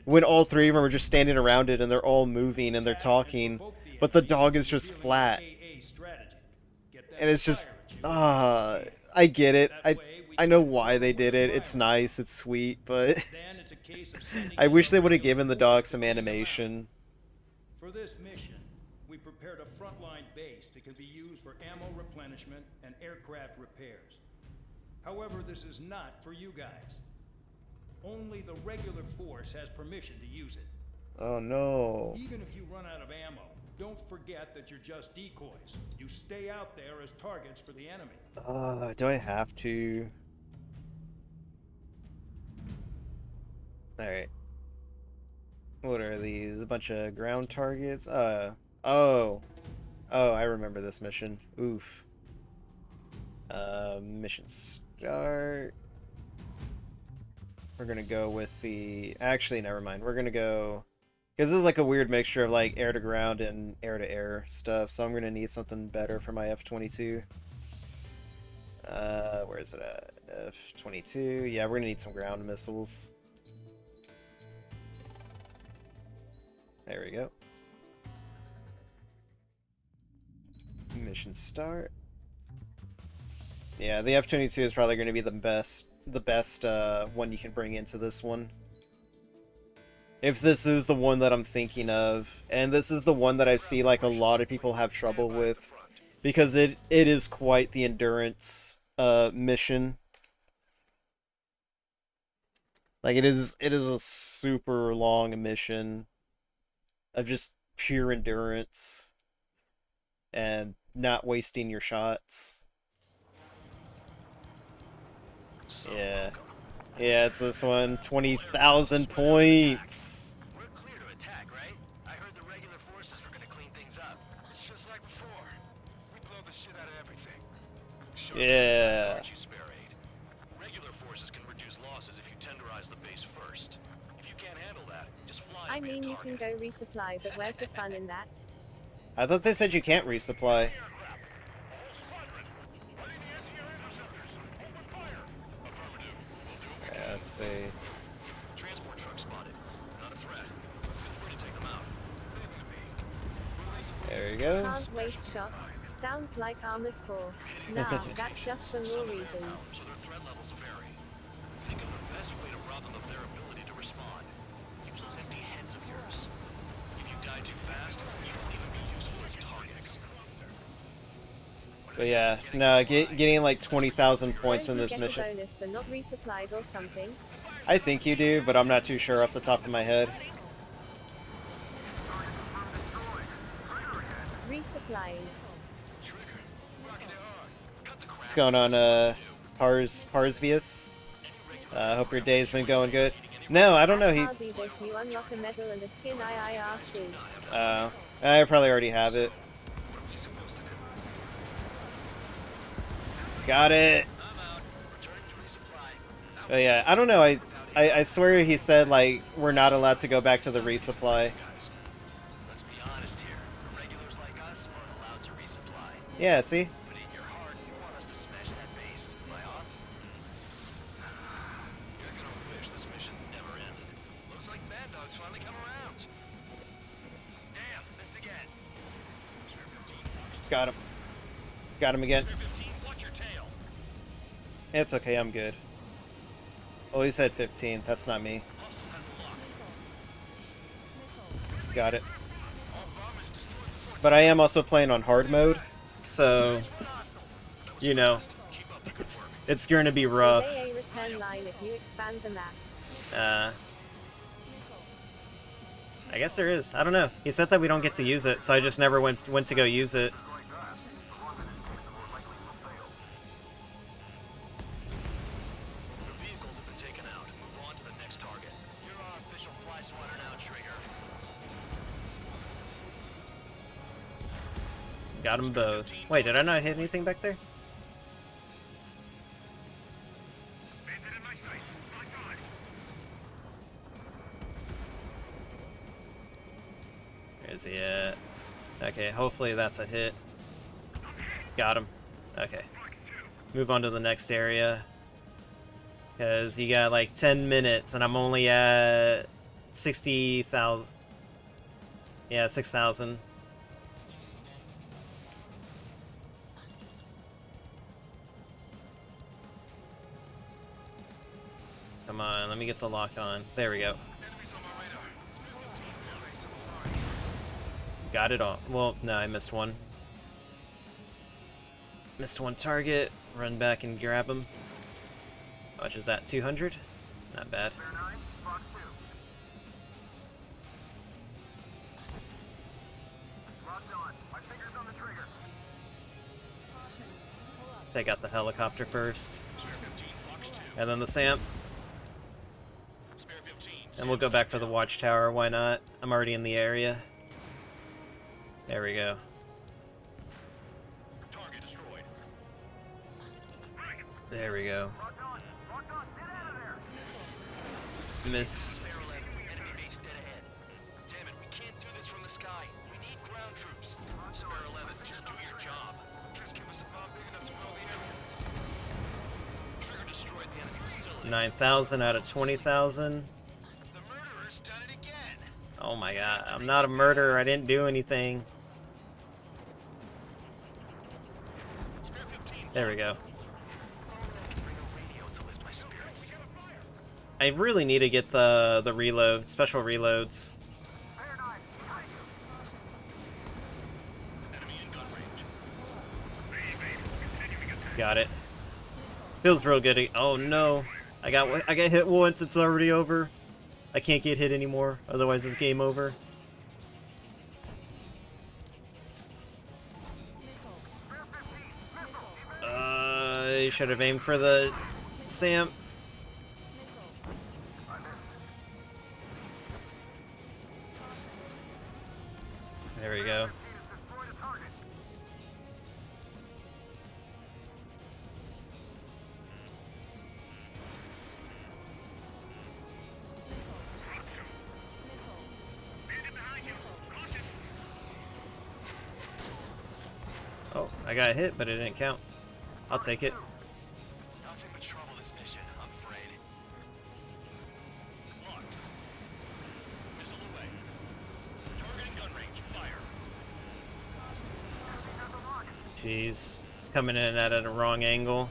when all three of them are just standing around it and they're all moving and they're talking, but the dog is just flat. And it's just I get it. I know why they did it. It's nice, it's sweet, but I wish they would have given the dog some animation. For this mission, we prepared a frontline base that can be used for ammo replenishment and aircraft repairs. However, this is not for you guys. Only the regular force has permission to use it. Oh no. Even if you run out of ammo, don't forget that you're just decoys. You stay out there as targets for the enemy. Do I have to? Alright. What are these? A bunch of ground targets? Oh, I remember this mission. Oof. Mission start. We're gonna go with the... Actually, never mind. We're gonna go... Because this is like a weird mixture of like air-to-ground and air-to-air stuff, so I'm gonna need something better for my F-22. Where is it at? F-22. Yeah, we're gonna need some ground missiles. There we go. Mission start. Yeah, the F-22 is probably gonna be the best one you can bring into this one. If this is the one that I'm thinking of, and this is the one that I've seen like a lot of people have trouble with, because it is quite the endurance mission. Like it is a super long mission of just pure endurance and not wasting your shots. Yeah. Yeah, it's this one. 20,000 points. We're clear to attack, right? I heard the regular forces were gonna clean things up. It's just like before. We blow the shit out of everything. Yeah. Aren't you, Spare Aid? Regular forces can reduce losses if you tenderize the base first. If you can't handle that, just fly. I mean, you can go resupply, but where's the fun in that? I thought they said you can't resupply. Yeah, let's see. Transport truck spotted. Not a threat. Feel free to take them out. There you go. Can't waste shots. Sounds like Armored Core. Nah, that's just for more reasons. So their threat levels vary. Think of the best way to rob them of their ability to respond. Use those empty heads of yours. If you die too fast, you won't even be useful as targets. But yeah, no, getting like 20,000 points in this Don't you mission. get a bonus for not resupplied or something? I think you do, but I'm not too sure off the top of my head. Resupplying. What's going on, Parsvius? Hope your day's been going good. No, I don't know. Parsi this, you unlock a medal and a skin IIRC. I probably already have it. Got it. Oh yeah, I don't know. I swear he said like we're not allowed to go back to the resupply. Let's be honest here. The regulars like us aren't allowed to resupply. Yeah, see? But in your heart, you want us to smash that base. Am I off? You're gonna wish this mission never ended. Looks like Bad Dog's finally come around. Damn, missed again. Got him. Got him again. 15, watch your tail. It's okay, I'm good. Oh, he said 15. That's not me. Got it. But I am also playing on hard mode, so you know, it's going to be rough. Delay a return line if you expand the map. I guess there is. I don't know. He said that we don't get to use it, so I just never went to go use it. The vehicles have been taken out. Move on to the next target. You're our official fly swatter now, Trigger. Got them both. Wait, did I not hit anything back there? Where's he at? Okay, hopefully that's a hit. Got him. Okay. Move on to the next area. Because you got like 10 minutes and I'm only at 60,000. Yeah, 6,000. Come on, let me get the lock on. There we go. Got it all. Well, no, I missed one. Missed one target. Run back and grab him. How much is that? 200? Not bad. Take out the helicopter first. And then the SAMP. And we'll go back for the watchtower, why not? I'm already in the area. There we go. Target destroyed. There we go. Missed. Enemy base dead ahead. Damn it, we can't do this from the sky. We need ground troops. Spare 11, just do your job. Just give us a bomb big enough to blow the area. Trigger destroyed the enemy facility. 9,000 out of 20,000. The murderer's done it again. Oh my god, I'm not a murderer, I didn't do anything. There we go. I really need to get the reload, special reloads. Got it. Feels real good. Oh no, I got hit once. It's already over. I can't get hit anymore. Otherwise, it's game over. You should have aimed for the SAMP. There we go. Oh, I got hit, but it didn't count. I'll take it. Nothing but trouble this mission, I'm afraid. Locked. Missile away. Targeting gun range. Fire. Jeez, it's coming in at a wrong angle.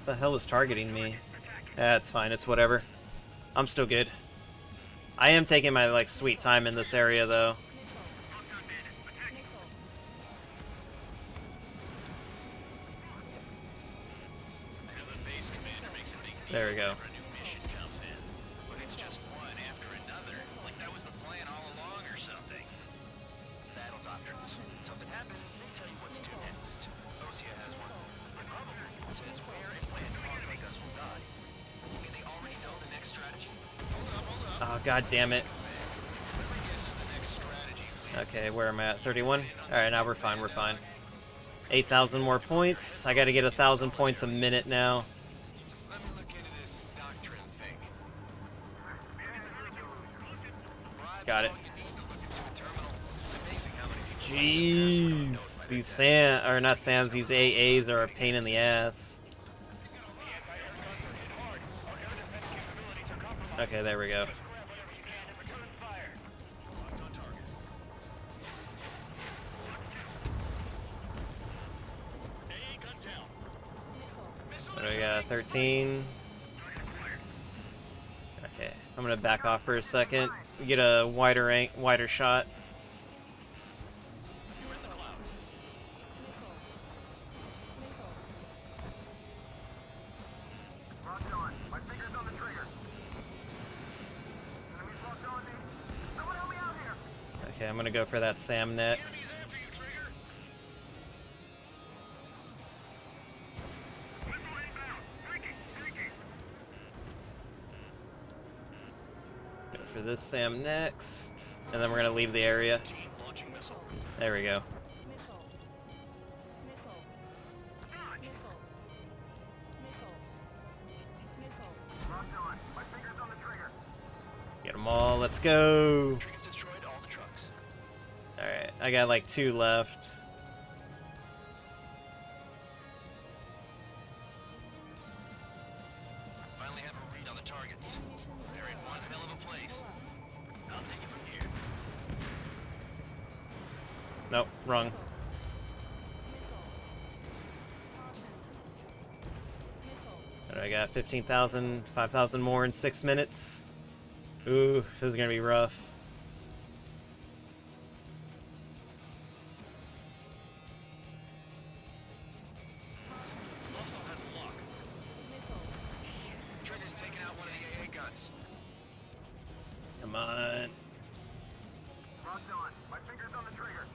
The hell is targeting me? That's fine, it's whatever. I'm still good. I am taking my like sweet time in this area though. There we go. But it's just one after another. Like that was the plan all along or something. Battle doctrines. Something happens, they tell you what to do next. Osia has one. And probably says where and when pawns like us will die. I mean, they already know the next strategy. Hold up. Oh god damn it. Okay, where am I at? 31? Alright, now we're fine, we're fine. 8,000 more points. I gotta get 1,000 points a minute now. Got it. Jeez, these not SAMs, these AAs are a pain in the ass. Okay, there we go. What do we got? 13. Okay, I'm gonna back off for a second. Get a wider shot. Okay, I'm gonna go for that SAM next. Go for this SAM next, and then we're gonna leave the area. There we go. let's go. Trigger's destroyed all the trucks. Alright, I got like 2 left. Finally have a read on the targets. They're in one hell of a place. I'll take it from here. Nope, wrong. Alright, I got 15,000, 5,000 more in 6 minutes. Ooh, this is gonna be rough. Hostile has a lock. Trigger's taking out one of the AA guns. Come on. Locked on. My finger's on the trigger.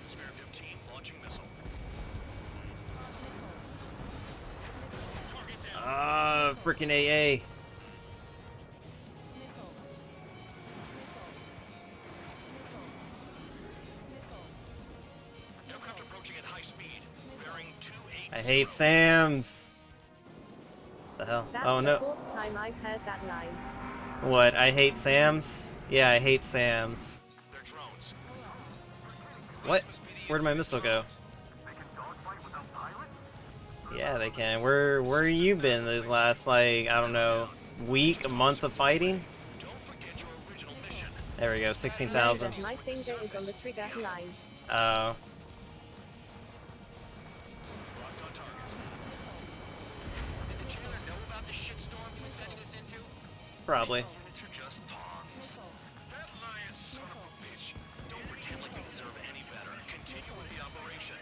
Spare 15, launching missile. Target down. Ah, freaking AA. Aircraft approaching at high speed. Bearing 280. I hate Sam's. The hell? That's Oh the no. 4th time I've heard that line. What? I hate Sam's? Yeah, I hate Sam's. They're drones. What? Where did my missile go? Yeah, they can. Where you been this last, like, I don't know, week, a month of fighting? Don't forget your original mission. There we go, 16,000. My finger is on the trigger line. Oh. Locked on target. Did the jailer know about the shitstorm he was sending us into? Probably. Units are just pawns. That lion son of a bitch. Don't pretend like you deserve any better. Continue with the operation.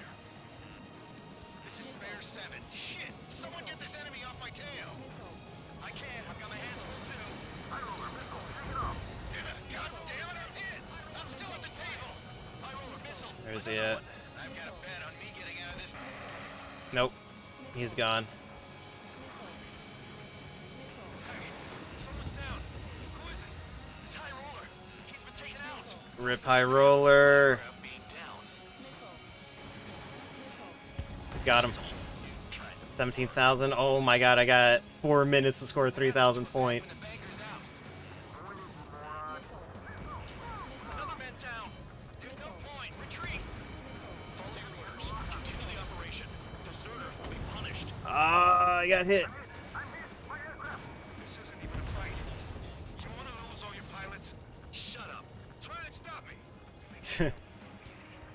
This is spare 7. Shit! Someone get this enemy off my tail! I can't. I've got my hands full too. I roll a missile. Take it off. Yeah, God damn it, I'm hit! I'm still at the table. I roll a missile. Where is he at? I've got a bet on me getting out of this. Nope. He's gone. Someone's down. Who is it? It's High Roller. He's been taken out. Rip High Roller. Being down. Got him. 17,000. Oh my god, I got 4 minutes to score 3,000 points. Another man down. There's no point. Retreat. Follow your orders. Continue the operation. Deserters will be punished. Ah, I got hit. This isn't even a fight. You want to lose all your pilots? Shut up. Try and stop me.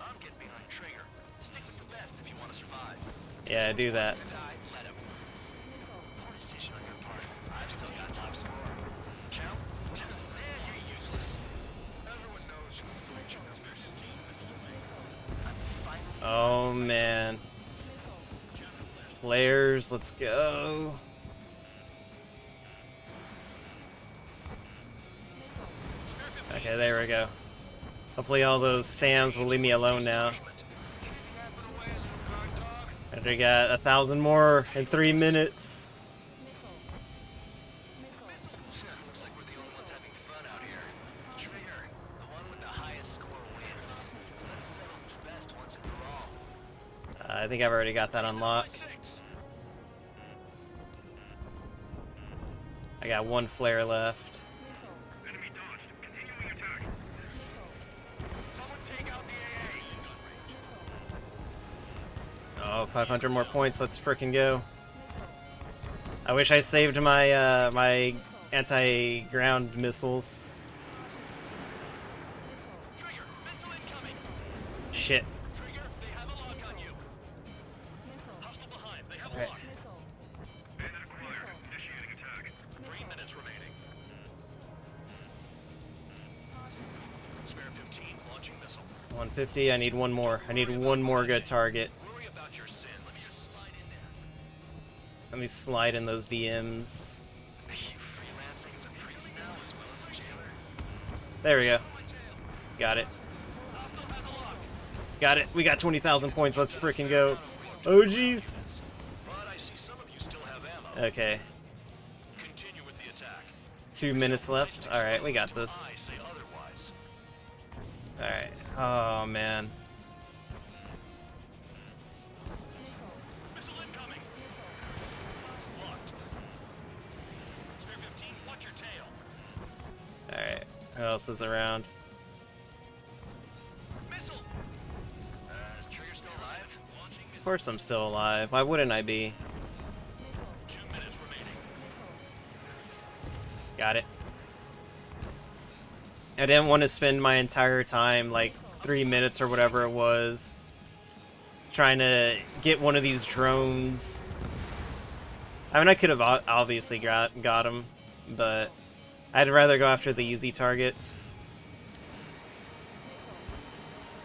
I'm getting behind Trigger. Stick with the best if you want to survive. Yeah, do that. Let him. Poor decision on your part. I've still got top score. Count? You're useless. Everyone knows you're the future of their team is away. Oh man. Players, let's go. Okay, there we go. Hopefully all those Sams will leave me alone now. And we got 1,000 more in 3 minutes. Looks like we're the only ones having fun out here. Trigger, the one with the highest score wins. Let's settle who's best once and for all. I think I've already got that unlocked. I got 1 flare left. Enemy dodged. Continuing attack. Someone take out the AA. Oh, 500 more points. Let's frickin' go. I wish I saved my my anti-ground missiles. Trigger, missile incoming. Shit. Trigger, they have a lock on you. Hostile behind. They have a Right. lock. Bandit acquired. Initiating attack. 3 minutes remaining. Spare 15. Launching missile. 150. I need 1 more. I need 1 more good target. Worry about your sins. Slide in there. Let me slide in those DMs. You freelancing as a priest now as well as a jailer? There we go. Got it. Got it. We got 20,000 points. Let's frickin' go. Oh, jeez. But I see some of you still have ammo. Okay. Continue with the attack. 2 minutes left. Alright, we got this. I say otherwise. Alright. Oh, man. Missile incoming. Locked. Spare 15, watch your tail. Who else is around? Missile! Is Trigger still alive? Launching Of course I'm still alive. Why wouldn't I be? 2 minutes remaining. Got it. I didn't want to spend my entire time, like 3 minutes or whatever it was, trying to get one of these drones. I mean, I could have obviously got him, but I'd rather go after the easy targets.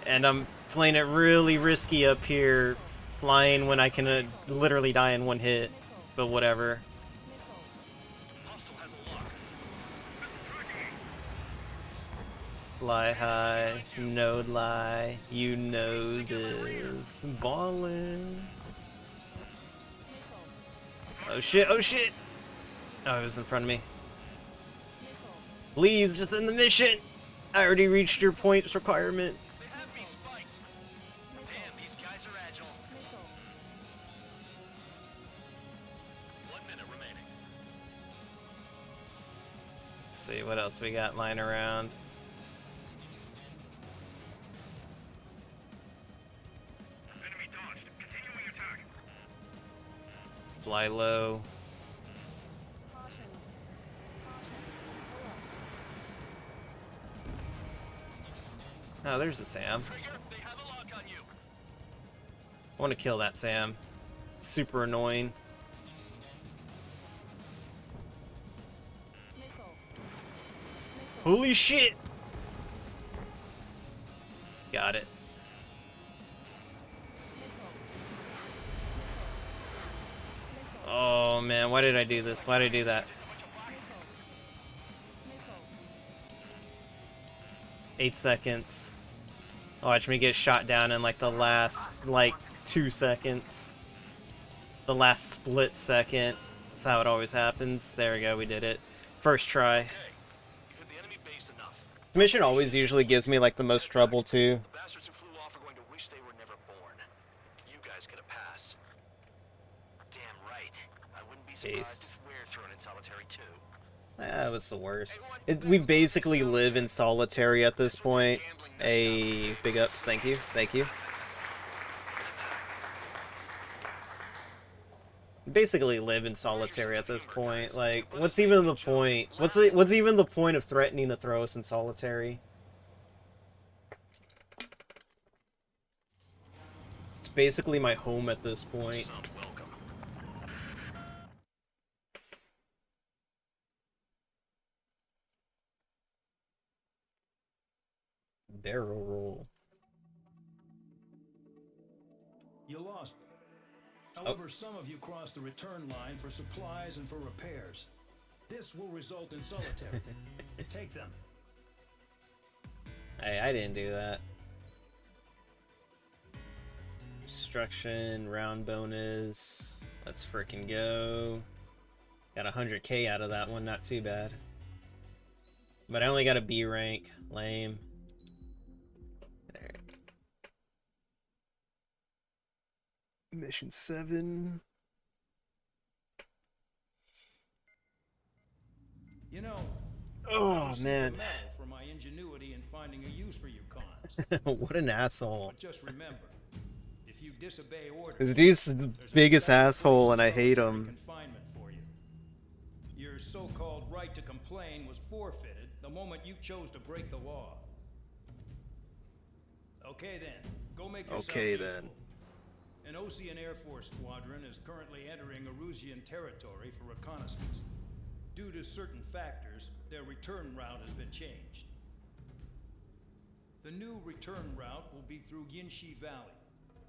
And I'm playing it really risky up here, flying when I can literally die in one hit, but whatever. Fly high, no lie, you know this. Ballin'. Oh shit, oh shit! Oh, it was in front of me. Please, just end the mission! I already reached your points requirement. They have me spiked. Damn, these guys are agile. 1 minute remaining. Let's see, what else we got lying around? Enemy dodged. Continuing attack. Fly low. Oh, there's a Sam. Trigger, they have a lock on you. I want to kill that Sam. It's super annoying. Holy shit! Got it. Oh man, why did I do this? Why did I do that? 8 seconds. Watch me get shot down in like the last, like, 2 seconds. The last split second. That's how it always happens. There we go, we did it. First try. The mission always usually gives me like the most trouble too. The bastards who flew off are going to wish they were never born. You guys get a pass. Damn right. I wouldn't be surprised if we're thrown in solitary too. That was the worst. We basically live in solitary at this point. Big ups, thank you, thank you. Basically live in solitary at this point. Like, what's even the point? What's even the point of threatening to throw us in solitary? It's basically my home at this point. Barrel roll. You lost. However, some of you crossed the return line for supplies and for repairs. This will result in solitary. Take them. Hey, I didn't do that. Destruction, round bonus. Let's frickin' go. Got 100k out of that one, not too bad. But I only got a B rank. Lame. There. Mission 7. You know, oh man. For my ingenuity in finding a use for you cons. What an asshole. But just remember, if you disobey orders, This dude's the biggest asshole and I hate him. confinement for you. Your so-called right to complain was forfeited the moment you chose to break the law. Okay then, go make yourself useful. An Ocean Air Force squadron is currently entering Erusian territory for reconnaissance. Due to certain factors, their return route has been changed. The new return route will be through Yinshi Valley,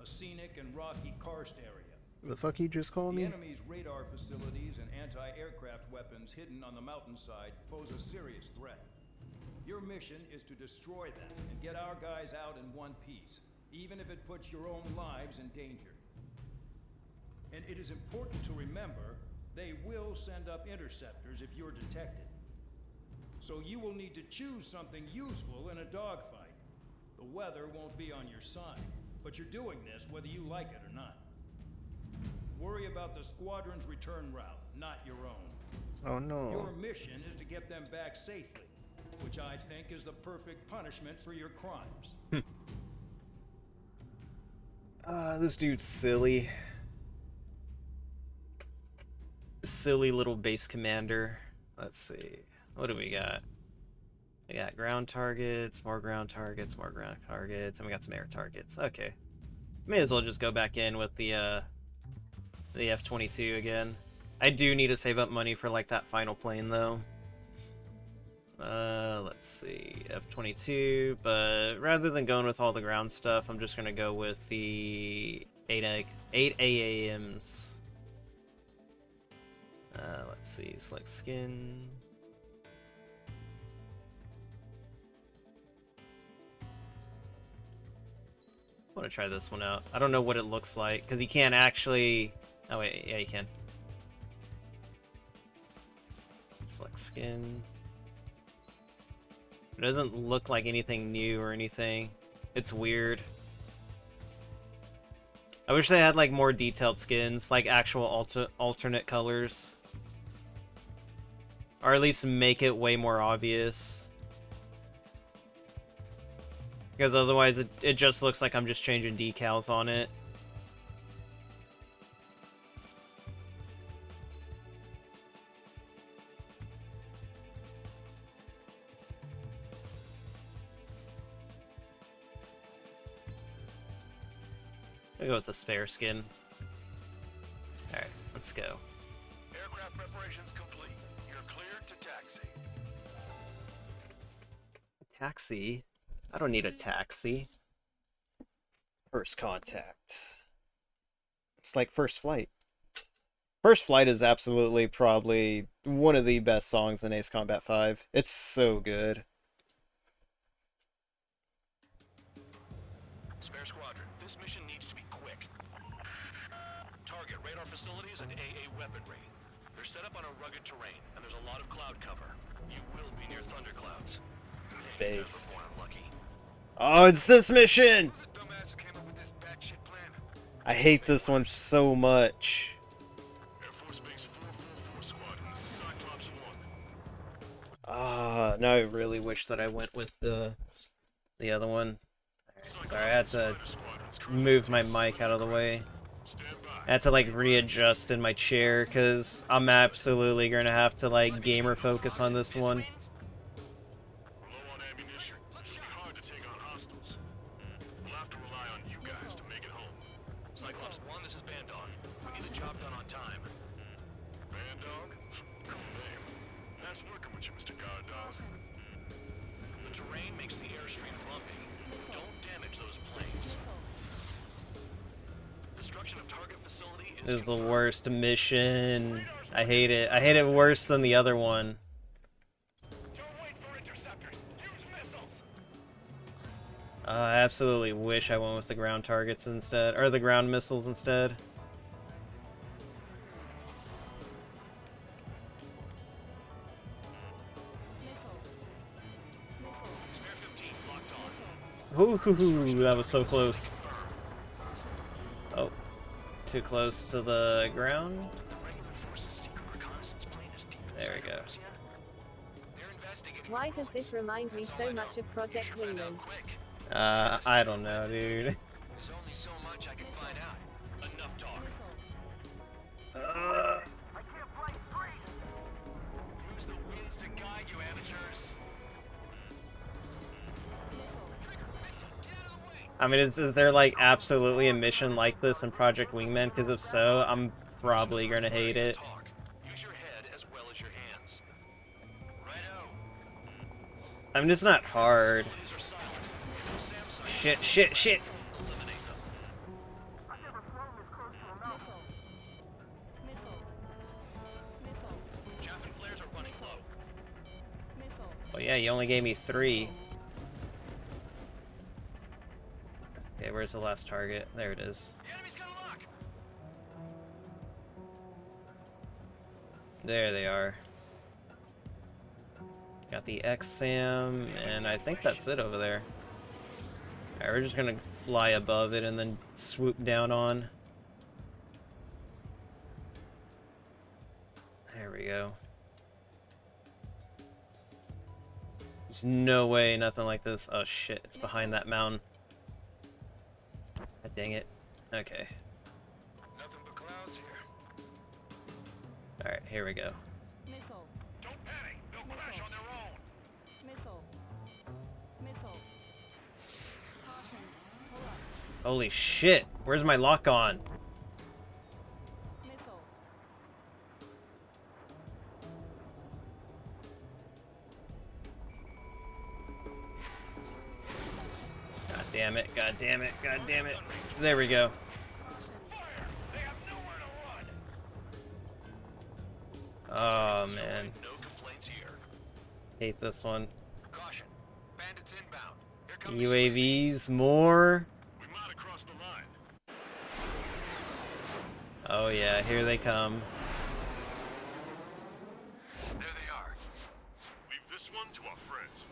a scenic and rocky karst area. The fuck you just called me? The enemy's radar facilities and anti-aircraft weapons hidden on the mountainside pose a serious threat. Your mission is to destroy them and get our guys out in one piece, even if it puts your own lives in danger. And it is important to remember, they will send up interceptors if you're detected. So you will need to choose something useful in a dogfight. The weather won't be on your side, but you're doing this whether you like it or not. Worry about the squadron's return route, not your own. Oh no. Your mission is to get them back safely. which I think is the perfect punishment for your crimes. This dude's silly. Silly little base commander. Let's see. What do we got? We got ground targets, more ground targets, more ground targets, and we got some air targets. Okay. May as well just go back in with the F-22 again. I do need to save up money for like that final plane though. Let's see, F-22, but rather than going with all the ground stuff, I'm just gonna go with the 8 AAMs. Let's see, select skin. I want to try this one out. I don't know what it looks like, because you can't actually... Oh wait, yeah you can. Select skin. It doesn't look like anything new or anything. It's weird. I wish they had like more detailed skins, like actual alternate colors. Or at least make it way more obvious. Because otherwise it just looks like I'm just changing decals on it. I'll go with the spare skin. Alright, let's go. Aircraft preparations complete. You're cleared to taxi. Taxi? I don't need a taxi. First contact. It's like First Flight. First Flight is absolutely probably one of the best songs in Ace Combat 5. It's so good. Spare squadron, this mission needs to be quick. Target radar facilities and AA weaponry. They're set up on a rugged terrain, and there's a lot of cloud cover. You will be near thunderclouds. Based. Oh, it's this mission! I hate this one so much. Now I really wish that I went with the other one. Sorry, I had to move my mic out of the way. I had to like readjust in my chair because I'm absolutely gonna have to like gamer focus on this one. Cyclops 1, this is Bandog. We need the job done on time. Bandog? Cool name. Nice working with you, Mr. Guard Dog. The terrain makes the airstream lumpy. Don't damage those planes. Destruction of target facility is This is the worst mission. I hate it. I hate it worse than the other one. I absolutely wish I went with the ground targets instead, or the ground missiles instead. Ooh, that was so close. Oh, too close to the ground. There we go. Why does this remind me so much of Project Wingman? I don't know, dude. There's only so much I can find out. Enough talk. Use the winds to guide you, amateurs. I mean, is there like absolutely a mission like this in Project Wingman? Because if so, I'm probably gonna hate it. Use your head as well as your hands. Righto. I mean, it's not hard. Shit, shit, shit! Chaff and flares are running low. Well, yeah, you only gave me 3. Okay, where's the last target? There it is. There they are. Got the XSAM, and I think that's it over there. Alright, we're just gonna fly above it and then swoop down on. There we go. There's no way nothing like this. Oh shit, it's behind that mountain. God dang it. Okay. Nothing but clouds here. Alright, here we go. Missile. Don't panic. They'll crash on their own. Missile. Missile. Caution. Pull up. Holy shit, where's my lock on? Missile. God damn it, god damn it, god damn it. There we go. They have nowhere to run. Oh man. No complaints here. Hate this one. Caution. Bandits inbound. Here come UAVs, more. We might have crossed the line. Oh yeah, here they come. There they are. Leave this one to our friends.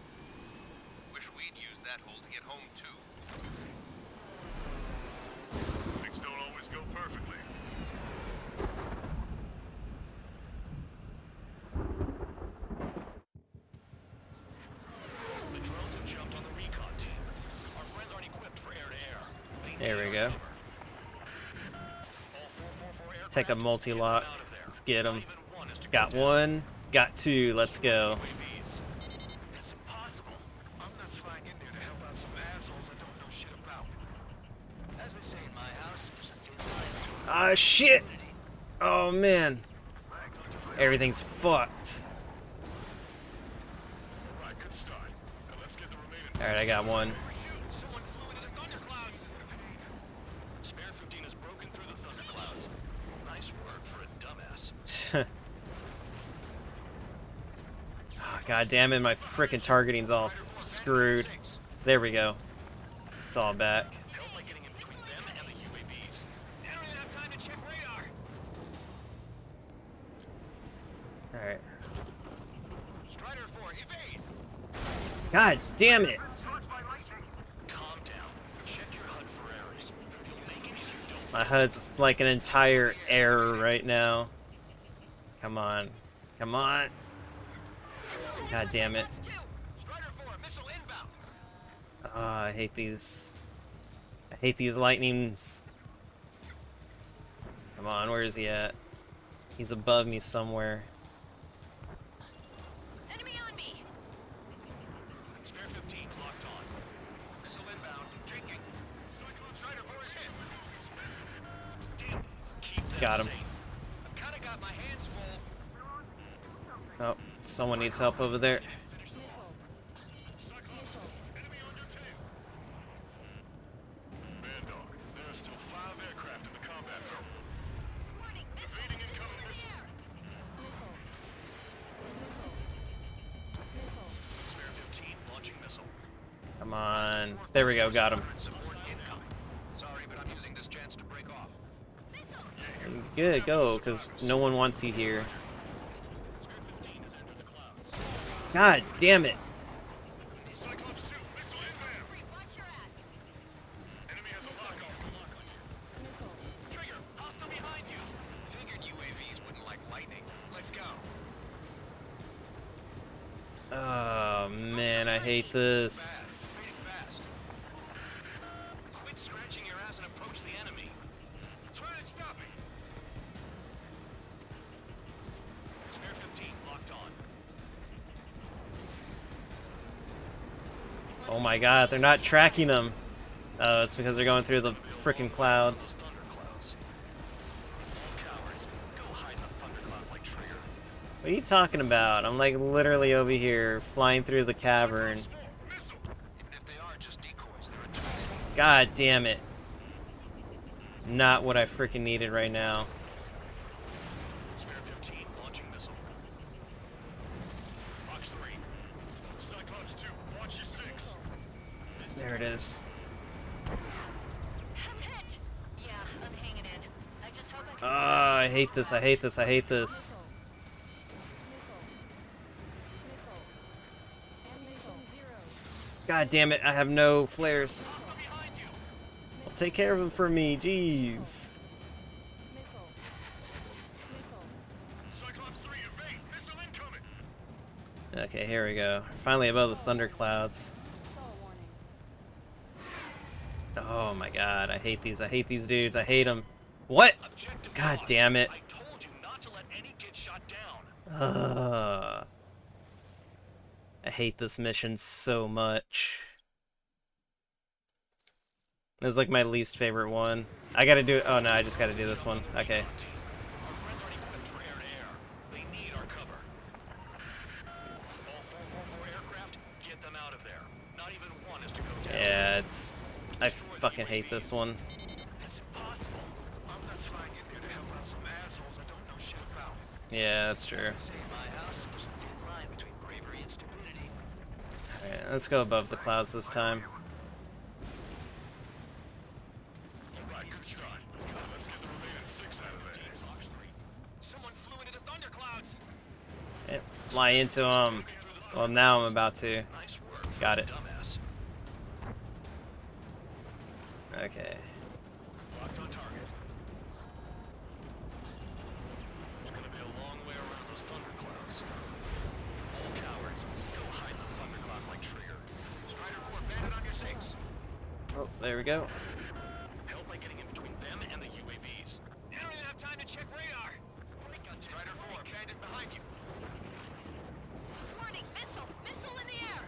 Wish we'd used that hole to get home too. Things don't always go perfectly. The drones have jumped on the recon team. Our friends aren't equipped for air-to-air. There we go. Take a multi-lock. Let's get them. Got one. Got two. Let's go. That's impossible. I'm not flying in there to help out some assholes I don't know shit about. As they say in my house, there's a thin line. Ah, shit! Oh, man. Everything's fucked. Right, good start. Now let's get the remaining. Alright, I got one. Someone flew into the thunderclouds. Spare 15 has broken through the thunderclouds. Nice work for a dumbass. Oh, god damn it, my frickin' targeting's all screwed. There we go. It's all back. Help by getting in between them and the UAVs. They don't even have time to check radar. Alright. Strider 4, evade. God damn it! Calm down. Check your HUD for errors. You'll make it if you don't. My HUD's like an entire error right now. Come on. Come on. God damn it. Strider 4, missile inbound. Oh, I hate these. I hate these lightnings. Come on, where is he at? He's above me somewhere. Enemy on me. Spare 15 locked on. Missile inbound. Taking. Cyclone Strider 4 is hit. Damn. Keep them Got him. safe. I've kind of got my hands full. Oh, someone needs help over there. Finish them off. Cyclones, enemy on your tail. Bandog, there are still 5 aircraft in the combat zone. Warning. Evading incoming missile. Spare 15 launching missile. Come on. There we go, got him. Support incoming. Sorry, but I'm using this chance to break off. Good, go, because no one wants you here. Spare 15 has entered the clouds. God damn it. Cyclops 2, missile inbound. Watch your ass. Enemy has a lock on. Trigger, hostile behind you. Figured UAVs wouldn't like lightning. Let's go. Oh man, I hate this. Fading fast. Quit scratching your ass and approach the enemy. Try to stop me. Spare 15 locked on. Oh my god, they're not tracking them. Oh, it's because they're going through the frickin' clouds. Thunderclouds. Cowards, go hide in the thundercloud like Trigger. What are you talking about? I'm like literally over here, flying through the cavern. Missile. Even if they are just decoys, they're a tool. God damn it. Not what I frickin' needed right now. Spare 15 launching missile. Fox 3. Cyclops 2, watch your 6. There it is. I'm hit. Yeah, I'm hanging in. I just hope I can. Ah, I hate this, I hate this, I hate this. God damn it, I have no flares. Well, take care of them for me, jeez. Cyclops 3, evade. Missile incoming. Okay, here we go. Finally above the thunderclouds. Oh my god, I hate these. I hate these dudes. I hate them. What? God damn it. I told you not to let any kid shot down. I hate this mission so much. This is like my least favorite one. I gotta do it. Oh no, I just gotta do this one. Okay. Our friends aren't equipped for air-to-air. They need our cover. All 444 aircraft, get them out of there. Not even one is to go down. Yeah, it's... I fucking hate this one. That's impossible. I'm not flying in there to help out some assholes I don't know shit about. Yeah, that's true. Say in my house, there's a thin line between bravery and stupidity. Alright, let's go above the clouds this time. Alright, good start. Let's get the remaining 6 out of there. Fox 3. Someone flew into the thunderclouds. Fly into them. Well, now I'm about to. Nice work. Got it. Dumbass. Okay. Locked on target. It's gonna be a long way around those thunderclouds. All cowards, go hide the thundercloud like Trigger. Strider 4, bandit on your 6. Oh, there we go. Help by getting in between them and the UAVs. You don't even have time to check radar. Strider 4, bandit behind you. Warning, missile! Missile in the air!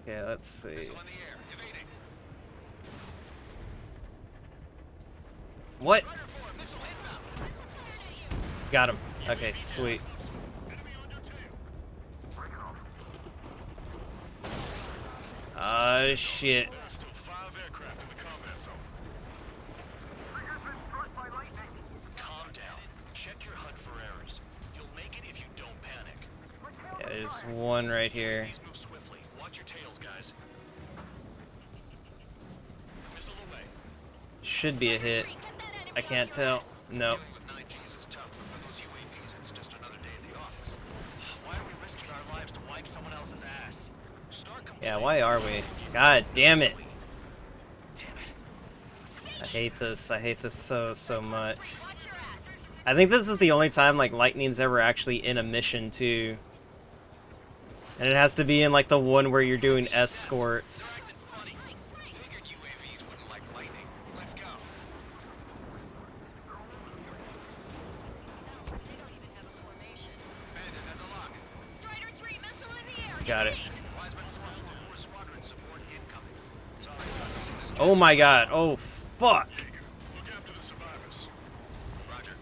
Okay, let's see. Missile in the air, evading. What? Strider 4, missile inbound. Got him. Okay, sweet. Enemy on your tail. Ah, shit. Still 5 aircraft in the combat zone. Calm down. Check your HUD for errors. You'll make it if you don't panic. Yeah, there's one right here. Please move swiftly. Watch your tails, guys. Missile away. Should be a hit. I can't tell. No. Dealing with 9Gs is tough, but for those UAVs, it's just another day at the office. Why are we risking our lives to wipe someone else's ass? Start Yeah, why are we? God damn it. I hate this. I hate this so much. I think this is the only time like Lightning's ever actually in a mission too. And it has to be in like the one where you're doing escorts. Figured UAVs wouldn't like lightning. Let's go. Bandit has a lock. Strider 3, missile in the air! Got it. Wiseman 4 squadron support incoming. Sorry, Scott. Oh my god. Oh fuck. Look after the survivors. Roger.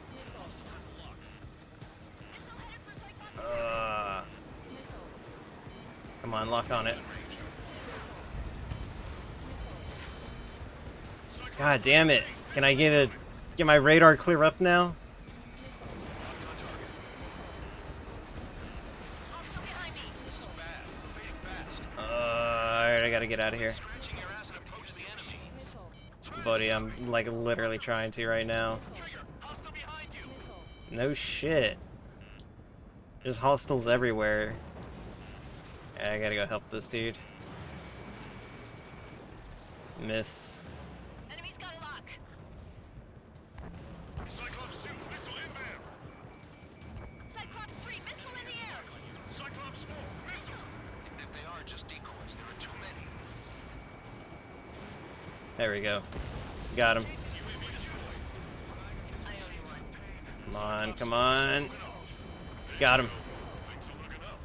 Come on, lock on it. God damn it. Can I get my radar clear up now? Alright, I gotta get out of here. Buddy, I'm like literally trying to right now. No shit. There's hostiles everywhere. Yeah, I gotta go help this dude. Miss. Enemy's got a lock. Cyclops 2, missile inbound. Cyclops 3, missile in the air! Cyclops 4, missile. If they are just decoys, there are too many. There we go. Got him. UAV destroyed. Come on, come on. Got him. Things are looking up.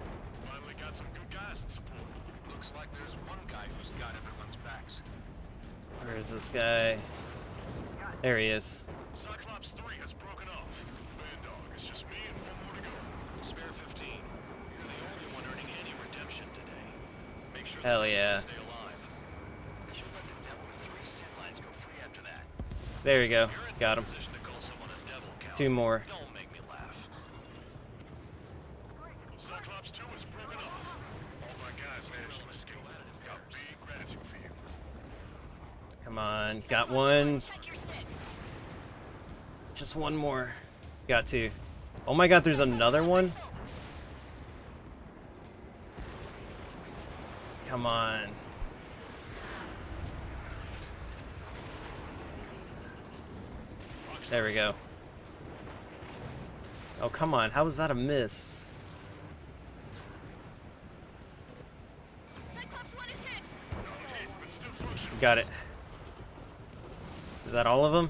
Finally got some good guys in support. Looks like there's one guy who's got everyone's backs. Where is this guy? There he is. Cyclops 3 has broken off. Man dog, it's just me and one more to go. Spare 15. You're the only one earning any redemption today. Make sure Hell the rest yeah. of them stay alive. You'll let the devil with 3 sin lines go free after that. There you go. You're in Got him. position to call someone a devil, Cal. 2 more. Don't make me laugh. Cyclops 2 is broken off. All my guys managed to escape. Got big gratitude for you. Come on. Got one. Check your 6. Just one more. Got 2. Oh my god, there's another one? Come on. There we go. Oh, come on. How was that a miss? Got it. Is that all of them?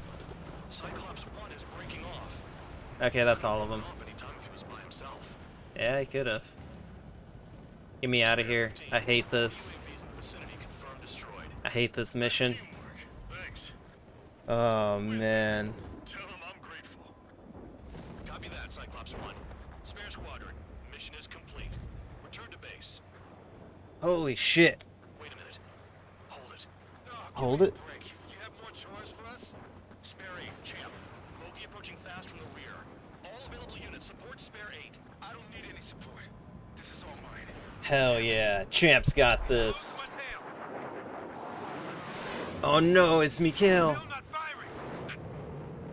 Cyclops 1 is breaking off. Okay, that's all of them. Off anytime if he was by himself. Yeah, he could have. Get me out of here. I hate this. UAVs in the vicinity confirmed destroyed. I hate this mission. Thanks. Oh, man. Tell him I'm grateful. Copy that, Cyclops 1. Spare squadron. Mission is complete. Return to base. Holy shit. Wait a minute. Hold it. Hold it? Break. You have more chores for us? Spare 8, champ. Bogey approaching fast from the rear. All available units support spare 8. I don't need any support. This is all mine. Hell yeah. Champ's got this. Oh no, it's Mikhail.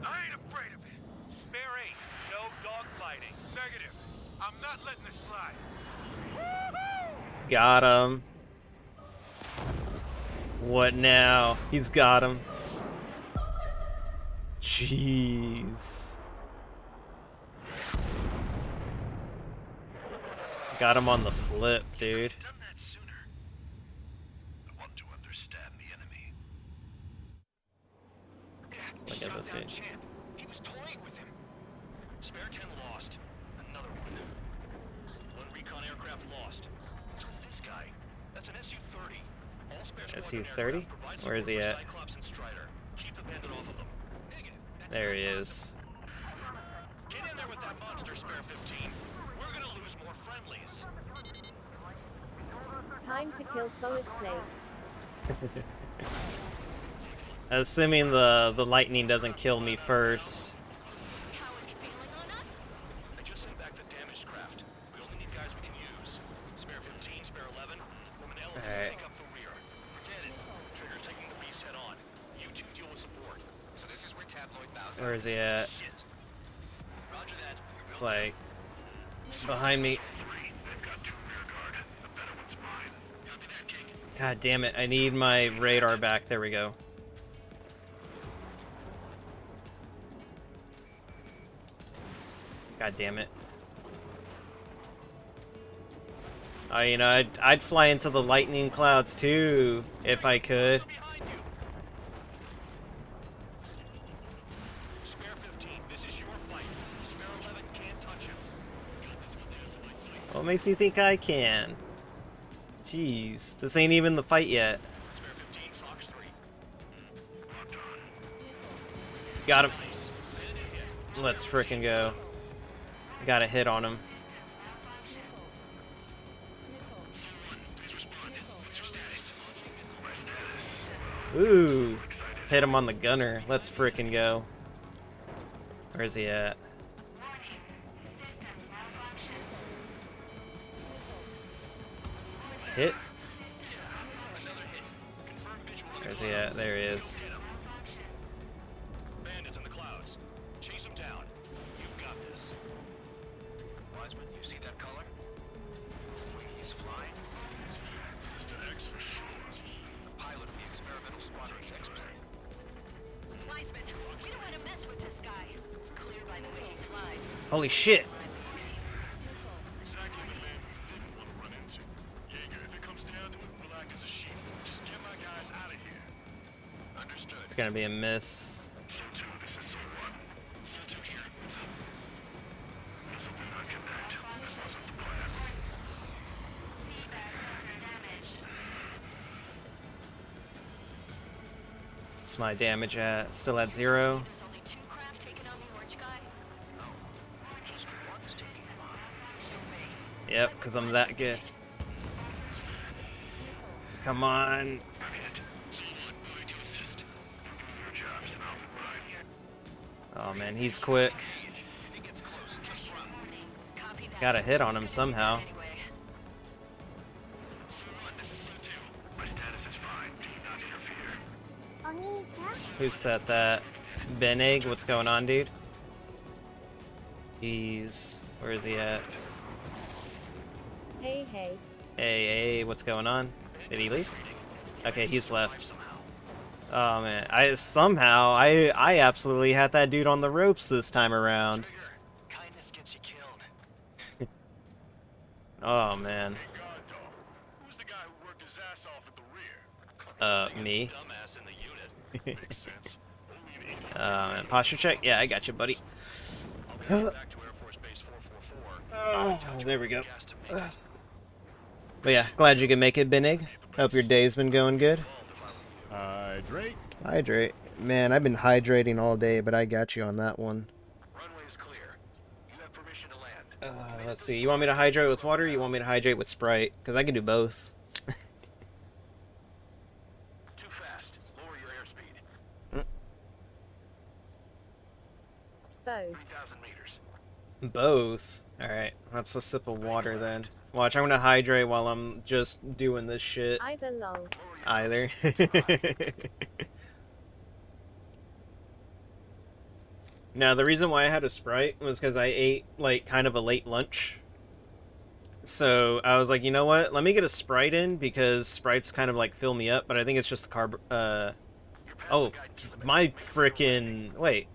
I ain't afraid of it. Spare 8. No dogfighting. Negative. I'm not letting this slide. Got him. What now? He's got him. Jeez. Got him on the flip, dude. Done that sooner. I want to understand the enemy. Look at this Shot down dude. Champ. He was toying with him. Spare 10 lost. Another one. One recon aircraft lost. What's with this guy? That's an SU-30. All spare squadron SU-30? aircraft provide Where is he support for at? Cyclops and Strider. Keep the bandit off of them. There he is. Get in there with that monster, Spare 15. We're gonna lose more friendlies. Time to kill Solid Snake. Assuming the lightning doesn't kill me first. I just sent back the damaged craft. We only need guys we can use. Spare 15, Spare 11. Form an element to Alright. take up the rear. Get it. Trigger's taking the beast head on. You two deal with support. So this is where Tabloid bows out. Where is he at? Shit. Roger that. It's like behind me. God damn it, I need my radar back. There we go. God damn it. Oh, you know, I'd fly into the lightning clouds too, if I could. Spare 15, this is your fight. Spare 11 can't touch him. What makes you think I can? Jeez, this ain't even the fight yet. Spare 15, Fox 3. Got him. Nice. Hit. Let's frickin' go. Got a hit on him. Ooh, hit him on the gunner. Let's frickin' go. Where's he at? Hit? Where's he at? There he is. Bandits in the clouds. Chase them down. You've got this. Wiseman, you see that color? He's flying? It's Mr. X for sure. The pilot of the experimental squadron's expert. Wiseman, we don't want to mess with this guy. It's clear by the way he flies. Holy shit! Exactly the man we didn't want to run into. Jaeger, if it comes down to it, we'll act as a shield. Just get my guys out of here. Understood. It's gonna be a miss. So 2, this is Soul 1. Soul 2 here. What's up? Guess I did not connect. This wasn't the plan. What's my damage at? Still at 0. There's only 2 craft taking on the orange guy. No. Just one's taking him on. Yep, because I'm that good. Come on. Oh man, he's quick. Got a hit on him somehow. Who set that? Ben Egg, what's going on, dude? He's... where is he at? Hey, hey. Hey, hey, what's going on? Did he leave? Okay, he's left. Oh man, I absolutely had that dude on the ropes this time around. Kindness gets you Oh, man. Who's the guy who worked his ass off at the rear? Me. Dumbass in the unit. Makes sense. Only an idiot. Man, posture check? Yeah, I got you, buddy. I'll be back to Air Force Base 444. There we go. But yeah, glad you could make it, Benig. Hope your day's been going good. Hydrate. Hydrate. Man, I've been hydrating all day, but I got you on that one. Runway is clear. You have permission to land. Let's see. You want me to hydrate with water or you want me to hydrate with Sprite? Because I can do both. Too fast. Lower your airspeed. Both. 3,000 meters. Both? Alright, that's a sip of water then. Watch, I'm gonna hydrate while I'm just doing this shit. Either lol. Either. Now, the reason why I had a Sprite was because I ate, like, kind of a late lunch. So, I was like, you know what? Let me get a Sprite in, because Sprites kind of, like, fill me up, but I think it's just the carb... Oh, my frickin'... Wait.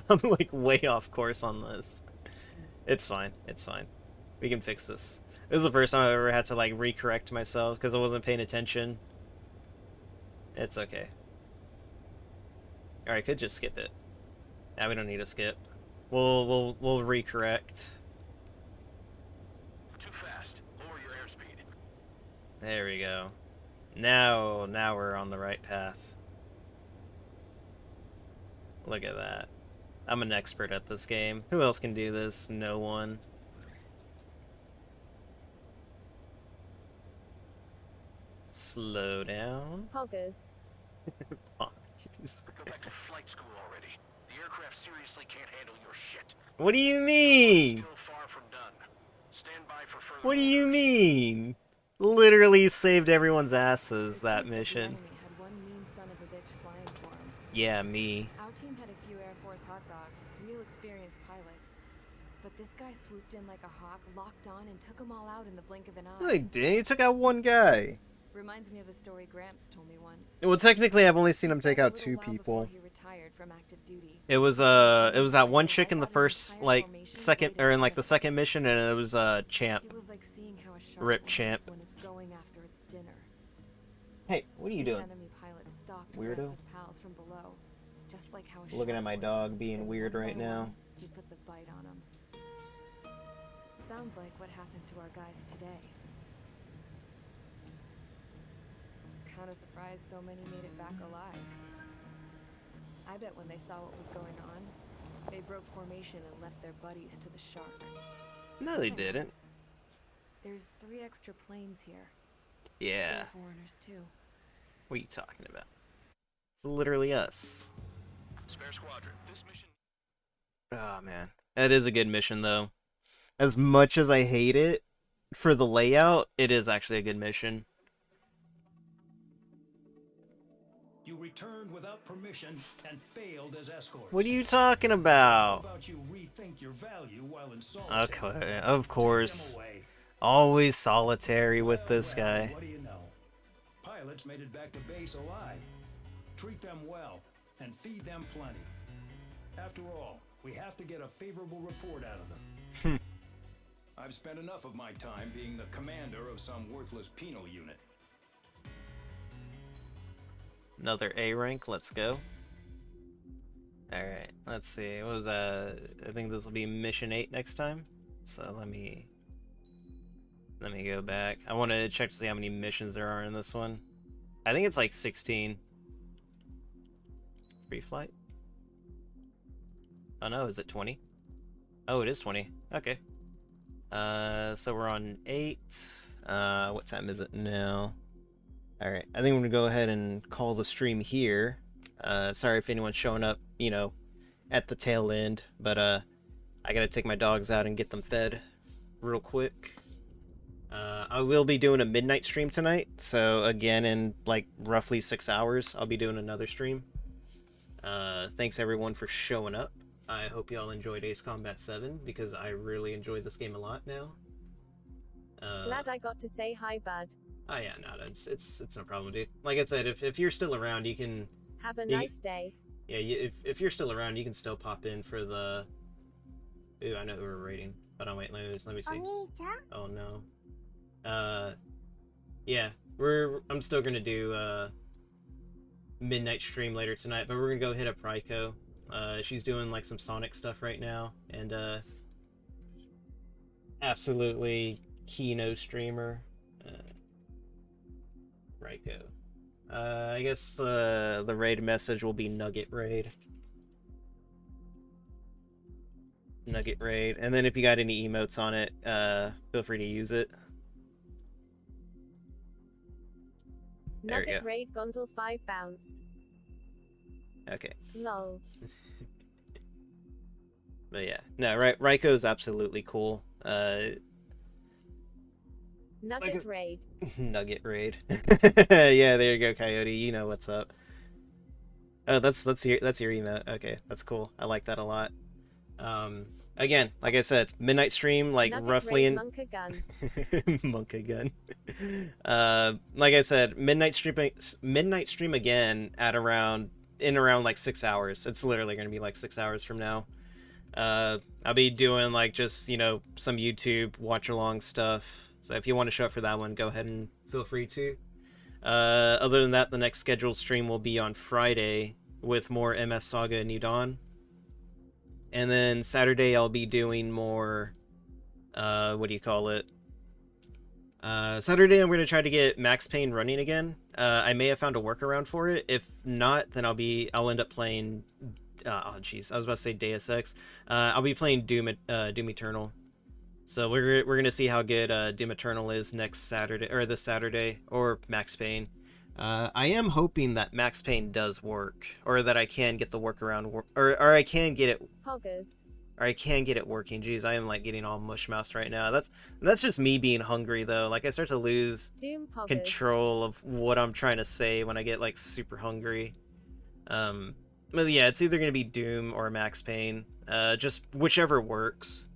I'm, like, way off course on this. It's fine. It's fine. We can fix this. This is the first time I've ever had to, like, recorrect myself, because I wasn't paying attention. It's okay. Or I could just skip it. Yeah, we don't need to skip. We'll recorrect. Too fast. Lower your airspeed. There we go. Now we're on the right path. Look at that. I'm an expert at this game. Who else can do this? No one. Slow down. Poggers. Poggers. Go back to flight school already. The aircraft seriously can't handle your shit. What do you mean? Still far from done. Stand by for further. What do you mean? Literally saved everyone's asses, that mission. Had one mean son of a bitch flying for him. Yeah, me. Our team had a few Air Force hot dogs, real experienced pilots. But this guy swooped in like a hawk, locked on, and took them all out in the blink of an eye. No, he didn't. He took out one guy. Reminds me of a story Gramps told me once. Well, technically, I've only seen him take out 2 people. It was that one chick in the first, like, second, or in, like, the second mission, and it was, Champ. It was like seeing how a shark Rip Champ. when it's going after its dinner. Hey, what are you doing? Enemy pilot stalked Weirdo? Gramps' pals from below, just like how a Looking at shark my would. dog being Then weird one right by now. one, he put the bite on him. Sounds like what happened to our guys today. Kinda surprised so many made it back alive. I bet when they saw what was going on, they broke formation and left their buddies to the shark. No, they didn't. There's 3 extra planes here. Yeah. They're foreigners too. What are you talking about? It's literally us. Spare squadron. This mission. Oh, man. That is a good mission, though. As much as I hate it, for the layout, it is actually a good mission. You returned without permission and failed as escorts. What are you talking How about? about you rethink your value while in solitary? Okay, of course. Take them away. Always solitary with this Well, guy. what do you know? Pilots made it back to base alive. Treat them well and feed them plenty. After all, we have to get a favorable report out of them. I've spent enough of my time being the commander of some worthless penal unit. Another A rank, let's go. Alright, let's see. What was that? I think this will be mission 8 next time. So let me go back. I wanted to check to see how many missions there are in this one. I think it's like 16. Free flight? Oh no, is it 20? Oh, it is 20. Okay. So we're on 8. What time is it now? Alright, I think I'm gonna go ahead and call the stream here. Sorry if anyone's showing up, you know, at the tail end, but I gotta take my dogs out and get them fed real quick. I will be doing a midnight stream tonight, so again, in like roughly 6 hours, I'll be doing another stream. Thanks everyone for showing up. I hope y'all enjoyed Ace Combat 7, because I really enjoy this game a lot now. Glad I got to say hi, bud. Oh yeah, no, it's no problem, dude. Like I said, if you're still around, you can... Have a nice day. Yeah, if you're still around, you can still pop in for the... Ooh, I know who we're raiding. Hold on, wait, let me see. Oh no. Yeah, I'm still gonna do midnight stream later tonight, but we're gonna go hit up Raiko. She's doing like some Sonic stuff right now, and absolutely Kino streamer. Raiko. I guess the raid message will be Nugget Raid. Nugget Raid. And then if you got any emotes on it, feel free to use it. There we Nugget go. Raid Gondol 5 bounce. Okay. Lol. But yeah. No, Raiko's absolutely cool. Nugget Raid. Nugget Raid. Yeah, there you go, Coyote. You know what's up. Oh, that's your emote. Okay, that's cool. I like that a lot. Again, like I said, midnight stream, like Nugget roughly Raid in Monka Gun. Monka Gun. Like I said, midnight stream again at around like 6 hours. It's literally gonna be like 6 hours from now. I'll be doing like just, you know, some YouTube watch along stuff. So if you want to show up for that one, go ahead and feel free to. Other than that, the next scheduled stream will be on Friday with more MS Saga New Dawn. And then Saturday I'll be doing more, what do you call it? Saturday I'm going to try to get Max Payne running again. I may have found a workaround for it. If not, then I'll end up playing, oh jeez, I was about to say Deus Ex. I'll be playing Doom Eternal. So we're gonna see how good Doom Eternal is next Saturday, or this Saturday, or Max Payne. I am hoping that Max Payne does work, or that I can get the workaround, or I can get it, Poggers. or I can get it working. Jeez, I am like getting all mush-mouthed right now. That's just me being hungry though. Like I start to lose control of what I'm trying to say when I get like super hungry. But yeah, it's either gonna be Doom or Max Payne. Just whichever works.